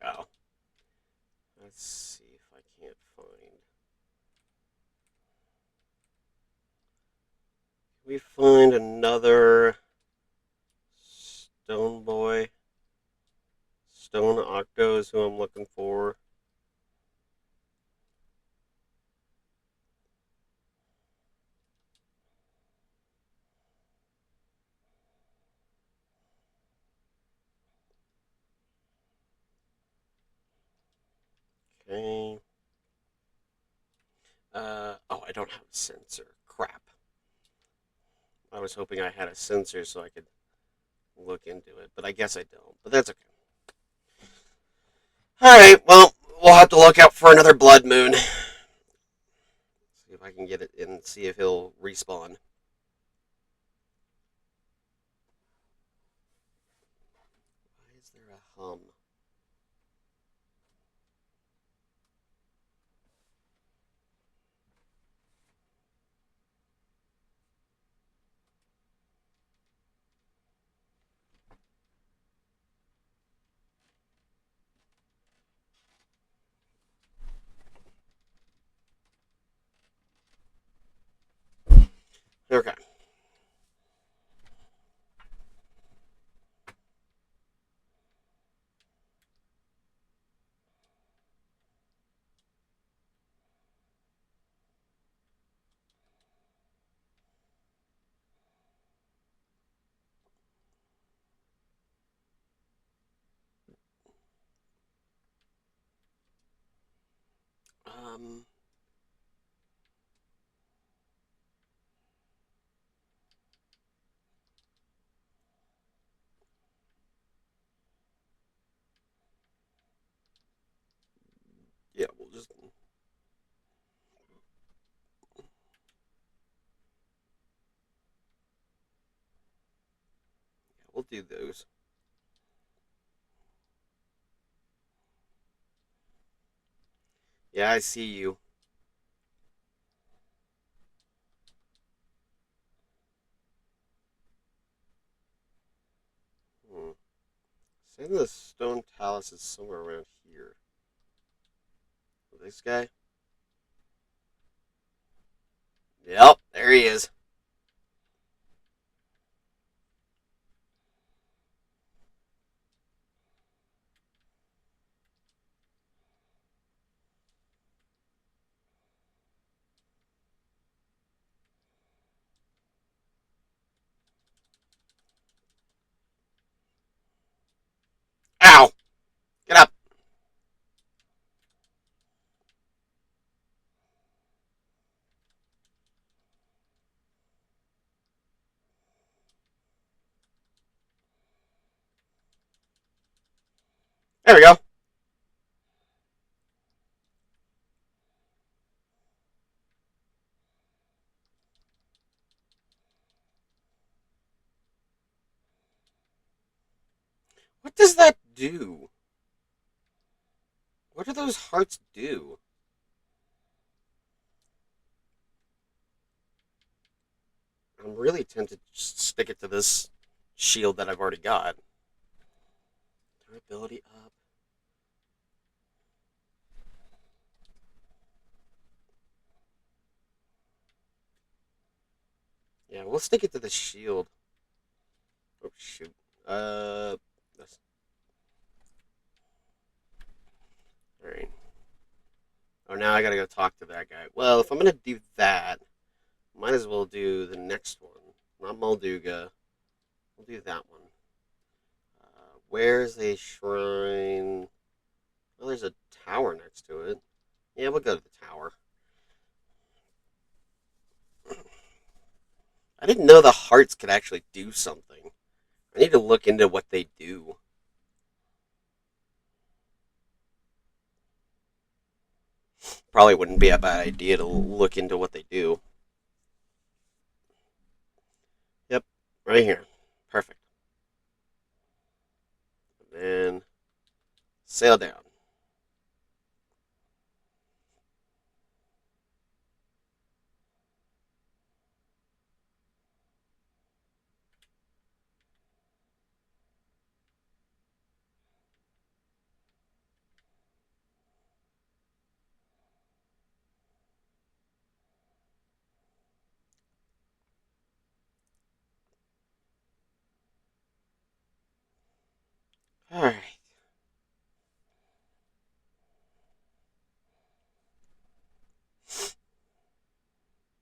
Oh. Let's see if I can't find. Can we find another stone boy? Stone Octo is who I'm looking for. Okay. Oh, I don't have a sensor. Crap. I was hoping I had a sensor so I could look into it, but I guess I don't. But that's okay. Alright, well, we'll have to look out for another blood moon. See if I can get it and see if he'll respawn. Why is there a hum? Okay. Um, yeah, we'll do those. Yeah, I see you. Hmm. Say the stone talus is somewhere around here. This guy? Yep, there he is. Ow! Get up! There we go. What does that do? What do those hearts do? I'm really tempted to just stick it to this shield that I've already got. Durability up. Yeah, we'll stick it to the shield. Oh shoot. Uh, all right. Oh, now I gotta go talk to that guy. Well, if I'm gonna do that, might as well do the next one. Not Molduga. We'll do that one. Where's a shrine? Well, there's a tower next to it. Yeah, we'll go to the tower. I didn't know the hearts could actually do something. I need to look into what they do. Probably wouldn't be a bad idea to look into what they do. Yep, right here. Perfect. And then sail down. All right.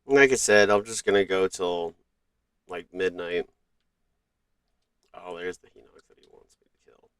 Like I said, I'm just gonna go till like midnight. Oh, there's the Hinox that he wants me to kill.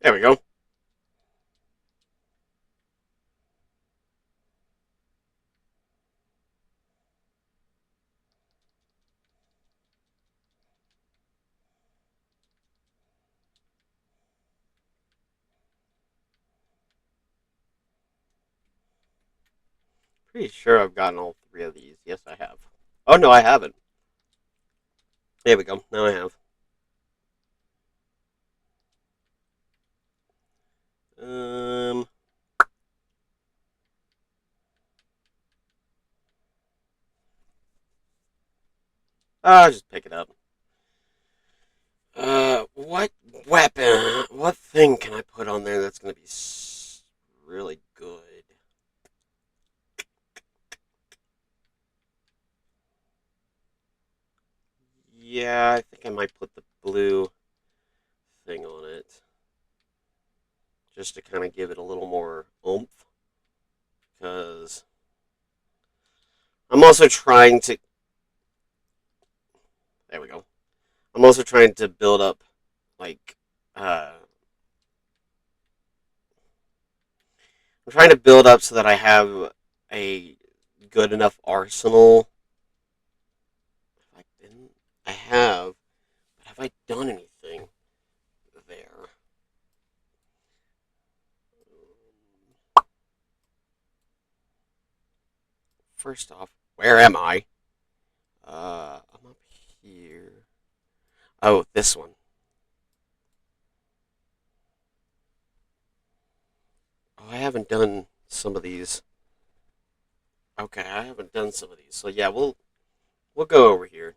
There we go. Pretty sure I've gotten all three of these. Yes, I have. Oh no, I haven't. There we go. Now I have. Um, I'll just pick it up. What weapon? What thing can I put on there that's gonna be really good? Yeah, I think I might put the blue thing on it, just to kind of give it a little more oomph. Because also trying to. There we go. I'm also trying to build up, like, I'm trying to build up so that I have a good enough arsenal. Have I been? I have. But have I done anything there? First off, where am I? I'm up here. Oh, this one. Oh, I haven't done some of these. Okay, I haven't done some of these. So yeah, we'll go over here.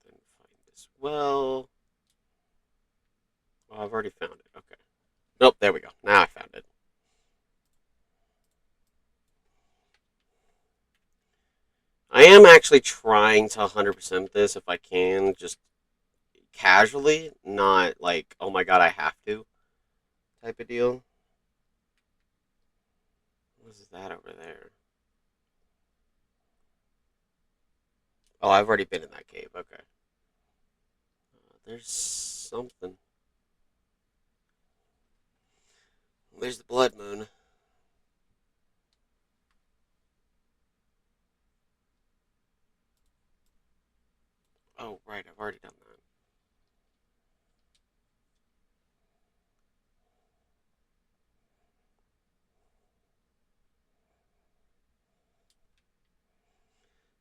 Then find this well. Oh, I've already found it. Okay. Nope, there we go. Now I found it. I am actually trying to 100% this if I can, just casually, not like, oh my god, I have to type of deal. What is that over there? Oh, I've already been in that cave. Okay. There's something. There's the blood moon. Oh, right, I've already done that.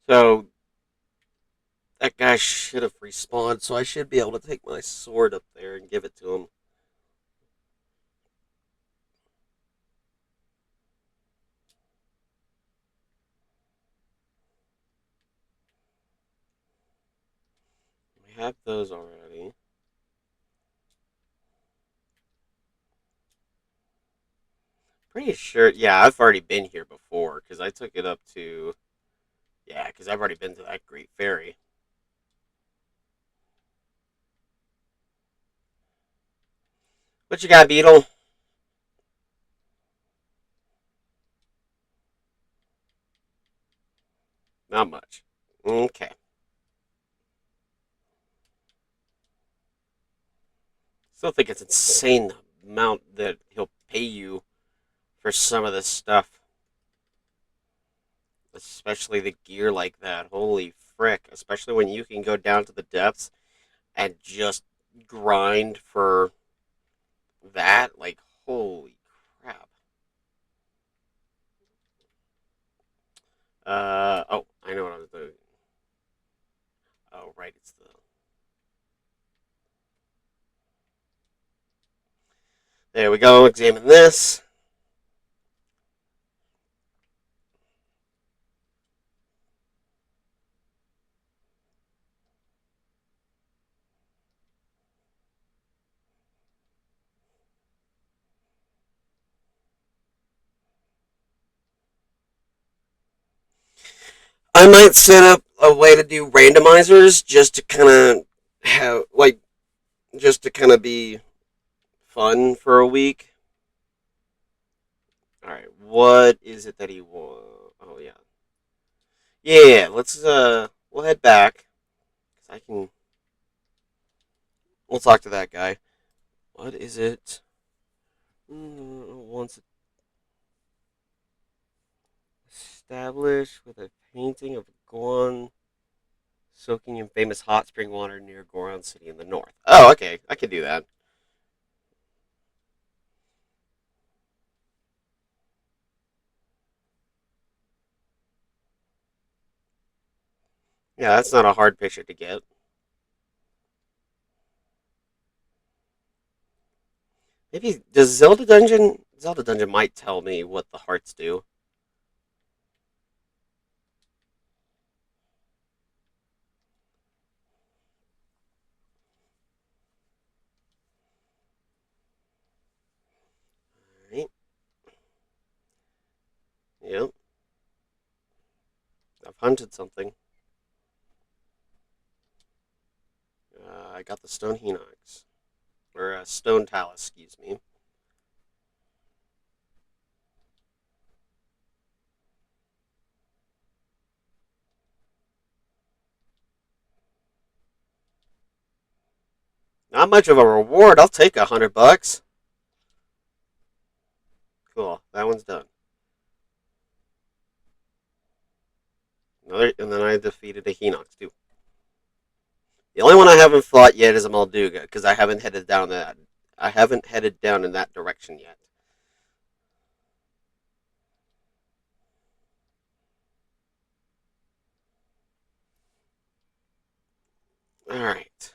So, that guy should have respawned, so I should be able to take my sword up there and give it to him. We have those already. Pretty sure, yeah, I've already been here before, because I took it up to, yeah, because I've already been to that Great Ferry. What you got, Beetle? Not much. Okay. Still think it's insane the amount that he'll pay you for some of this stuff. Especially the gear like that. Holy frick. Especially when you can go down to the depths and just grind for that. Like, holy crap. Oh, I know what I was doing. Oh, right, it's the. There we go, examine this. I might set up a way to do randomizers just to kind of have, like, just to kind of be fun for a week. All right, what is it that he wants? Oh yeah, yeah. We'll head back. I can. We'll talk to that guy. What is it? Once established with a painting of Goron soaking in famous hot spring water near Goron City in the north. Oh, okay, I can do that. Yeah, that's not a hard picture to get. Maybe does Zelda Dungeon? Zelda Dungeon might tell me what the hearts do. All right. Yep. I've hunted something. I got the stone Hinox or stone talus. Excuse me. Not much of a reward. I'll take $100. Cool. That one's done. Another, and then I defeated a Hinox too. The only one I haven't fought yet is a Malduga because I haven't headed down that. I haven't headed down in that direction yet. All right.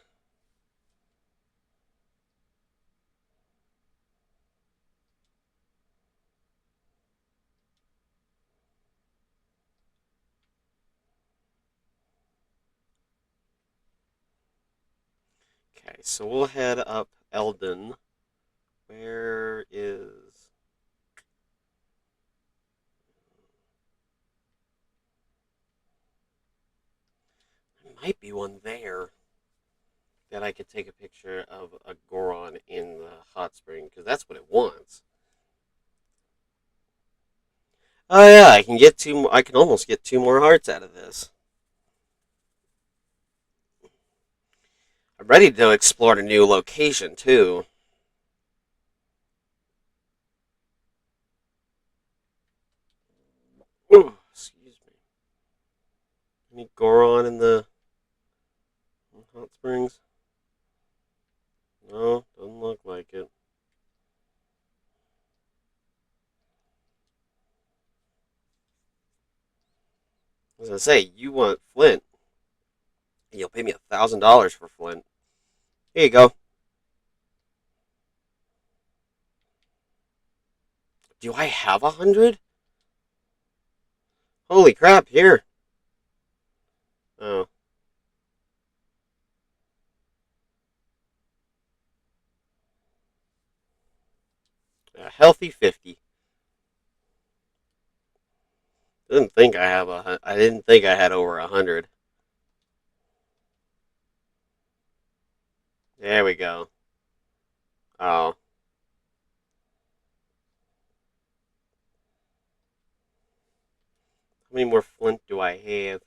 Okay, so we'll head up Eldon. Where is? There might be one there that I could take a picture of a Goron in the hot spring because that's what it wants. Oh yeah, I can get two. I can almost get two more hearts out of this. I'm ready to explore a new location too. Ooh, excuse me. Any Goron in the hot springs? No, doesn't look like it. I was gonna say you want Flint. You'll pay me $1,000 for Flint. Here you go. Do I have 100? Holy crap! Here. Oh, a healthy 50. Didn't think I have a. I didn't think I had over 100. There we go. Oh, how many more Flint do I have?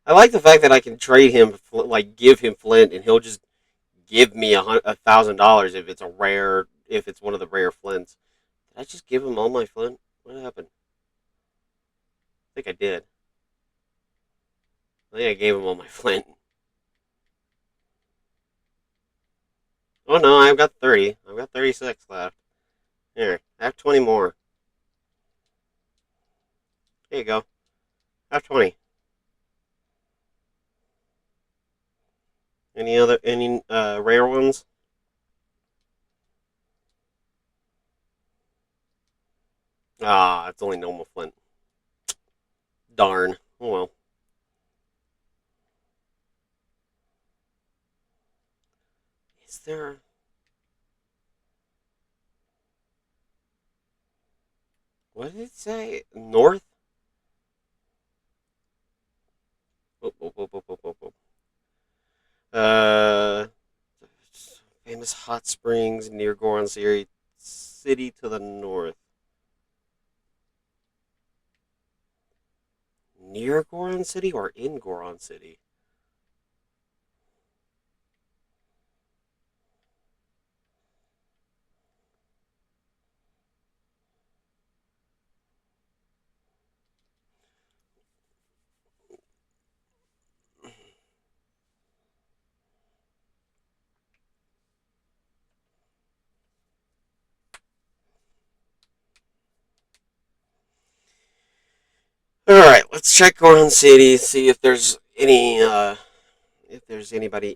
I like the fact that I can trade him, like give him Flint, and he'll just give me $1,000 if it's a rare, if it's one of the rare Flints. Did I just give him all my Flint? What happened? I think I did. I think I gave him all my Flint. Oh no, I've got 30. I've got 36 left. Here, I have 20 more. There you go. I have 20. Any rare ones? Ah, it's only normal Flint. Darn. Oh well. Is there? What did it say? North? Oh, oh, oh, oh, oh, oh, oh. Uh, famous hot springs near Goron City to the north. Near Goron City or in Goron City? All right, let's check Goron City. See if there's anybody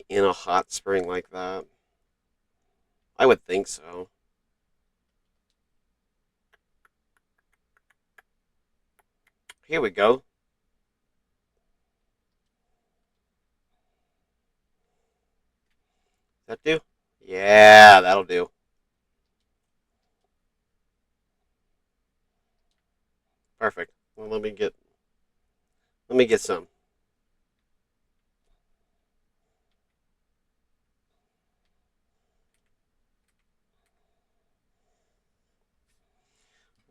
in a hot spring like that. I would think so. Here we go. That do? Yeah, that'll do. Perfect. Well, let me get some.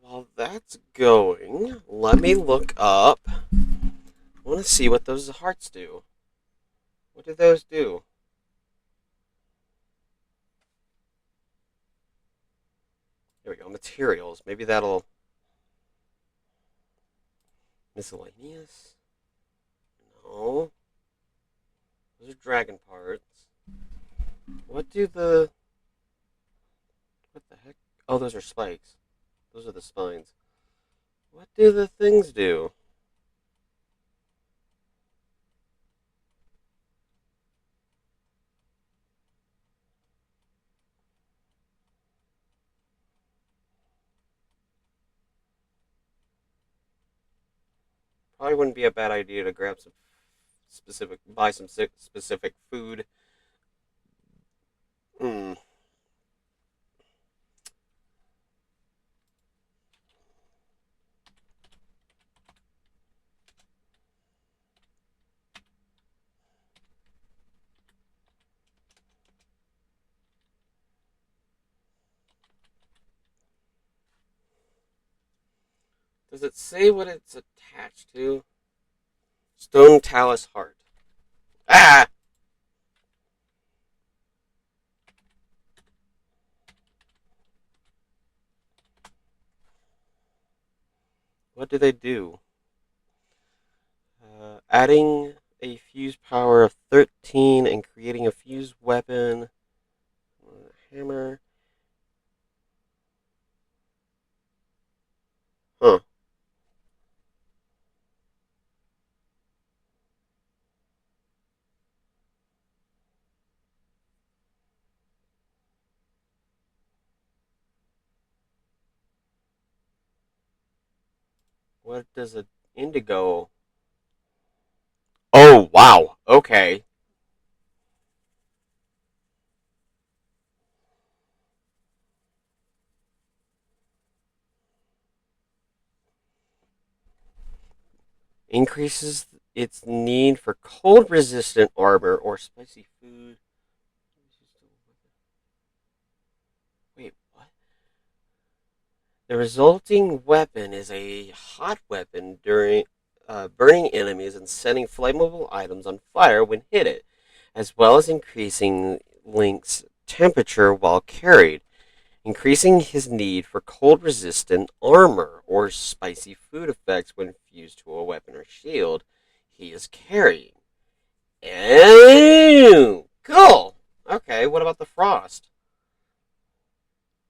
While that's going, let me look up. I want to see what those hearts do. What do those do? Here we go. Materials. Maybe that'll. Miscellaneous? No. Those are dragon parts. What do the. What the heck? Oh, those are spikes. Those are the spines. What do the things do? Probably wouldn't be a bad idea to grab some buy some specific food. Hmm. Does it say what it's attached to? Stone talus heart. Ah! What do they do? Adding a fuse power of 13 and creating a fused weapon. Hammer. Huh. What does a indigo? Oh, wow. Okay. Increases its need for cold resistant armor or spicy food. Wait, what? The resulting weapon is a hot weapon during burning enemies and setting flammable items on fire when hit it, as well as increasing Link's temperature while carried, increasing his need for cold resistant armor or spicy food effects when fused to a weapon or shield he is carrying. Oh, cool. Okay, what about the frost?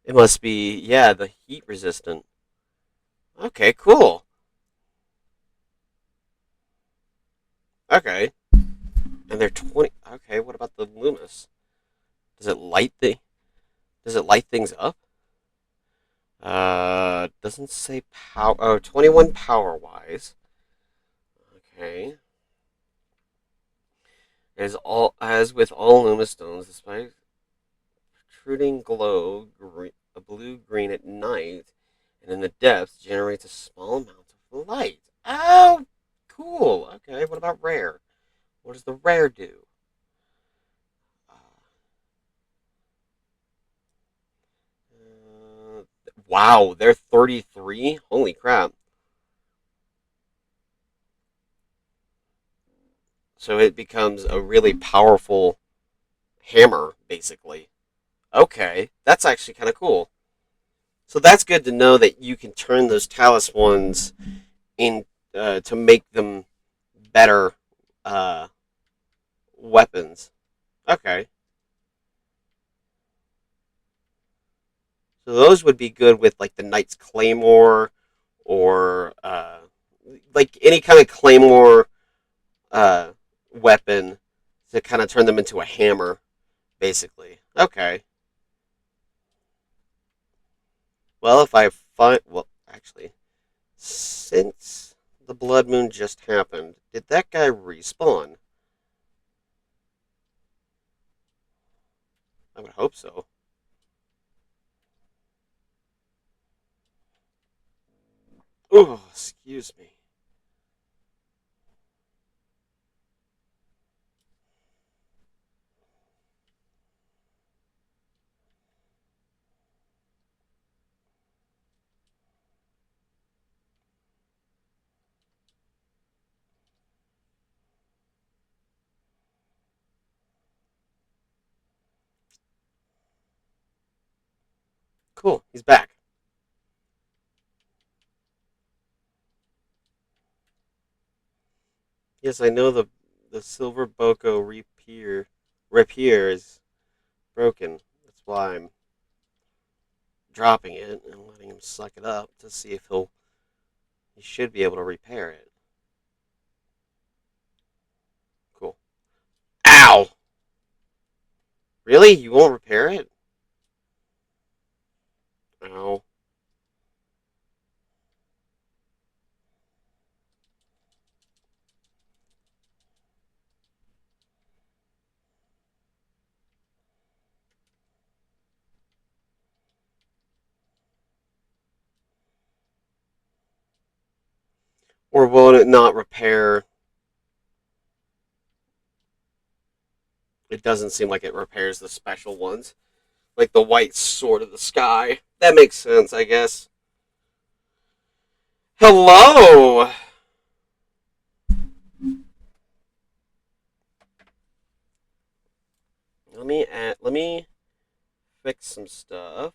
It must be, yeah, the heat resistant. Okay, cool. Okay. And they're 20. Okay, what about the Loomis? Does it light the does it light things up? Doesn't say power. Oh, 21 power wise. Okay. As with all Loomis stones, despite protruding glow, a blue green at night, and in the depths generates a small amount of light. Oh, cool. Okay, what about rare? What does the rare do? Uh, wow, they're 33? Holy crap. So it becomes a really powerful hammer, basically. Okay, that's actually kind of cool. So that's good to know that you can turn those Talus ones in to make them better uh, weapons. Okay, so those would be good with like the Knight's Claymore or like any kind of Claymore uh, weapon to kind of turn them into a hammer, basically. Okay. Well, if I find. Well, actually, since the blood moon just happened, did that guy respawn? I would hope so. Oh, excuse me. Cool, he's back. Yes, I know the silver boko rapier is broken. That's why I'm dropping it and letting him suck it up to see if he should be able to repair it. Cool. Ow! Really? You won't repair it? Ow. Or will it not repair? It doesn't seem like it repairs the special ones. Like the white sword of the sky. That makes sense, I guess. Hello! Let me fix some stuff.